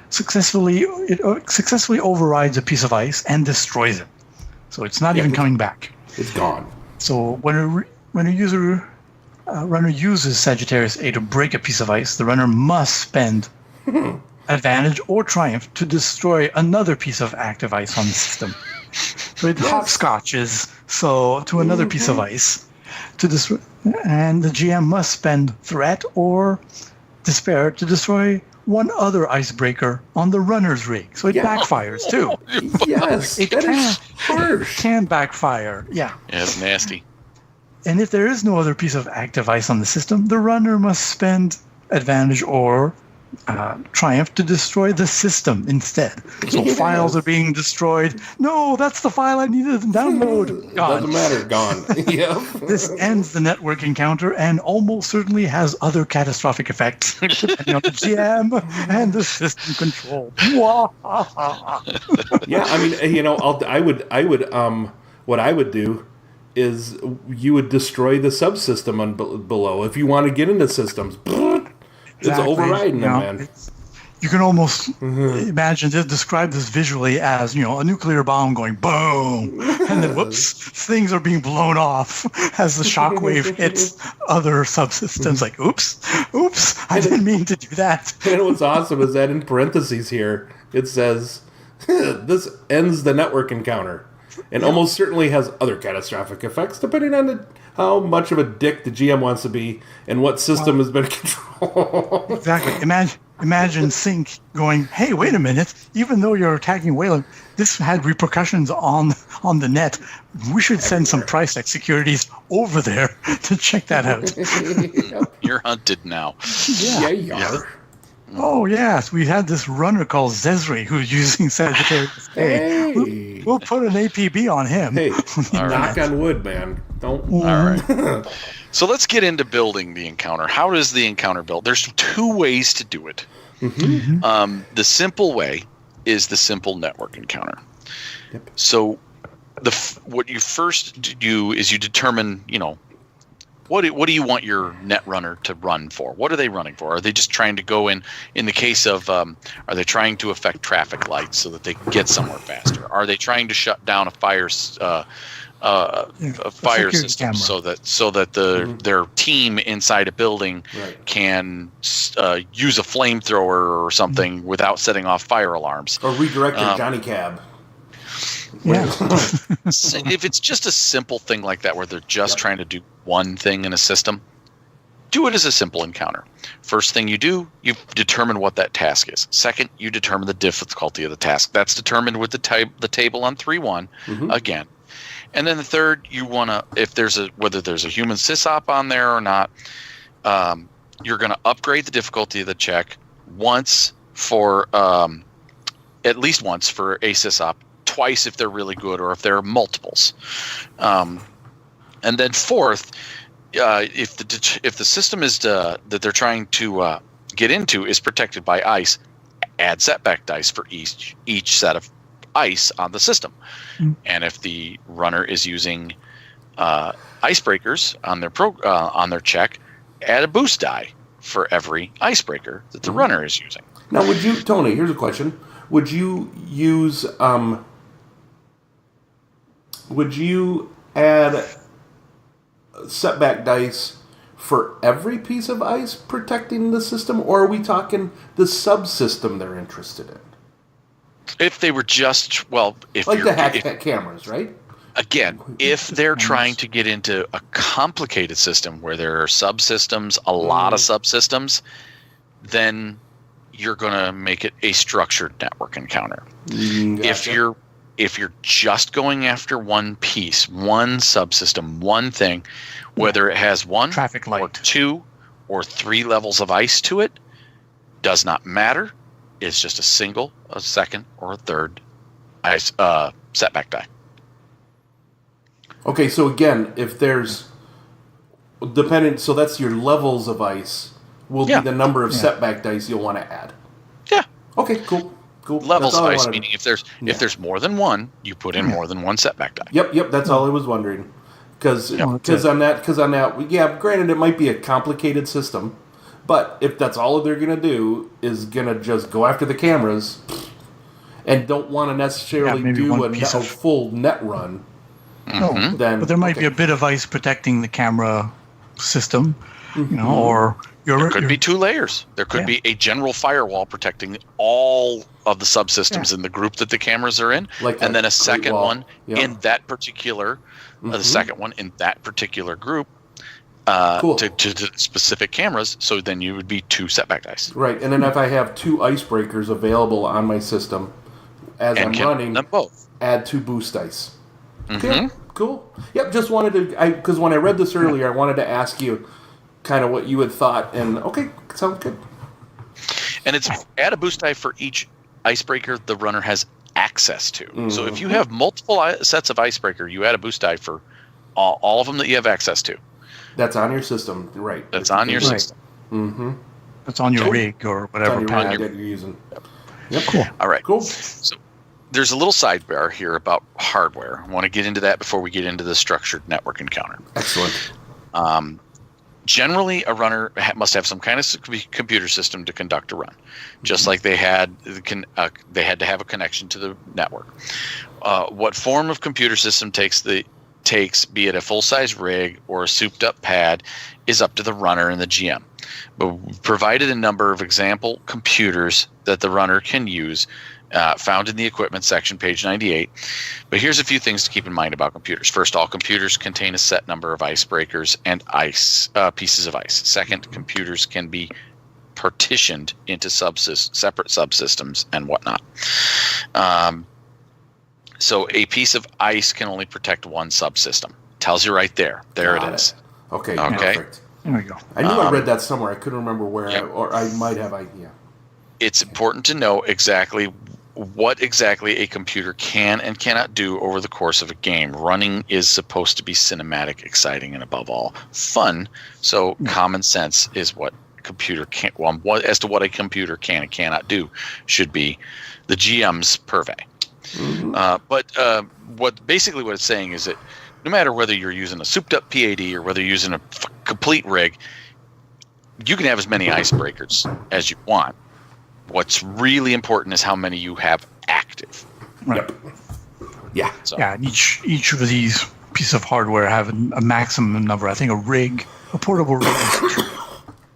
successfully overrides a piece of ice and destroys it. So it's not even coming back. It's gone. So when a runner uses Sagittarius A to break a piece of ice, the runner must spend advantage or triumph to destroy another piece of active ice on the system. So it hopscotches to another piece of ice to destroy, and the GM must spend threat or despair to destroy one other icebreaker on the runner's rig. So it backfires too. Yes, It can backfire. Yeah. Yeah, it's nasty. And if there is no other piece of active ice on the system, the runner must spend advantage or triumph to destroy the system instead. So files are being destroyed. No, that's the file I needed to download. Gone. Doesn't matter. Gone. Yep. This ends the network encounter and almost certainly has other catastrophic effects depending on the GM and the system control. Yeah, I mean, what I would do is you would destroy the subsystem below if you want to get into systems. It's overriding them, man. You can almost describe this visually as, a nuclear bomb going boom, and then whoops, things are being blown off as the shockwave hits other subsystems. Like, oops, I didn't mean to do that. And what's awesome is that in parentheses here, it says, this ends the network encounter. And almost certainly has other catastrophic effects, depending on how much of a dick the GM wants to be and what system has been controlled. Exactly. Imagine Sync going, hey, wait a minute. Even though you're attacking Wayland, this had repercussions on the net. We should send some Trisec securities over there to check that out. You're hunted now. Yeah, you are. Oh, yes. We had this runner called Zszree who's using Sagittarius A. Hey. We'll put an APB on him. Hey, knock on wood, man. Don't. All right. So let's get into building the encounter. How does the encounter build? There's 2 ways to do it. The simple way is the simple network encounter. Yep. So what you first do is you determine, what do you want your net runner to run for? What are they running for? Are they just trying to go in the case of, are they trying to affect traffic lights so that they can get somewhere faster? Are they trying to shut down a fire system so that their team inside a building can use a flamethrower or something without setting off fire alarms? Or redirect their Johnny Cab. Yeah. So if it's just a simple thing like that where they're just trying to do one thing in a system, do it as a simple encounter. First thing you do, you determine what that task is. Second, you determine the difficulty of the task. That's determined with the table on 3.1 again. And then the third, you want to, whether there's a human sysop on there or not, you're going to upgrade the difficulty of the check once for, at least once for a sysop, twice if they're really good or if there are multiples. And then fourth, if the system is that they're trying to get into is protected by ice, add setback dice for each set of ice on the system. And if the runner is using icebreakers on their check, add a boost die for every icebreaker that the runner is using. Now, Tony? Here's a question: Would you use? Would you add setback dice for every piece of ice protecting the system, or are we talking the subsystem they're interested in? If they were just, if like the hack cameras, right? Again, if they're trying to get into a complicated system where there are subsystems, a lot of subsystems, then you're going to make it a structured network encounter. Gotcha. If you're just going after one piece, one subsystem, one thing, whether it has one traffic light, or 2 or 3 levels of ice to it, does not matter. It's just a single, a second, or a third ice setback die. Okay, so again, if there's so that's your levels of ice will be the number of setback dice you'll want to add. Yeah. Okay, cool. Levels of ice, meaning if there's more than one, you put in more than one setback die. Yep. That's all I was wondering. Because on that, granted, it might be a complicated system, but if that's all they're gonna do is gonna just go after the cameras, and don't want to necessarily do a full net run, then but there might be a bit of ice protecting the camera system, or there could be 2 layers. There could be a general firewall protecting all of the subsystems in the group that the cameras are in, and then a second one in that particular, the second one in that particular group to specific cameras. So then you would be 2 setback dice. Right, and then if I have 2 icebreakers available on my system as I'm running, them both. Add 2 boost dice. Okay, cool. Yep, just wanted to, because when I read this earlier, I wanted to ask you kind of what you had thought, and okay, sounds good. And it's add a boost die for each icebreaker the runner has access to. So if you have multiple sets of icebreaker, you add a boost die for all of them that you have access to. That's on your system, right? That's on your system. Mm-hmm. That's on your rig or whatever pad that you're using. Yep. Cool. All right. Cool. So there's a little sidebar here about hardware. I want to get into that before we get into the structured network encounter. Excellent. Generally, a runner must have some kind of computer system to conduct a run, just like they had to have a connection to the network. What form of computer system takes, be it a full-size rig or a souped-up pad, is up to the runner and the GM. But we've provided a number of example computers that the runner can use, found in the equipment section, page 98. But here's a few things to keep in mind about computers. First, all computers contain a set number of icebreakers and pieces of ice. Second, computers can be partitioned into separate subsystems and whatnot. So a piece of ice can only protect one subsystem. Tells you right there. There it is. Okay. Perfect. There we go. I knew I read that somewhere. I couldn't remember where, or I might have. It's important to know what exactly a computer can and cannot do over the course of a game. Running is supposed to be cinematic, exciting, and above all, fun. So common sense is what computer can. As to what a computer can and cannot do, should be the GM's purvey. But what it's saying is that no matter whether you're using a souped-up PAD or whether you're using a complete rig, you can have as many icebreakers as you want. What's really important is how many you have active. Right. Yeah. So. Yeah. Each of these pieces of hardware have a maximum number. I think a portable rig is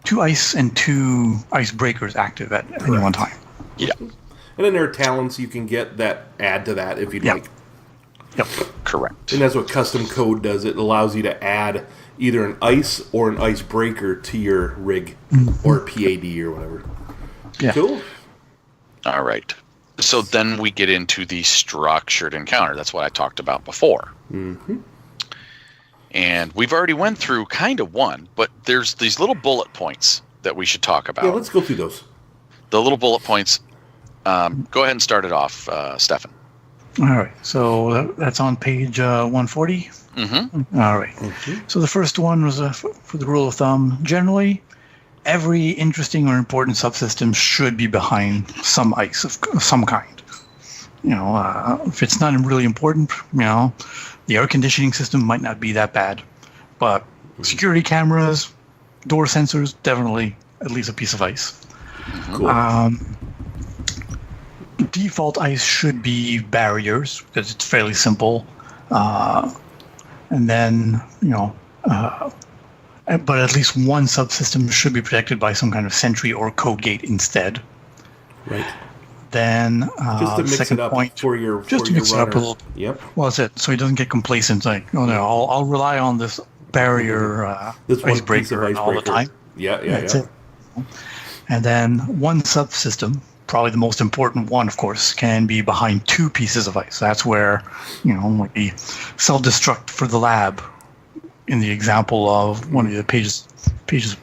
2 ice and 2 icebreakers active at any one time. Yeah. And then there are talents you can get that add to that if you'd like. Yep. Correct. And that's what custom code does. It allows you to add either an ice or an icebreaker to your rig or PAD or whatever. Yeah. Cool. All right. So then we get into the structured encounter. That's what I talked about before. Mm-hmm. And we've already went through kind of one, but there's these little bullet points that we should talk about. Yeah, let's go through those. The little bullet points. Go ahead and start it off, Stefan. All right. So that's on page 140. Mm-hmm. All right. So the first one was for the rule of thumb. Generally, every interesting or important subsystem should be behind some ice of some kind. If it's not really important, the air conditioning system might not be that bad, but security cameras, door sensors, definitely at least a piece of ice. Cool. Default ice should be barriers because it's fairly simple, and then but at least one subsystem should be protected by some kind of sentry or code gate instead. Right. Then Just to mix second it up point, for your just to mix it up a little. Yep. Well, that's it. So he doesn't get complacent. Like, oh no, I'll rely on this barrier This one piece of icebreaker all the icebreaker. time. Yeah. That's it. And then one subsystem, probably the most important one, of course, can be behind two pieces of ice. That's where, like the self-destruct for the lab in the example of one of the pages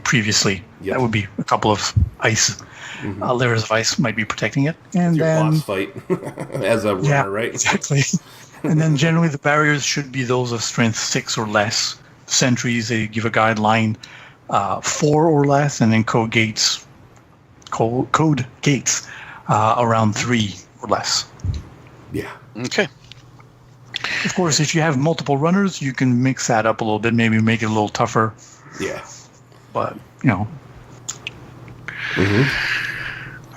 previously. Yep. That would be a couple of ice layers of ice might be protecting it. And Your then boss fight as a runner, yeah, right? exactly. And then generally the barriers should be those of strength 6 or less. Sentries, they give a guideline 4 or less, and then code gates around 3 or less. Yeah. Okay. Of course, if you have multiple runners, you can mix that up a little bit, maybe make it a little tougher. Yeah. But, All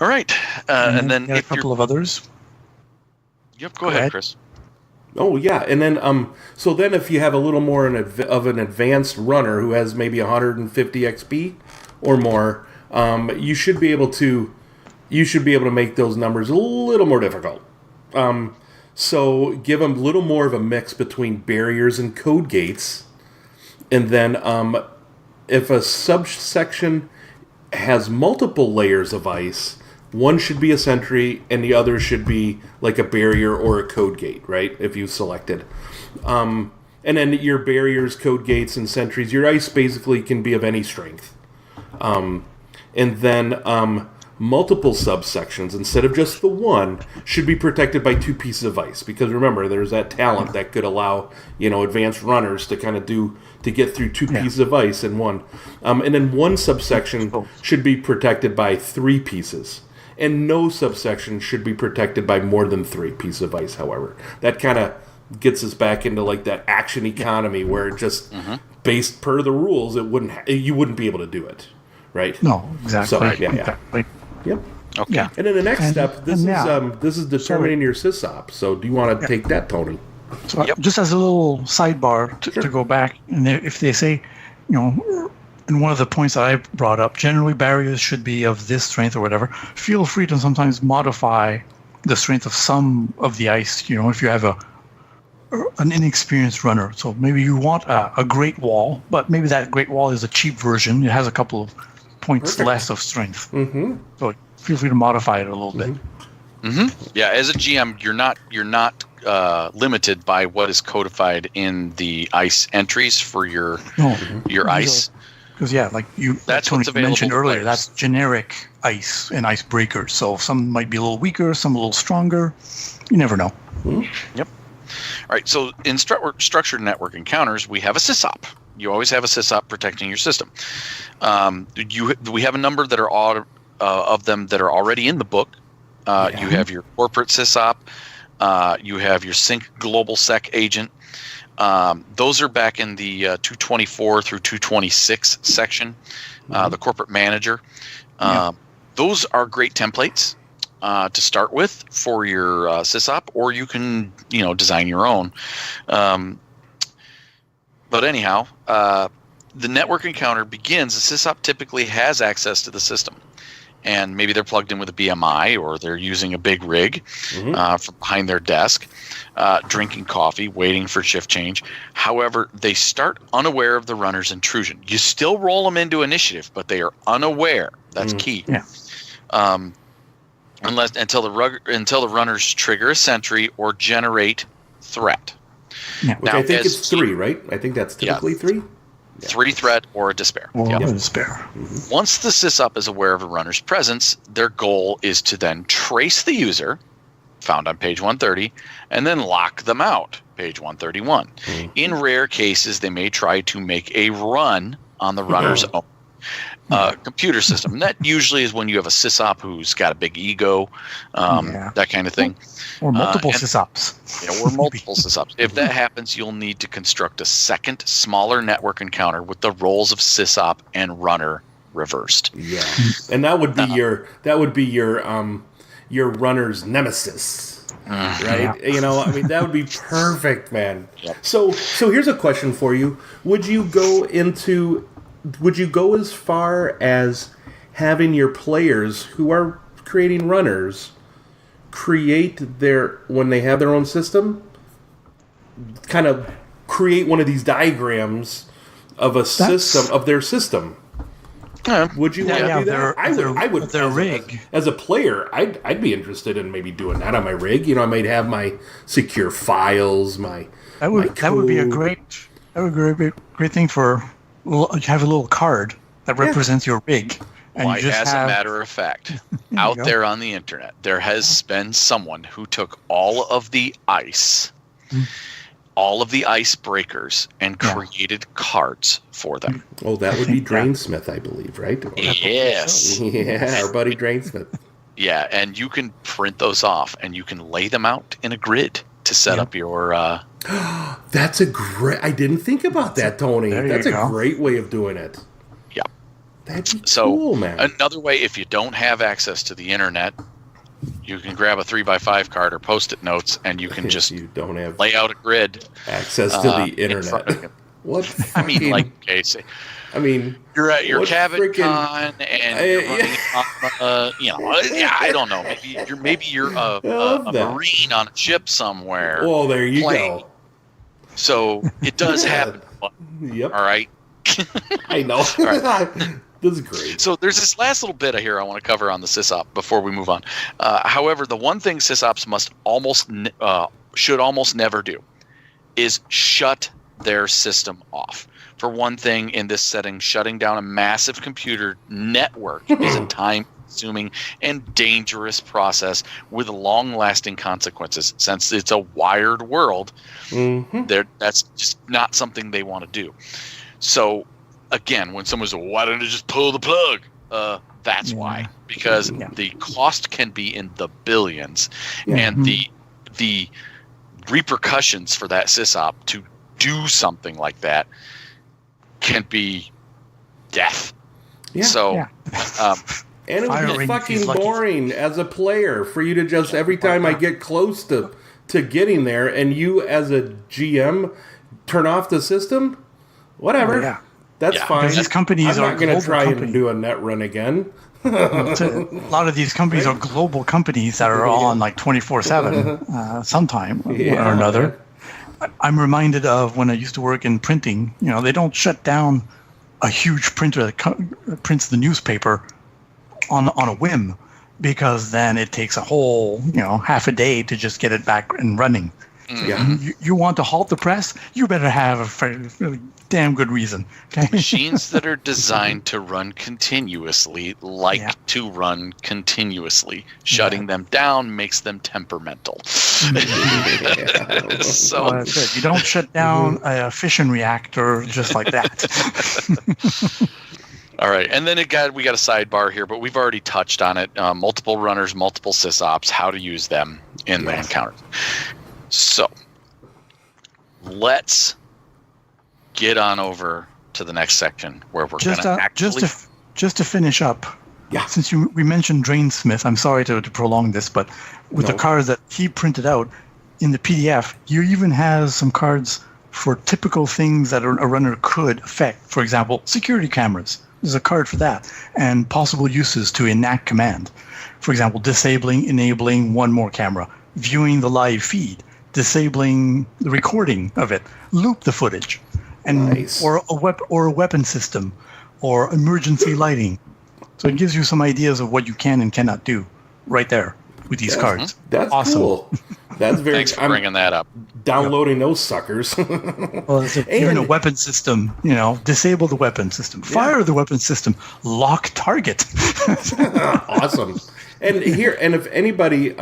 right. And then a couple of others. Yep, go ahead, Chris. Oh, yeah. And then, so then if you have a little more of an advanced runner who has maybe 150 XP or more, you should be able to make those numbers a little more difficult. So give them a little more of a mix between barriers and code gates. And then if a subsection has multiple layers of ice, one should be a sentry and the other should be like a barrier or a code gate, right? If you selected. And then your barriers, code gates, and sentries, your ice basically can be of any strength. And then multiple subsections, instead of just the one, should be protected by two pieces of ice. Because remember, there's that talent that could allow, advanced runners to kind of get through two pieces of ice in one. And then one subsection should be protected by 3 pieces. And no subsection should be protected by more than 3 pieces of ice, however. That kind of gets us back into like that action economy where just based per the rules, you wouldn't be able to do it, right? No, exactly. So, Exactly. Yep. Okay. Yeah. And then the next step, this is determining your sysop. So do you want to take that, Tony? So just as a little sidebar to go back, and if they say, in one of the points that I brought up, generally barriers should be of this strength or whatever, feel free to sometimes modify the strength of some of the ice, if you have an inexperienced runner. So maybe you want a great wall, but maybe that great wall is a cheap version. It has a couple of points less of strength. Mm-hmm. So feel free to modify it a little bit. Mm-hmm. Yeah, as a GM, you're not limited by what is codified in the ice entries for your ice. Because that's what's available mentioned to earlier. players. That's generic ice and icebreakers. So some might be a little weaker, some a little stronger. You never know. Mm-hmm. Yep. All right. So in structured network encounters, we have a sysop. You always have a sysop protecting your system. We have a number that are all of them that are already in the book. You have your corporate sysop. You have your sync global sec agent. Those are back in the 224 through 226 section, the corporate manager. Those are great templates to start with for your sysop, or you can design your own. But anyhow, the network encounter begins. The sysop typically has access to the system, and maybe they're plugged in with a BMI or they're using a big rig from behind their desk, drinking coffee, waiting for shift change. However, they start unaware of the runner's intrusion. You still roll them into initiative, but they are unaware. That's key. Yeah. Until the runners trigger a sentry or generate threat. Yeah. Which Now, I think as it's 3, right? I think that's typically 3. 3 threat or a despair. Or Yep. despair. Once the sysop is aware of a runner's presence, their goal is to then trace the user, found on page 130, and then lock them out, page 131. In rare cases, they may try to make a run on the runner's own computer system. And that usually is when you have a sysop who's got a big ego, that kind of thing. Or multiple sysops. Or multiple sysops. If that happens, you'll need to construct a second, smaller network encounter with the roles of sysop and runner reversed. Yeah, and that would be your runner's nemesis, right? Yeah. I mean, that would be perfect, man. Yep. So here's a question for you: Would you go as far as having your players who are creating runners create when they have their own system, kind of create one of these diagrams of a system of their system? Would you want to do that? I would. Their rig. As a player, I'd be interested in maybe doing that on my rig. I might have my secure files, That would be a great thing for. Have a little card that represents your rig. And a matter of fact, out there on the internet, there has been someone who took all of the ice, all of the ice breakers, and created cards for them. Oh, that would be Drainsmith, I believe, right? Yes. Yeah, our buddy Drainsmith. Yeah, and you can print those off, and you can lay them out in a grid to set up your... That's a great... I didn't think about that, Tony. That's a great way of doing it. Yeah. That'd be cool, man. Another way, if you don't have access to the internet, you can grab a 3x5 card or Post-it notes, and you can just lay out a grid. Access to the internet. What? I mean, like, okay, you're at your CavitCon and you're running on, I don't know. Maybe you're a Marine on a ship somewhere. Oh, there you go. So it does happen. Yep. All right. I know. All right. This is great. So there's this last little bit here I want to cover on the sysop before we move on. However, the one thing sysops should almost never do is shut their system off. For one thing, in this setting, shutting down a massive computer network is a time-consuming and dangerous process with long-lasting consequences. Since it's a wired world, that's just not something they want to do. So, again, when someone says, why don't you just pull the plug? That's why. Because the cost can be in the billions, and the repercussions for that sysop to do something like that can be death. Yeah. So, and it would be fucking boring as a player for you to just every time I get close to getting there, and you as a GM turn off the system. Whatever, that's fine. These companies I'm not going to try and do a net run again. A lot of these companies are global companies that are on like 24/7 sometime or another. I'm reminded of when I used to work in printing. They don't shut down a huge printer that prints the newspaper on a whim, because then it takes a whole half a day to just get it back and running. You want to halt the press? You better have a fairly damn good reason. Okay? Machines that are designed to run continuously to run continuously. Shutting them down makes them temperamental. So you don't shut down a fission reactor just like that. All right, and then we got a sidebar here, but we've already touched on it. Multiple runners, multiple sysops, how to use them in the encounter. So, let's get on over to the next section where we're going to actually... Just to finish up, since we mentioned Drainsmith, I'm sorry to prolong this, but with the cards that he printed out in the PDF, you even has some cards for typical things that a runner could affect. For example, security cameras. there's a card for that. And possible uses to enact command. For example, disabling, enabling one more camera, viewing the live feed, disabling the recording of it, loop the footage, and Nice. or a weapon system, or emergency lighting. So it gives you some ideas of what you can and cannot do right there with these cards. That's awesome. cool. That's very. Thanks for bringing that up. Downloading those suckers. Well, even a weapon system, disable the weapon system, fire the weapon system, lock target. Awesome. And if anybody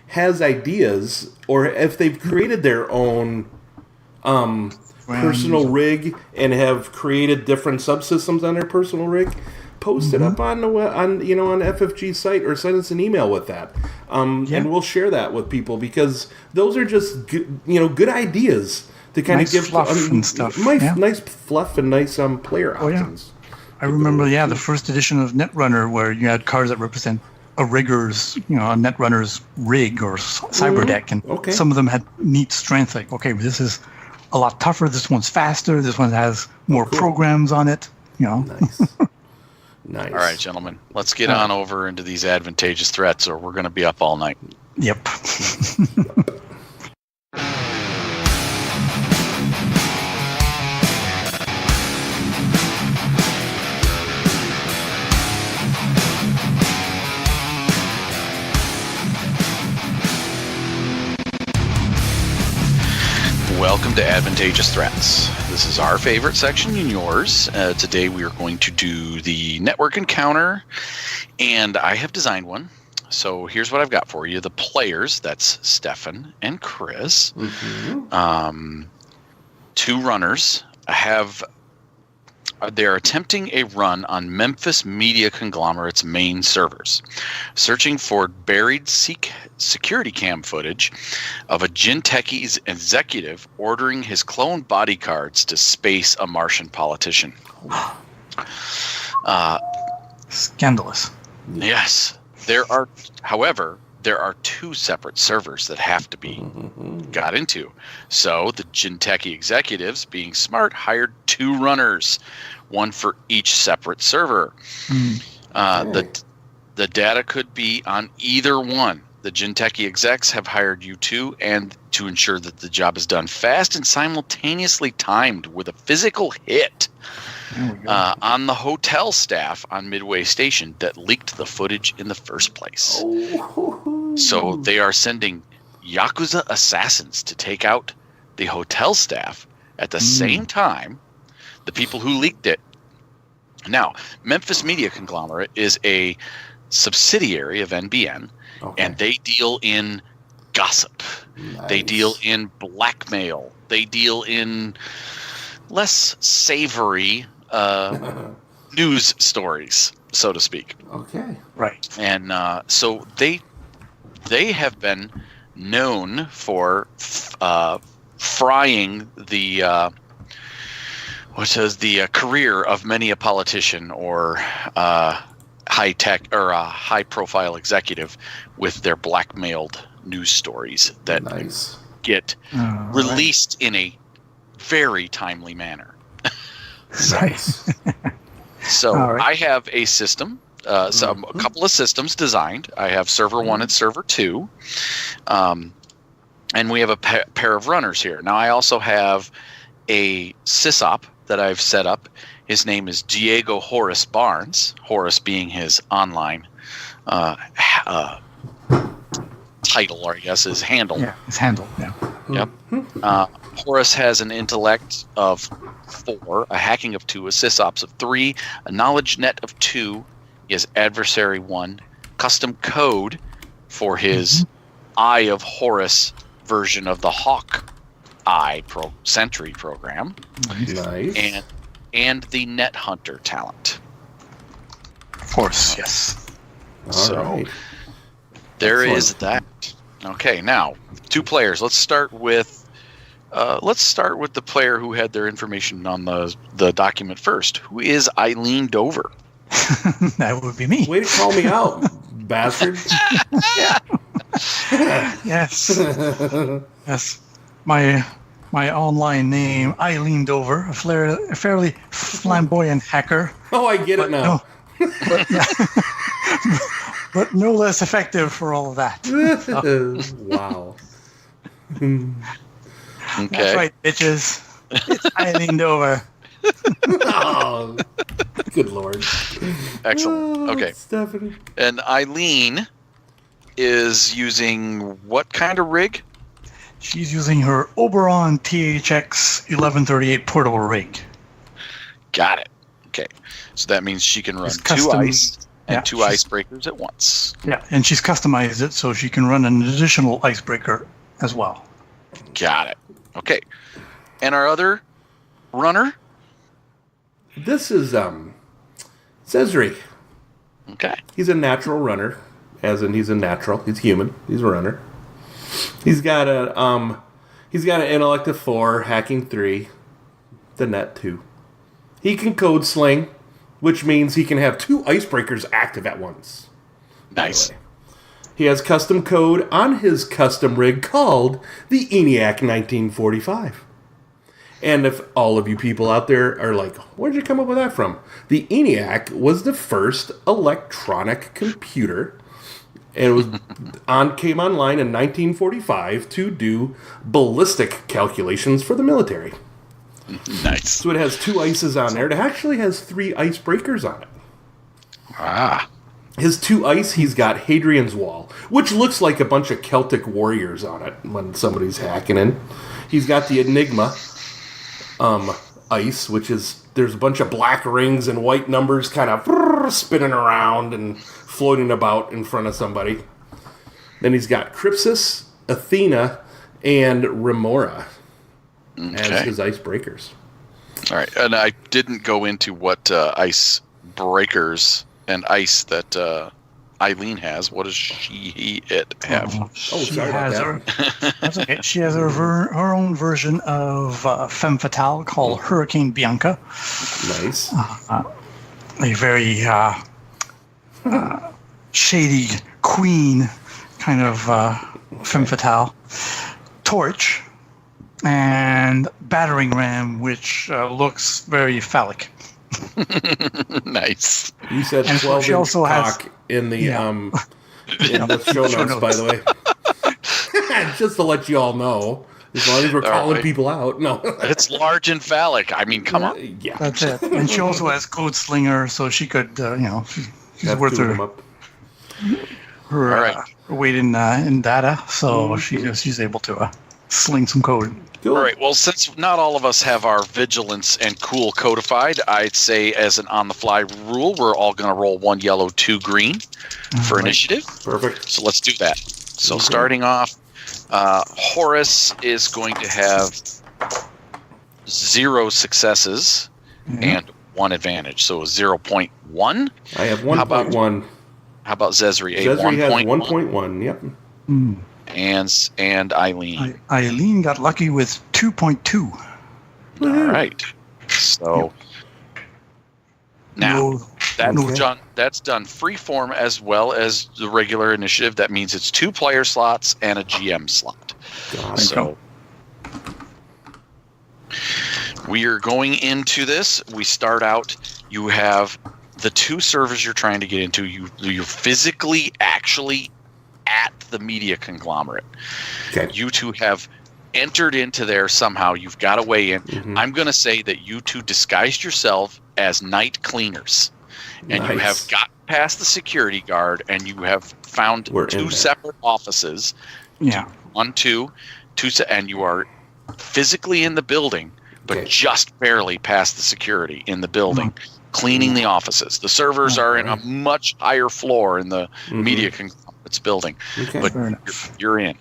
has ideas, or if they've created their own personal rig and have created different subsystems on their personal rig, post it up on FFG site, or send us an email with that, and we'll share that with people, because those are just good ideas to kind of give fluff and stuff. Nice fluff and nice player options. I remember, the first edition of Netrunner, where you had cards that represent a rigger's, a Netrunner's rig or cyber deck, and some of them had neat strength. Like, okay, this is a lot tougher. This one's faster. This one has more programs on it. Nice. Nice. All right, gentlemen, let's get on over into these advantageous threats, or we're going to be up all night. Yep. Welcome to Advantageous Threats. This is our favorite section and yours. Today we are going to do the network encounter, and I have designed one. So here's what I've got for you. The players, that's Stefan and Chris. Mm-hmm. Two runners they're attempting a run on Memphis Media Conglomerate's main servers, searching for buried security cam footage of a Gentechi's executive ordering his clone bodyguards to space a Martian politician. Scandalous. Yes. However, there are two separate servers that have to be got into. So the Gentechi executives, being smart, hired two runners, one for each separate server. The data could be on either one. The Gentechi execs have hired you two, and to ensure that the job is done fast and simultaneously timed with a physical hit on the hotel staff on Midway Station that leaked the footage in the first place. So they are sending Yakuza assassins to take out the hotel staff at the same time, the people who leaked it. Now, Memphis Media Conglomerate is a subsidiary of NBN, and they deal in gossip. Nice. They deal in blackmail. They deal in less savory news stories, so to speak. Okay. Right. And so they have been known for frying the career of many a politician or high tech or a high profile executive with their blackmailed news stories that get released in a very timely manner. So I have a system, a couple of systems designed. I have server 1 and server 2, and we have a pair of runners here. Now I also have a sysop that I've set up. His name is Diego Horace Barnes, Horace being his online title, or I guess his handle. Yeah, his handle, yeah. Yep. Horace has an intellect of 4, a hacking of 2, a sysops of 3, a knowledge net of 2. He has adversary 1, custom code for his Eye of Horus version of the Hawk Eye Sentry program. Nice. And the Net Hunter talent. Of course, yes. So there is that. Okay, now 2 players. Let's start with the player who had their information on the document first. Who is Eileen Dover? That would be me. Way to call me out, bastard. Yes. Yes. My my online name, I leaned over, a fairly flamboyant hacker. Oh, I get it now. But no less effective for all of that. Wow. Okay. That's right, bitches. It's I leaned over. Oh, good Lord. Excellent. Okay. Stephanie. And Eileen is using what kind of rig? She's using her Oberon THX 1138 portable rig. Got it. Okay. So that means she can run It's two custom- ice and yeah, two she's- icebreakers at once. Yeah, and she's customized it so she can run an additional icebreaker as well. Got it. Okay. And our other runner? This is Zszree. Okay. He's a natural runner, as in he's a natural. He's human. He's a runner. He's got an intellect of 4, hacking 3, the net 2. He can code sling, which means he can have 2 icebreakers active at once. Nice. He has custom code on his custom rig called the ENIAC 1945. And if all of you people out there are like, where'd you come up with that from? The ENIAC was the first electronic computer. And it was came online in 1945 to do ballistic calculations for the military. Nice. So it has 2 ices on there. It actually has 3 icebreakers on it. Ah. His 2 ice, he's got Hadrian's Wall, which looks like a bunch of Celtic warriors on it when somebody's hacking in. He's got the Enigma ice, which is, there's a bunch of black rings and white numbers kind of spinning around and floating about in front of somebody. Then he's got Crypsis, Athena, and Remora as his icebreakers. All right. And I didn't go into what ice breakers and ice that Eileen has. What does it have? She sorry about has that. that's okay. She has her own version of Femme Fatale called Hurricane Bianca. Nice. A very shady queen kind of Femme Fatale. Torch and Battering Ram, which looks very phallic. Nice. You said And 12 she inch also has- cock in the Yeah. in the show notes, by the way. Just to let you all know. As long as we're calling right. people out. No. It's large and phallic. I mean, come on. Yeah. That's it. And she also has Code Slinger, so she could, she's Have worth 2 of them her, up. her All right. weight in data, so she's able to sling some code. Cool. All right. Well, since not all of us have our vigilance and cool codified, I'd say as an on-the-fly rule, we're all going to roll 1 yellow, 2 green for initiative. Perfect. So let's do that. So starting off, Horace is going to have 0 successes and 1 advantage. So 0.1. I have How about 1.1. How about Zszree? Zszree has 1.1. 1.1. Yep. And Eileen. Eileen got lucky with 2.2. All right. So now that's done freeform as well as the regular initiative. That means it's 2 player slots and a GM slot. So we are going into this. We start out. You have the 2 servers you're trying to get into. You're physically actually at the media conglomerate. Okay. You 2 have entered into there somehow. You've got a way in. I'm going to say that you 2 disguised yourself as night cleaners. And you have got past the security guard and you have found 2 separate offices. Yeah. 1, 2, and you are physically in the building, but just barely past the security in the building, cleaning the offices. The servers are in a much higher floor in the media conglomerate's building, but you're in.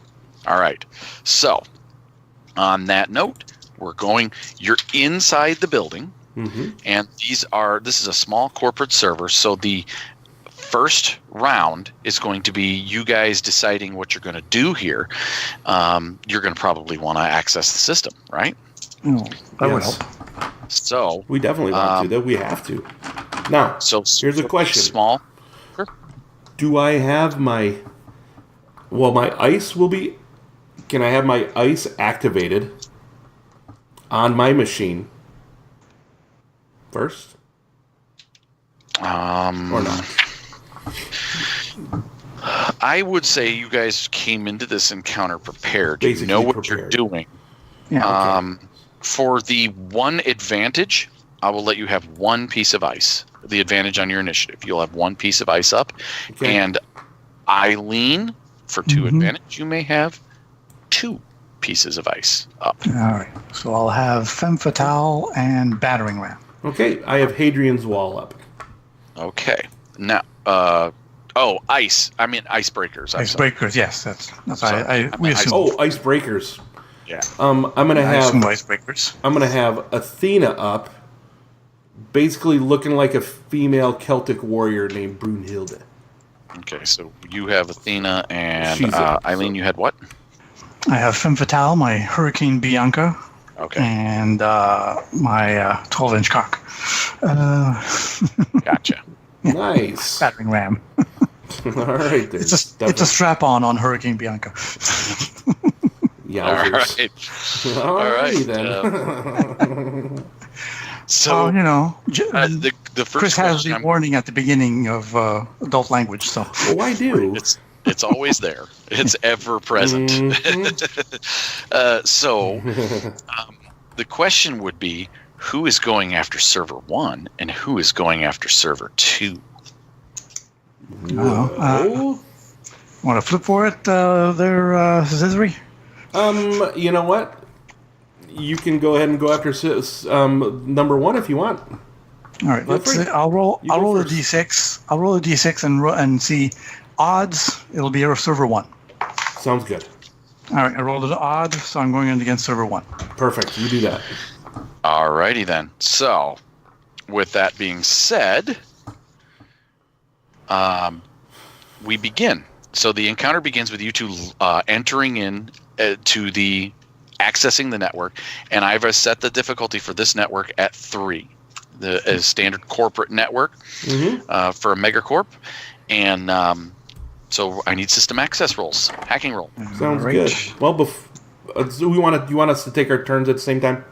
All right. So, on that note, you're inside the building, and this is a small corporate server, so the first round is going to be you guys deciding what you're going to do here. You're going to probably want to access the system, right? That would help. So we definitely want to. That we have to. Now, here's a question. Small. Sure. Do I have my ice will be... Can I have my ice activated on my machine first? Or not? I would say you guys came into this encounter prepared. Basically you know what prepared. you're doing. Yeah. Okay. For the one advantage, I will let you have one piece of ice. The advantage on your initiative. You'll have one piece of ice up. Okay. And Eileen, for 2 advantage, you may have 2 pieces of ice up. All right. So I'll have Femme Fatale and Battering Ram. Okay, I have Hadrian's Wall up. Okay. Now, ice. I mean, icebreakers. I'm sorry. Icebreakers, yes. That's Sorry. we assume. Oh, icebreakers. Yeah. I'm gonna I have assume icebreakers. I'm gonna have Athena up, basically looking like a female Celtic warrior named Brunhilde. Okay, so you have Athena and She's up, Eileen, so- you had what? I have Femme Fatale, my Hurricane Bianca, Okay, and my 12-inch cock. gotcha. Nice. Battering Ram. All right, there's It's a strap-on Hurricane Bianca. Yowzers. All right. Alrighty then. So the first Chris has question the warning at the beginning of adult language, so Oh, I do. it's always there. It's ever present. So the question would be, who is going after server 1 and who is going after server 2? Whoa. want to flip for it there, Zszree? You know what? You can go ahead and go after number 1 if you want. All right, let's see. I'll roll a first. d6. I'll roll a d6 and see odds. It'll be server 1. Sounds good. All right, I rolled an odd, so I'm going in against server 1. Perfect. You do that. Alrighty then. So, with that being said, we begin. So the encounter begins with you two entering in to the accessing the network, and I've set the difficulty for this network at 3, the standard corporate network for a megacorp, and so I need system access rolls, hacking roll. Sounds good. Well, do you want us to take our turns at the same time?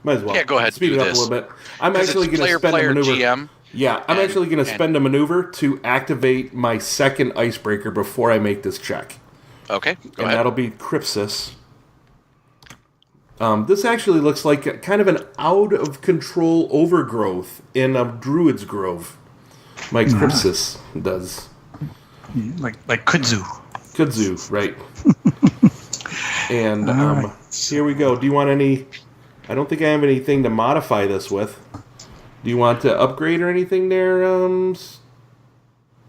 Might as well. Yeah, go ahead. Speed it up a little bit. I'm actually going to spend a maneuver. GM. Yeah, I'm actually going to spend a maneuver to activate my second icebreaker before I make this check. Okay, go and ahead. that'll be Crypsis. This actually looks like kind of an out-of-control overgrowth in a Druid's Grove. My Crypsis does. Like kudzu. Kudzu, right. And here we go. Do you want any... I don't think I have anything to modify this with. Do you want to upgrade or anything there,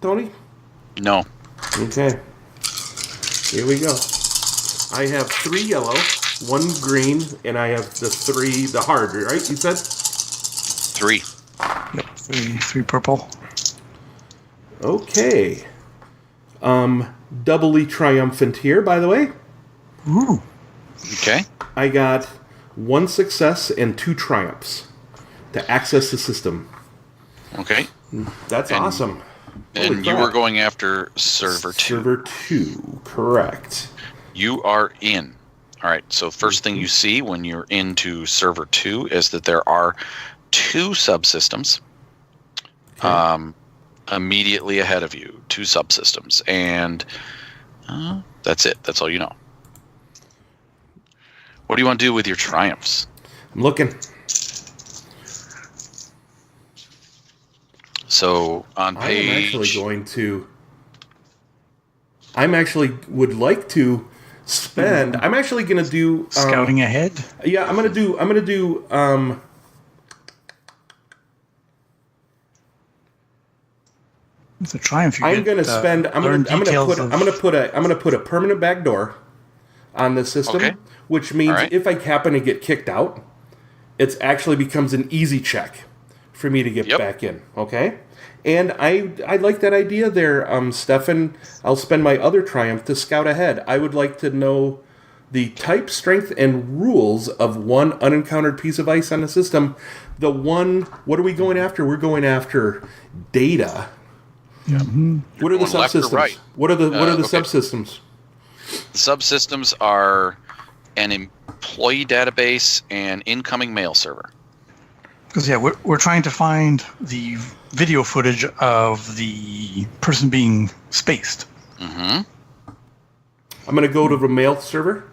Tony? No. Okay. Here we go. I have 3 yellow, 1 green, and I have the hard, right? You said? 3. Yep, 3 purple. Okay. Doubly triumphant here, by the way. Ooh. Okay. I got 1 success and 2 triumphs to access the system. Okay. That's awesome. And Holy you crap. were going after server 2. Server 2, correct. You are in. All right. So first thing you see when you're into server 2 is that there are 2 subsystems immediately ahead of you. 2 subsystems. And that's it. That's all you know. What do you want to do with your triumphs? I'm looking. So on page... I'm actually would like to spend... I'm actually going to do... Scouting ahead? Yeah, I'm going to do... It's a triumph. I'm going to spend... I'm going to put a permanent backdoor on the system, Okay. which means All right. if I happen to get kicked out, it actually becomes an easy check for me to get back in. Okay, and I like that idea there, Stefan. I'll spend my other triumph to scout ahead. I would like to know the type, strength, and rules of 1 unencountered piece of ice on the system. The one, what are we going after? We're going after data. Mm-hmm. What are the Going left or subsystems? right? What are the Okay. subsystems? The subsystems are an employee database, and incoming mail server. Because we're trying to find the video footage of the person being spaced. Mm-hmm. I'm going to go to the mail server.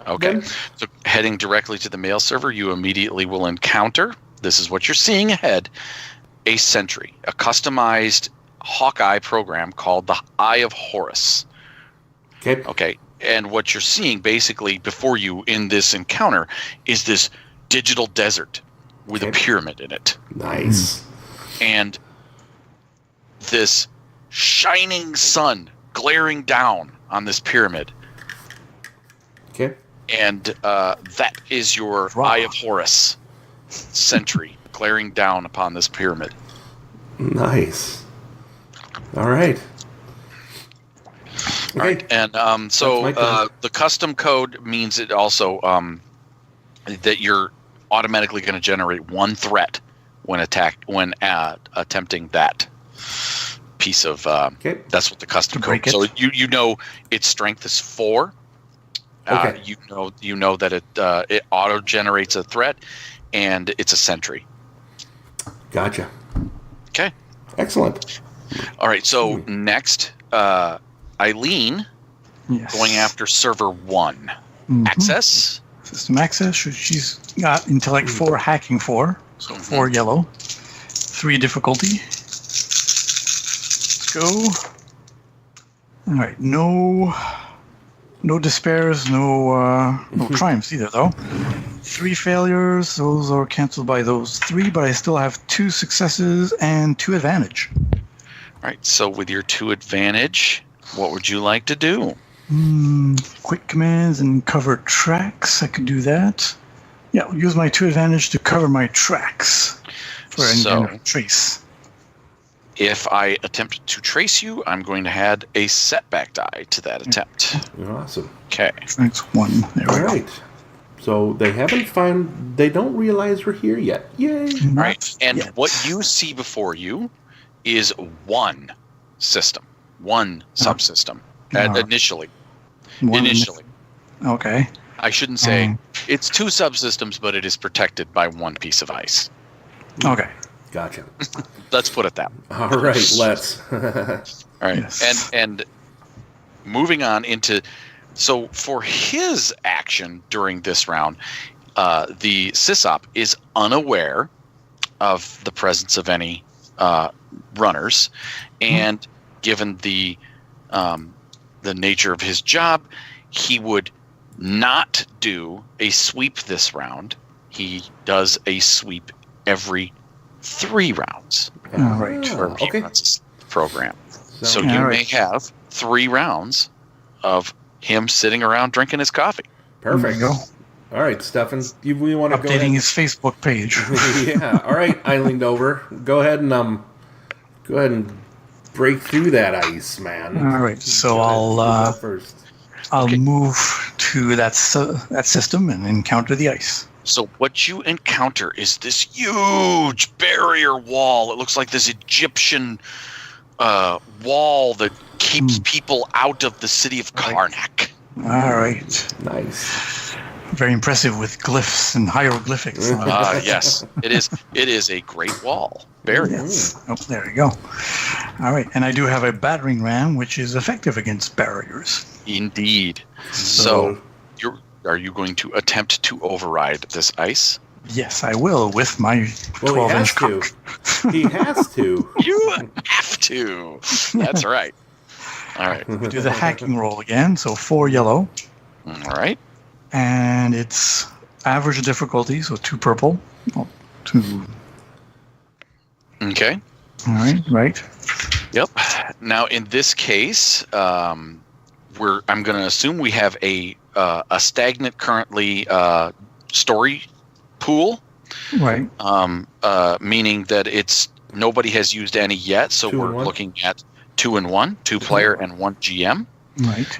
Okay. Then. So heading directly to the mail server, you immediately will encounter, this is what you're seeing ahead, a sentry, a customized Hawkeye program called the Eye of Horus. Okay. Okay. And what you're seeing basically before you in this encounter is this digital desert with a pyramid in it. Nice. And this shining sun glaring down on this pyramid. Okay. And that is your Eye of Horus sentry glaring down upon this pyramid. Nice. All right. All right. And so the custom code means it also that you're automatically going to generate one threat when attempting that piece of. That's what the custom code. So you know its strength is 4. Okay. You know that it auto generates a threat, and it's a sentry. Gotcha. Okay. Excellent. All right. So next, Eileen, going after server 1. Mm-hmm. Access. System access. She's got intellect 4, hacking 4, so 4 yellow, 3 difficulty. Let's go. All right. No despairs, no triumphs either, though. 3 failures. Those are canceled by those 3, but I still have 2 successes and 2 advantage. All right. So with your 2 advantage, what would you like to do? Quick commands and cover tracks. I could do that. Yeah, I'll use my 2 advantage to cover my tracks for any kind of trace. If I attempt to trace you, I'm going to add a setback die to that attempt. Awesome. Okay. That's 1. There we go. All right. So they don't realize we're here yet. Yay. All right. And what you see before you is one system, one subsystem. Initially. Okay. I shouldn't say it's 2 subsystems, but it is protected by 1 piece of ice. Okay. Gotcha. Let's put it that way. All right, let's. All right. Yes. And moving on into... So for his action during this round, the SysOp is unaware of the presence of any runners. And given the nature of his job, he would not do a sweep this round. He does a sweep every 3 rounds. All right. He runs this program. So you may have 3 rounds of him sitting around drinking his coffee. Perfect. There you go. All right, Stefan, we want to go updating his Facebook page. Yeah. All right, Eileen Dover, go ahead and break through that ice, man. All right. So I'll move to that system and encounter the ice. So what you encounter is this huge barrier wall. It looks like this Egyptian wall that keeps people out of the city of Karnak. All right. Nice. Very impressive with glyphs and hieroglyphics. Yes, it is. It is a great wall. Barrier. Yes. Oh, there you go. All right. And I do have a battering ram, which is effective against barriers. Indeed. So are you going to attempt to override this ice? Yes, I will with my 12-inch cock. He has to. You have to. That's right. All right. Do the hacking roll again. So 4 yellow. All right. And it's average difficulty, so 2 purple. 2. Okay. All right. Yep. Now, in this case, I'm going to assume we have a stagnant currently story pool. Right. Meaning that nobody has used any yet, so we're looking at 2 and 1, 2 player and 1 GM. Right.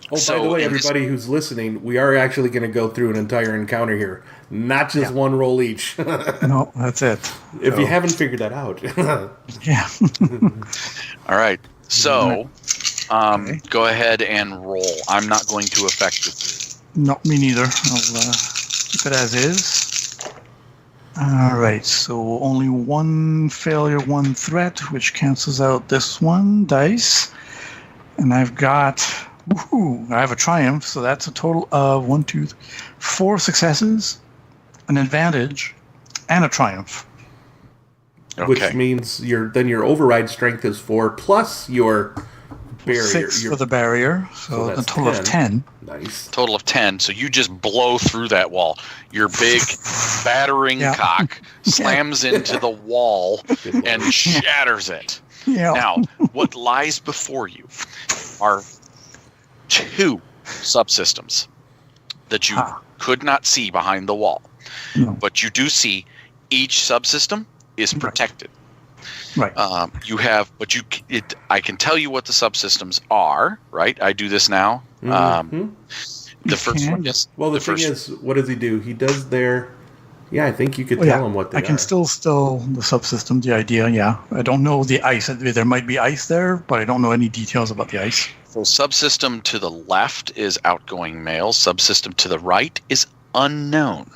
By the way, everybody who's listening, we are actually going to go through an entire encounter here, not just one roll each. No, that's it. If you haven't figured that out. Yeah. All right. So Go ahead and roll. I'm not going to affect it. No, me neither. I'll keep it as is. All right, so only one failure, one threat, which cancels out this one dice. And I have a triumph, so that's a total of 4 successes, an advantage, and a triumph. Okay. Which means your override strength is 4 plus your barrier. 6 for the barrier, so a total of 10. Nice. Total of 10. So you just blow through that wall. Your big battering cock slams into the wall and shatters it. Yeah. Now, what lies before you are 2 subsystems that you could not see behind the wall. No. But you do see each subsystem is protected. Right. I can tell you what the subsystems are, right? I do this now. The first one, yes. Well, the thing is, what does he do? He does their... Yeah, I think you could tell him what they are. I can still the subsystem, the idea, yeah. I don't know the ice. There might be ice there, but I don't know any details about the ice. So subsystem to the left is outgoing mail. Subsystem to the right is unknown.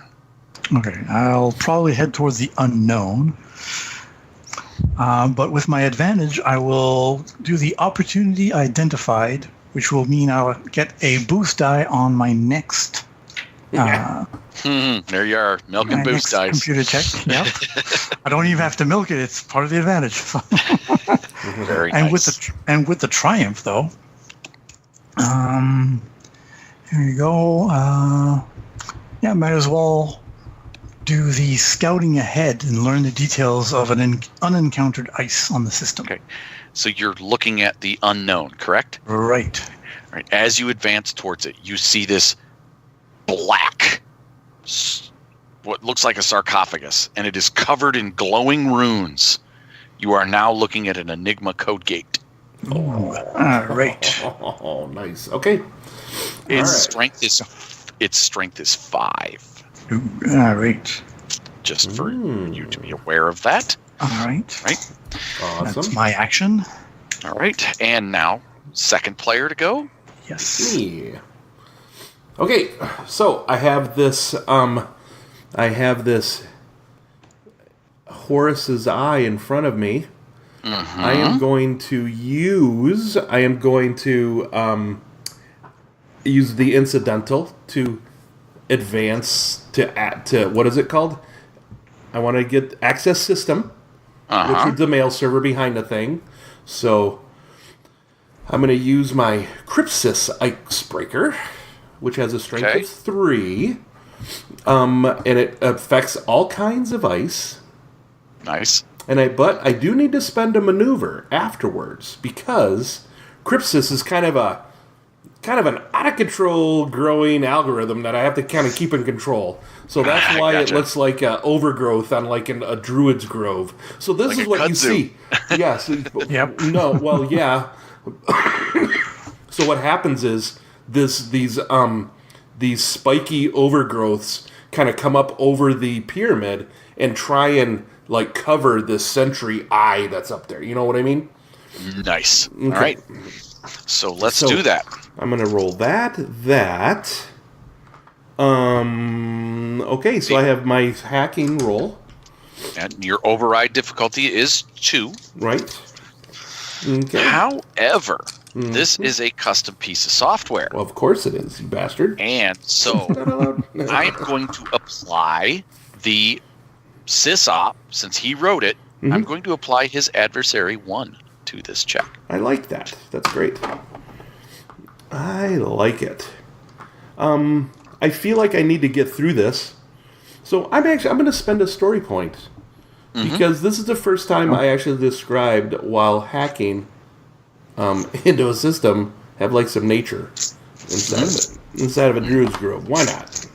Okay, I'll probably head towards the unknown. But with my advantage, I will do the opportunity identified, which will mean I'll get a boost die on my next... There you are, milking boost dice. Computer check, yep. I don't even have to milk it, it's part of the advantage. Very and nice. With the triumph, though, here you go. Might as well do the scouting ahead and learn the details of an unencountered ice on the system. Okay, so you're looking at the unknown, correct? Right. Right. As you advance towards it, you see this black, what looks like a sarcophagus, and it is covered in glowing runes. You are now looking at an Enigma code gate. All right. Oh, nice. Okay. Its strength is 5. Ooh, all right. Just for you to be aware of that. All right. Right. Awesome. That's my action. All right. And now, second player to go. Yes. Me. Okay, so I have this Horus's eye in front of me. Mm-hmm. I am going to use the incidental to advance to add to, what is it called? I want to get access system, which is the mail server behind the thing. So I'm going to use my Crypsis Icebreaker, which has a strength of 3, and it affects all kinds of ice. Nice. But I do need to spend a maneuver afterwards because Crypsis is kind of an out of control growing algorithm that I have to kind of keep in control. So that's why it looks like overgrowth on like a druid's grove. So this is what you see. Yes. Yep. No. Well, yeah. So what happens is these spiky overgrowths kind of come up over the pyramid and try and like cover this sentry eye that's up there. You know what I mean? Nice. Okay. All right. So let's do that. I'm gonna roll that. Okay, so I have my hacking roll. And your override difficulty is 2. Right. Okay. However, this is a custom piece of software. Well, of course it is, you bastard. And so I'm going to apply the sysop, since he wrote it, I'm going to apply his adversary 1 to this check. I like that. That's great. I like it. I feel like I need to get through this. So I'm going to spend a story point. Because this is the first time I actually described while hacking into a system have like some nature inside of it. Inside of a druid's grove. Why not?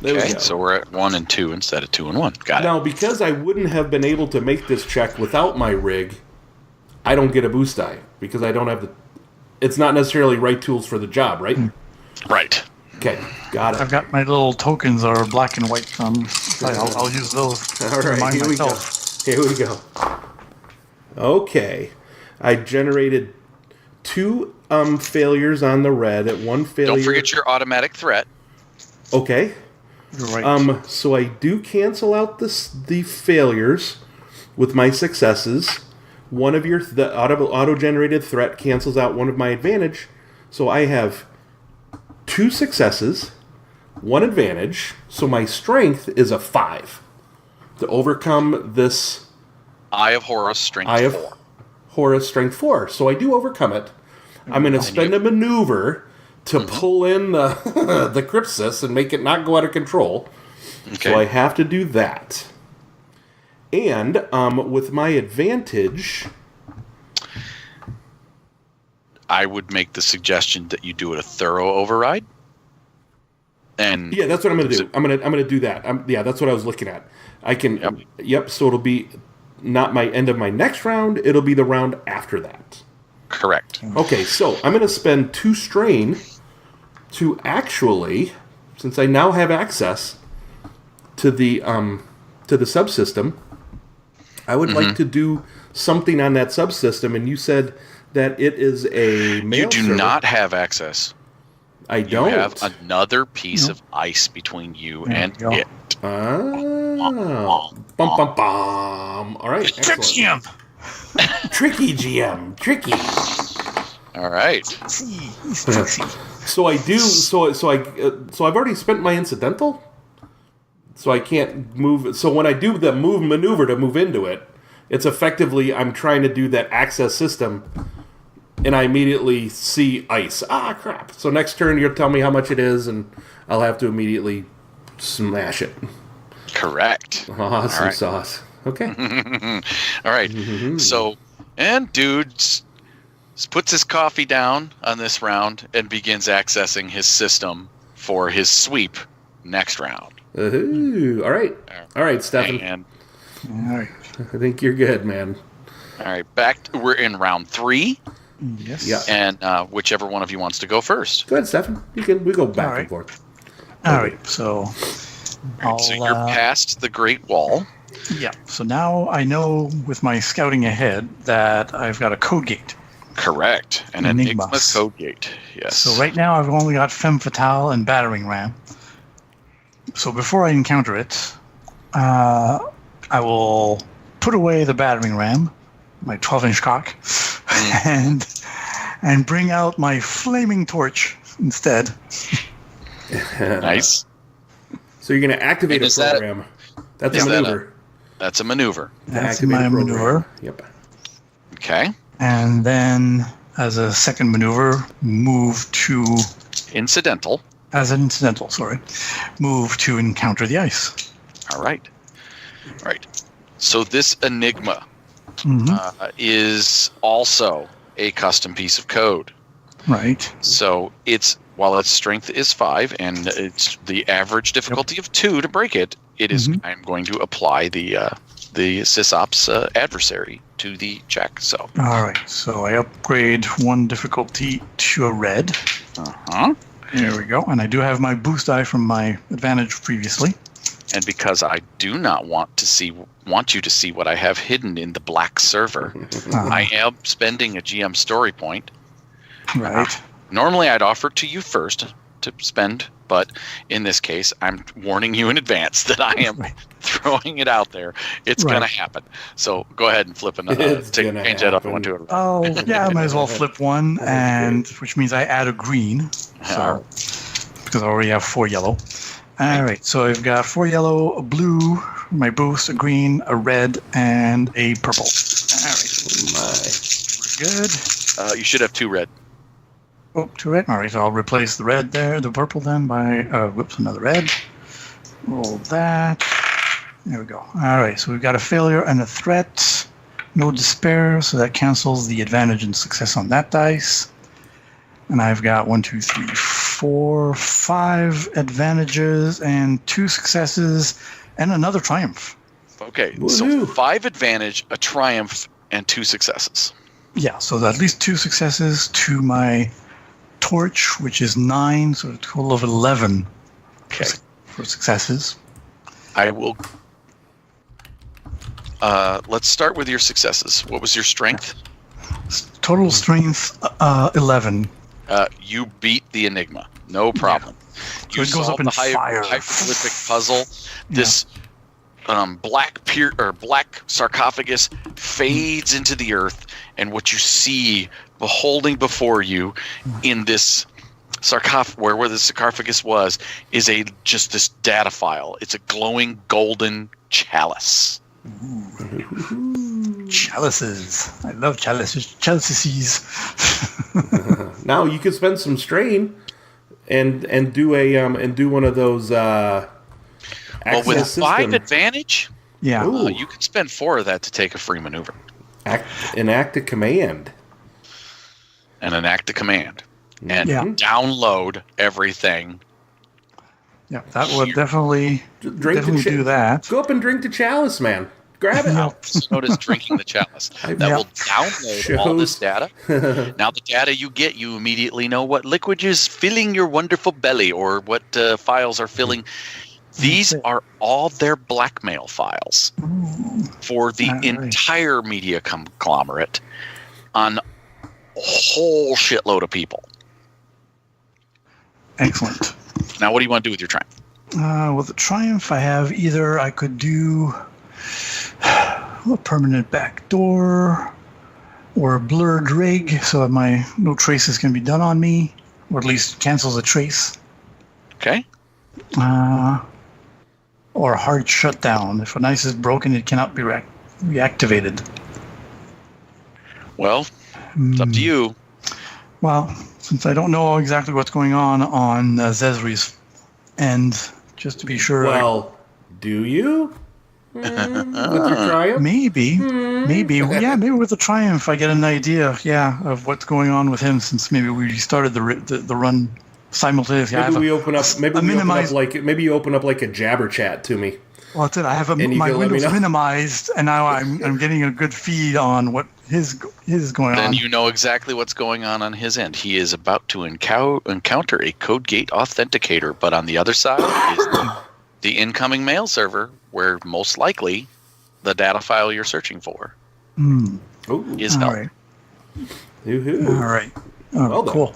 There we go. So we're at 1 and 2 instead of 2 and 1. Got it. Now, because I wouldn't have been able to make this check without my rig, I don't get a boost die. Because I don't have the... It's not necessarily right tools for the job, right? Right. Okay, got it. I've got my little tokens are black and white. I'll use those All to right, remind here we go. myself. Here we go. Okay. I generated 2 failures on the red. At 1 failure. Don't forget your automatic threat. Okay. You're right. So I do cancel out the failures with my successes. One of the auto-generated threat cancels out one of my advantage. So I have 2 successes, 1 advantage. So my strength is a 5 to overcome this. Eye of Horus, strength 4. Horus, strength 4. So I do overcome it. I'm going to spend a maneuver to pull in the Crypsis and make it not go out of control. Okay. So I have to do that. And with my advantage, I would make the suggestion that you do it a thorough override. And yeah, that's what I'm going to do. I'm going to do that. That's what I was looking at. I can. Yep. So it'll be not my end of my next round. It'll be the round after that. Correct. Okay, so I'm going to spend 2 strain to actually, since I now have access to the subsystem, I would like to do something on that subsystem. And you said that it is a mail You do server. not have access. I don't. You have another piece of ice between you and it. Oh. Bum, bum, bum. All right. Trick GM. Tricky GM. Tricky. All right. So I do. So I've already spent my incidental. So I can't move. So when I do the maneuver to move into it, it's effectively I'm trying to do that access system, and I immediately see ice. Ah, crap. So next turn you'll tell me how much it is, and I'll have to immediately smash it. Correct. Awesome sauce. Okay. All right. So, and dude puts his coffee down on this round and begins accessing his system for his sweep next round. Ooh, all right, Stefan. And, All right. I think you're good, man. All right, we're in round 3. Yes. Yeah. And whichever one of you wants to go first. Go ahead, Stefan. We go back and forth. All right. So, So you're past the Great Wall. Yeah. So now I know with my scouting ahead that I've got a code gate. Correct. An Enigma code gate. Yes. So right now I've only got Femme Fatale and Battering Ram. So before I encounter it, I will put away the Battering Ram, my 12-inch cock, and bring out my flaming torch instead. Nice. So you're going to activate a program. That's a maneuver. That's a maneuver. That's my maneuver. Yep. Okay. And then, as a second maneuver, move to... Incidental. As an incidental, sorry. Move to encounter the ice. All right. So this Enigma is also a custom piece of code. Right. So while its strength is 5 and it's the average difficulty of 2 to break it, I'm going to apply the SysOps adversary to the check. So. All right. So I upgrade 1 difficulty to a red. There we go. And I do have my boost die from my advantage previously. And because I do not want you to see what I have hidden in the black server, I am spending a GM story point. Right. Normally I'd offer to you first to spend, but in this case, I'm warning you in advance that I am throwing it out there. It's going to happen. So go ahead and flip change that up one to it. Oh, yeah, I might as well flip 1, which means I add a green. So, because I already have 4 yellow. All right, so I've got 4 yellow, a blue, my boost, a green, a red, and a purple. All right. We're good. You should have 2 red. Oh, 2 red. All right, so I'll replace the red there, the purple then by, another red. Roll that. There we go. All right, so we've got a failure and a threat. No despair, so that cancels the advantage and success on that dice. And I've got 1, 2, 3, 4, 5 advantages and 2 successes and another triumph. Okay, so 5 advantage, a triumph, and 2 successes. Yeah, so at least 2 successes to my torch, which is 9, so a total of 11 for successes. I will... let's start with your successes. What was your strength? total strength 11. You beat the Enigma. No problem. So You it goes solved up in the fire. hieroglyphic puzzle. This black sarcophagus fades into the earth, and what you see beholding before you in this sarcophagus, where the sarcophagus was, is just this data file. It's a glowing golden chalice. Chalices. I love chalices. Chalices. Now you could spend some strain and do one of those Well, with access 5 system. advantage, Yeah. Ooh. you could spend 4 of that to take a free maneuver Enact a command. and enact a command and Yeah. download everything. Yeah, that would definitely Drink the do that. Go up and drink the chalice, man. Grab it. Also known as drinking the chalice. That will download all this data. Now the data you get, you immediately know what liquid is filling your wonderful belly or what files are filling. These are all their blackmail files for the entire media conglomerate on a whole shitload of people. Excellent. Now, what do you want to do with your triumph? With the Triumph, I have either I could do a permanent backdoor or a blurred rig so that no traces can be done on me, or at least cancels a trace. Okay. Or a hard shutdown. If an ice is broken, it cannot be reactivated. Well, it's up to you. Well, since I don't know exactly what's going on Zszree's end, just to be sure. Well, do you? With your triumph? Maybe. Yeah, maybe with the Triumph I get an idea, of what's going on with him, since maybe we started the run simultaneously. Maybe you open up like a jabber chat to me. Well, that's it. I have my windows minimized, and now I'm getting a good feed on what his is going on. Then you know exactly what's going on his end. He is about to encounter a code gate authenticator, but on the other side is the incoming mail server, where most likely the data file you're searching for is held. All right. Woo-hoo. All right. Oh, Well,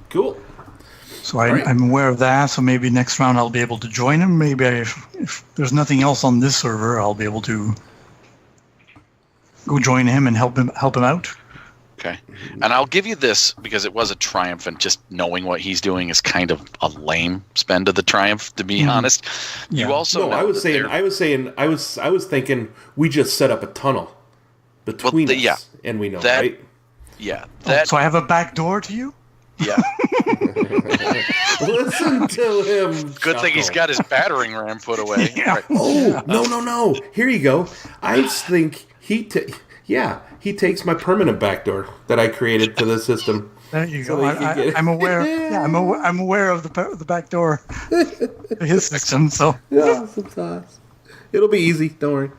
cool. So I'm aware of that. So maybe next round I'll be able to join him. Maybe if there's nothing else on this server, I'll be able to go join him and help him out. Okay. And I'll give you this because it was a triumph, and just knowing what he's doing is kind of a lame spend of the triumph, to be honest. Yeah. You also No, I was thinking we just set up a tunnel between us, and we know, right? Yeah. So I have a back door to you? Yeah. Listen to him. Good thing he's got his battering ram put away. Yeah. Right. Oh, no. Here you go. I think he takes my permanent backdoor that I created to the system. There you So go. they can get- I'm aware. Yeah, I'm aware of the back door, his system. So Yeah, sometimes. It'll be easy. Don't worry.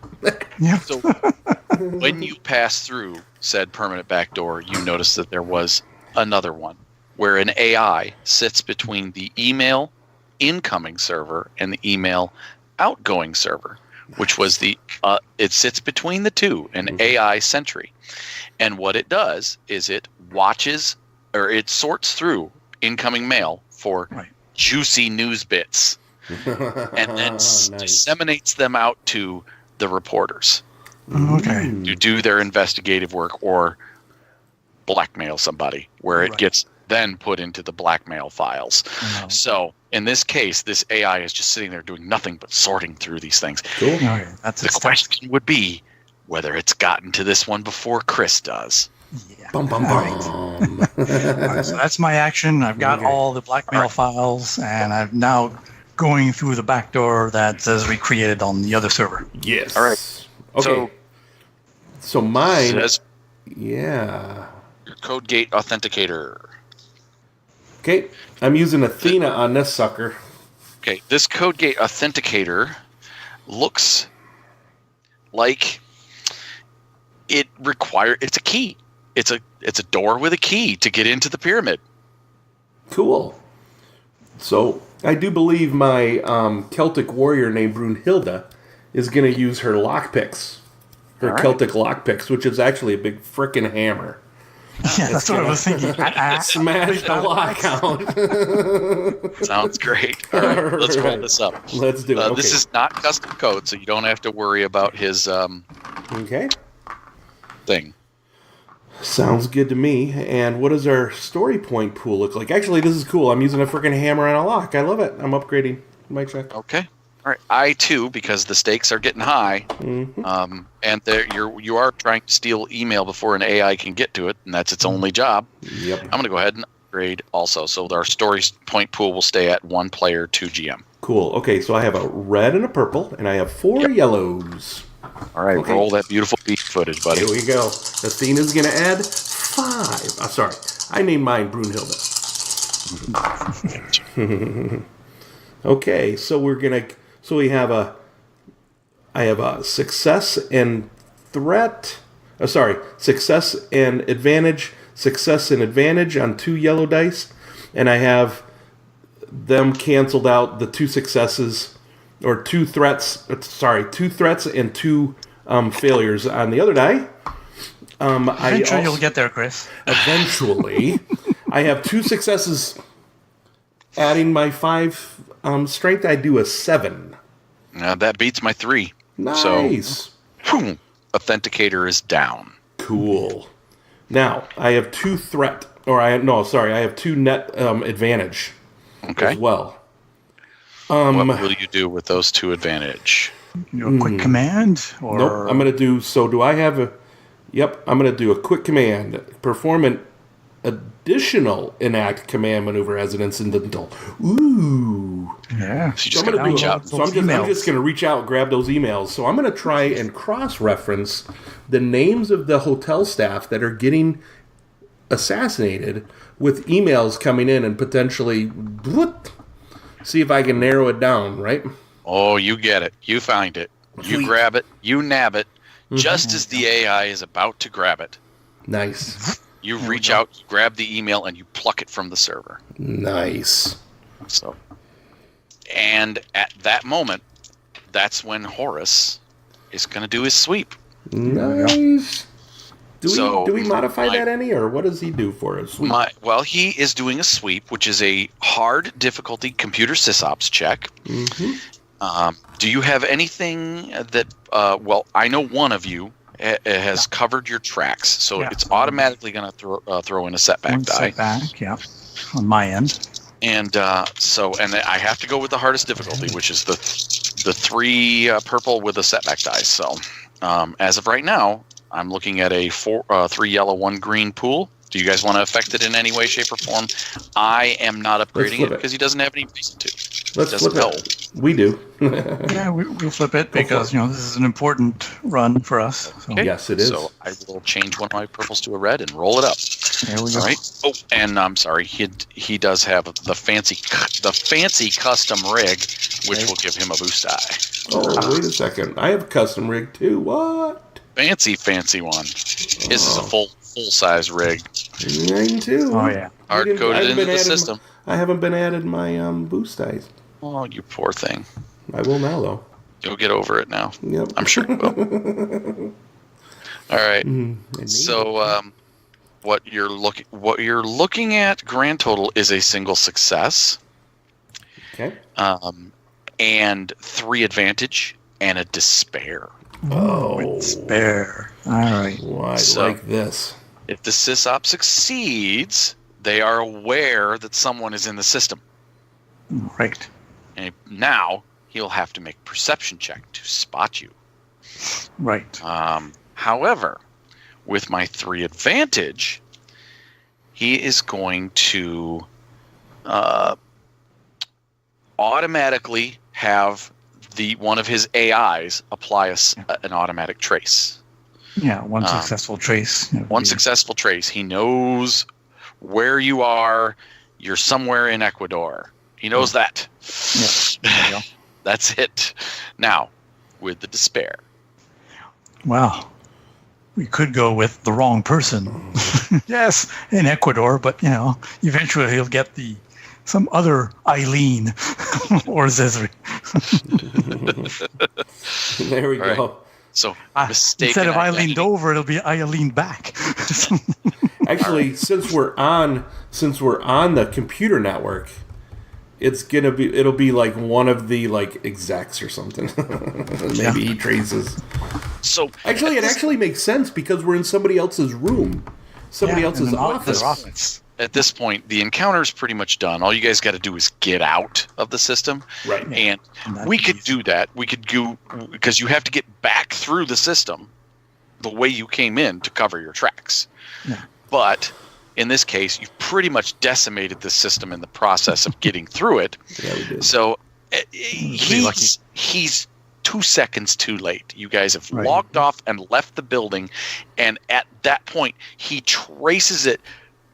yeah. So when you pass through said permanent backdoor, you notice that there was another one where an AI sits between the email incoming server and the email outgoing server, which was it sits between the two, an AI sentry. And what it does is it watches, or it sorts through incoming mail for juicy news bits and then disseminates them out to the reporters Okay. to do their investigative work or blackmail somebody, where it gets then put into the blackmail files. So in this case, this AI is just sitting there doing nothing but sorting through these things. Cool. All right. That's The question would be whether it's gotten to this one before Chris does. Yeah. Bum, bum, All right. bum. All right, so that's my action. I've got all the blackmail files, and I'm now going through the back door that Zszree created on the other server. Yes. All right. Okay. So mine. Says Yeah. your code gate authenticator. Okay. I'm using Athena on this sucker. Okay, this code gate authenticator looks like it's a key. It's a door with a key to get into the pyramid. Cool. So I do believe my Celtic warrior named Brunhilde is going to use her lockpicks, her Celtic lockpicks, which is actually a big frickin' hammer. Yeah, that's what I was thinking. Smash the lockout. Sounds great. All right, let's roll this up. Let's do it. Okay. This is not custom code, so you don't have to worry about his Okay. thing. Sounds good to me. And what does our story point pool look like? Actually, this is cool. I'm using a freaking hammer and a lock. I love it. I'm upgrading my check. Okay. All right. I too, because the stakes are getting high, and you are trying to steal email before an AI can get to it, and that's its only job. Yep. I'm going to go ahead and upgrade also, so our story point pool will stay at 1 player, 2 GM. Cool. Okay, so I have a red and a purple, and I have 4 yellows. All right, Okay. roll that beautiful beat footage, buddy. Here we go. Athena's going to add 5. Sorry. I named mine Brunhilde. Okay, so we're going to... So we have I have a success and threat. Success and advantage. Success and advantage on 2 yellow dice. And I have them canceled out, the 2 successes... Or 2 threats. 2 threats and 2 failures on the other die. Eventually you'll get there, Chris. Eventually. I have 2 successes. Adding my 5 strength, I do a 7. That beats my 3. Nice. So, authenticator is down. Cool. Now, I have 2 threat. I have 2 net advantage as well. What will you do with those 2 advantage? Do a quick command? Or... Nope, I'm going to do... So do I have a... Yep, I'm going to do a quick command. Perform an additional enact command maneuver as an incidental. Ooh. Yeah. So you just got to reach out. So I'm just going to reach out and grab those emails. So I'm going to try and cross-reference the names of the hotel staff that are getting assassinated with emails coming in and potentially... See if I can narrow it down, right? Oh, you get it. You find it. You grab it. You nab it. Just as the AI is about to grab it. Nice. You reach out, you grab the email, and you pluck it from the server. Nice. So, and at that moment, that's when Horus is going to do his sweep. Nice. Do we modify that any, or what does he do for us? Well, he is doing a sweep, which is a hard difficulty computer sysops check. Mm-hmm. Do you have anything that? I know one of you has covered your tracks, so it's automatically going to throw in a setback die. Setback, yeah, on my end. And I have to go with the hardest difficulty, which is the 3 purple with a setback die. So, as of right now, I'm looking at a 3 yellow, 1 green pool. Do you guys want to affect it in any way, shape, or form? I am not upgrading it because he doesn't have any reason to. Let's flip it. We do. Yeah, we'll flip it because this is an important run for us. So. Okay. Yes, it is. So I will change one of my purples to a red and roll it up. There we go. All right. Oh, and I'm sorry, he does have the fancy custom rig, which will give him a boost die. Oh, wait a second. I have a custom rig too. What? Fancy one. This is a full size rig. Mine too. Oh yeah. Hard coded into the system. I haven't been added my boost dice. Oh, you poor thing. I will now though. You'll get over it now. Yep. I'm sure you will. All right. So what you're looking at grand total is a single success. Okay. And 3 advantage and a despair. Oh, despair. All right. Well, I like this. If the sysop succeeds, they are aware that someone is in the system. Right. And now he'll have to make a perception check to spot you. Right. However, with my 3 advantage, he is going to automatically have one of his AIs apply an automatic trace. Yeah, one successful trace. Successful trace. He knows where you are. You're somewhere in Ecuador. He knows that. Yeah. There you go. That's it. Now, with the despair. Wow. We could go with the wrong person. Yes, in Ecuador, but eventually he'll get some other Eileen or Zszree. There we go. So, mistaken instead of Eileen identity. Dover, it'll be Eileen back. Actually, since we're on the computer network, it'll be like one of the like execs or something. Maybe he traces. So actually, it actually makes sense because we're in somebody else's room, somebody else's office. At this point, the encounter is pretty much done. All you guys got to do is get out of the system. Right. And we could do that. We could go, because you have to get back through the system the way you came in to cover your tracks. Yeah. But in this case, you've pretty much decimated the system in the process of getting through it. Yeah, we did. So he's 2 seconds too late. You guys have logged off and left the building. And at that point, he traces it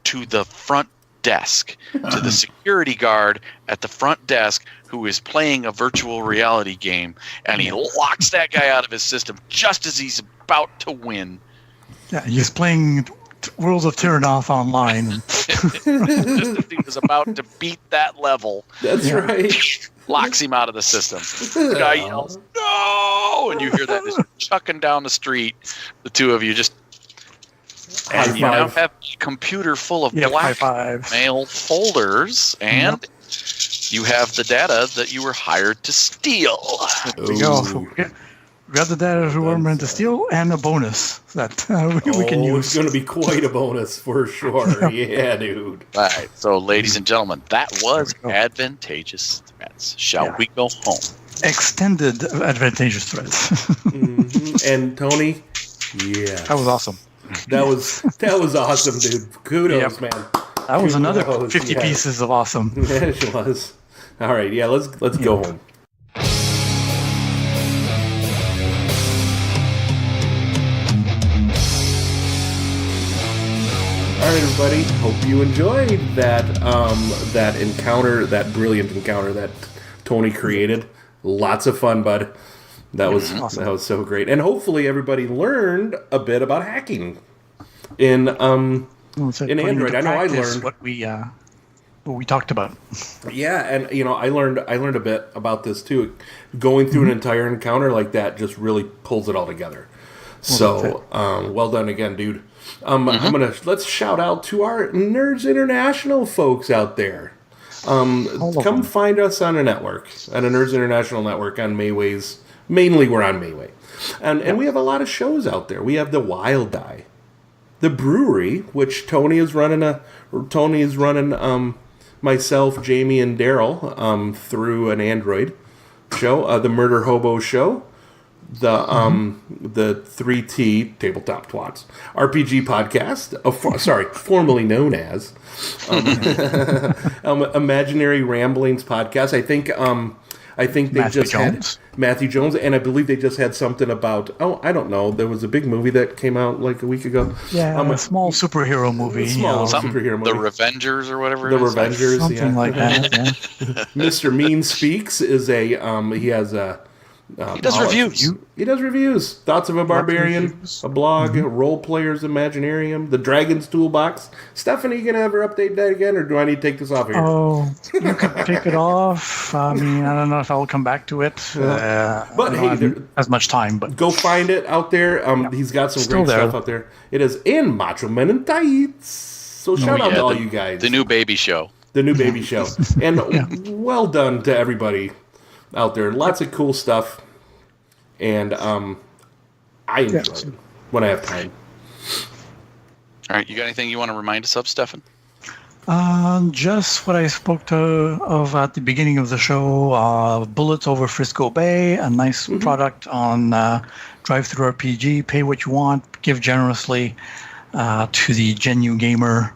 to the front desk, to the security guard at the front desk who is playing a virtual reality game, and he locks that guy out of his system just as he's about to win. Yeah, he's playing Worlds of Tyrannoth online. Just as he was about to beat that level. That's right. Locks him out of the system. The guy yells, "No!" And you hear that just chucking down the street. The two of you just... And you now have a computer full of black mail folders, and you have the data that you were hired to steal. There we go. So we got the data we were meant to steal, and a bonus that we can use. It's going to be quite a bonus for sure. Yeah, dude. All right. So, ladies and gentlemen, that was Advantageous Threats. Shall we go home? Extended Advantageous Threats. And Tony, yeah. That was awesome. That was awesome, dude. Kudos, man. That was another 50 pieces of awesome. Yeah, it was. All right, yeah, let's go home. All right, everybody. Hope you enjoyed that encounter, that brilliant encounter that Tony created. Lots of fun, bud. That was awesome. That was so great, and hopefully everybody learned a bit about hacking in Android. I know I learned what we talked about. Yeah, and I learned a bit about this too. Going through an entire encounter like that just really pulls it all together. So, well done again, dude. Let's shout out to our Nerds International folks out there. Come find us on a network, on a Nerds International network on Mayways. Mainly, we're on Mayway, and we have a lot of shows out there. We have the Wild Eye, the Brewery, which Tony is running. Myself, Jamie, and Daryl through an Android show. The Murder Hobo Show, the 3T Tabletop Twats RPG Podcast. Formerly known as Imaginary Ramblings Podcast. I think they just had Matthew Jones, and I believe they just had something about, I don't know, there was a big movie that came out like a week ago. Yeah, a small superhero movie. Superhero movie. The Revengers or whatever it is. The Revengers, something like that, yeah. Mr. Mean Speaks is he has a... he does reviews. He does reviews. Thoughts of a Barbarian, a blog, Role Players Imaginarium, the Dragon's Toolbox. Stephanie, you going to ever update that again, or do I need to take this off here? Oh, you can take it off. I mean, I don't know if I'll come back to it. But hey, as much time. But go find it out there. He's got some great stuff out there. It is in Macho Men in Tights. So shout out to all you guys. The new baby show. And well done to everybody out there. Lots of cool stuff. And I enjoy it when I have time. All right, you got anything you want to remind us of, Stefan? Just what I spoke of at the beginning of the show. Bullets over Frisco Bay, a nice product on Drive-Thru RPG. Pay what you want, give generously to the Genu Gamer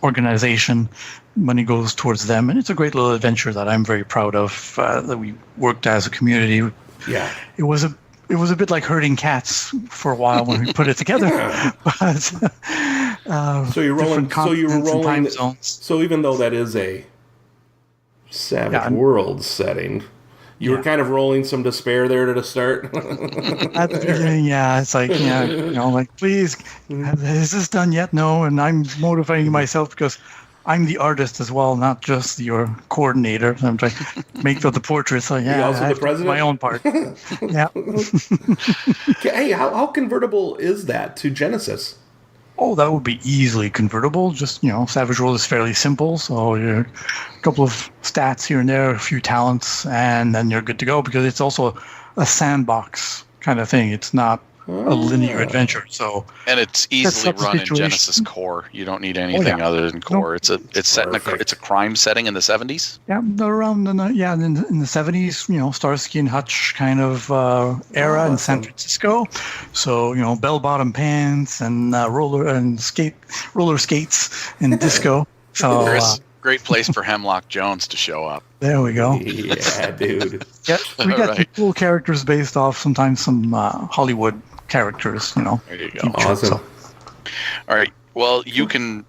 organization. Money goes towards them, and it's a great little adventure that I'm very proud of. That we worked as a community. Yeah, it was a bit like herding cats for a while when we put it together. But so you were rolling. So even though that is a Savage Worlds setting, you were kind of rolling some despair there to the start. At the beginning, it's like, like, please, is this done yet? No, and I'm motivating myself because I'm the artist as well, not just your coordinator. I'm trying to make the portrait. So you're also the president? My own part. Yeah. Hey, how convertible is that to Genesys? Oh, that would be easily convertible. Just, Savage World is fairly simple. So you're a couple of stats here and there, a few talents, and then you're good to go because it's also a sandbox kind of thing. It's not a linear adventure. And it's easily run in Genesis Core. You don't need anything other than Core. Nope. It's set in it's a crime setting in the 70s. Yeah, around in the 70s, Starsky and Hutch kind of era in San Francisco. So bell-bottom pants and roller skates and disco. So great place for Hemlock Jones to show up. There we go. Yeah, dude. Yeah, we got some cool characters based off sometimes some Hollywood characters, There you go. Awesome. All right. Well, you can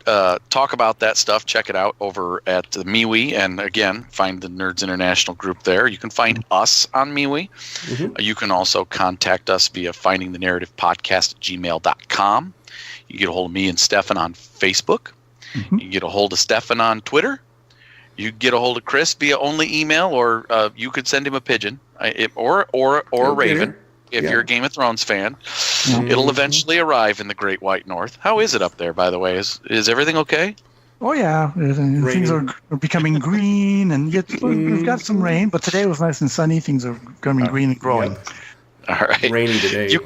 talk about that stuff. Check it out over at the MeWe. And again, find the Nerds International group there. You can find us on MeWe. Mm-hmm. You can also contact us via findingthenarrativepodcast@gmail.com. You can get a hold of me and Stefan on Facebook. Mm-hmm. You can get a hold of Stefan on Twitter. You can get a hold of Chris via only email, or you could send him a pigeon or a raven. If you're a Game of Thrones fan, it'll eventually arrive in the Great White North. How is it up there, by the way? Is everything okay? Oh, yeah. Things are becoming green, and we've got some rain, but today was nice and sunny. Things are becoming green and growing. Yeah. All right. Rainy today.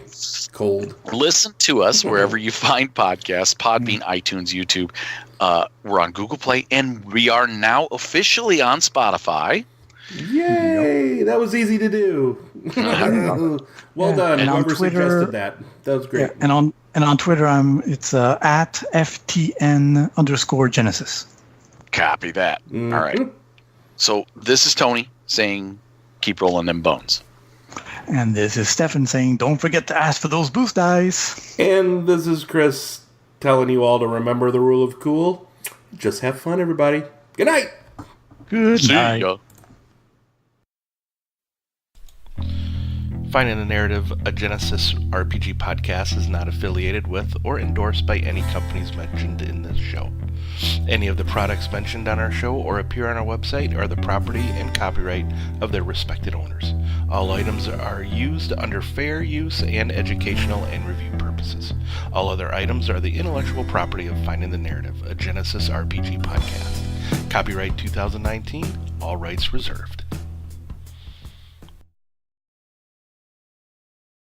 Cold. Listen to us wherever you find podcasts, Podbean, iTunes, YouTube. We're on Google Play, and we are now officially on Spotify. Yay! That was easy to do. Well done. And Whoever suggested that. That was great. Yeah, and on Twitter, it's at FTN_Genesis. Copy that. Mm-hmm. All right. So this is Tony saying, keep rolling them bones. And this is Stefan saying, don't forget to ask for those boost dice. And this is Chris telling you all to remember the rule of cool. Just have fun, everybody. Good night. Good night. See ya. Finding the Narrative, a Genesys RPG podcast, is not affiliated with or endorsed by any companies mentioned in this show. Any of the products mentioned on our show or appear on our website are the property and copyright of their respected owners. All items are used under fair use and educational and review purposes. All other items are the intellectual property of Finding the Narrative, a Genesys RPG podcast. Copyright 2019, all rights reserved.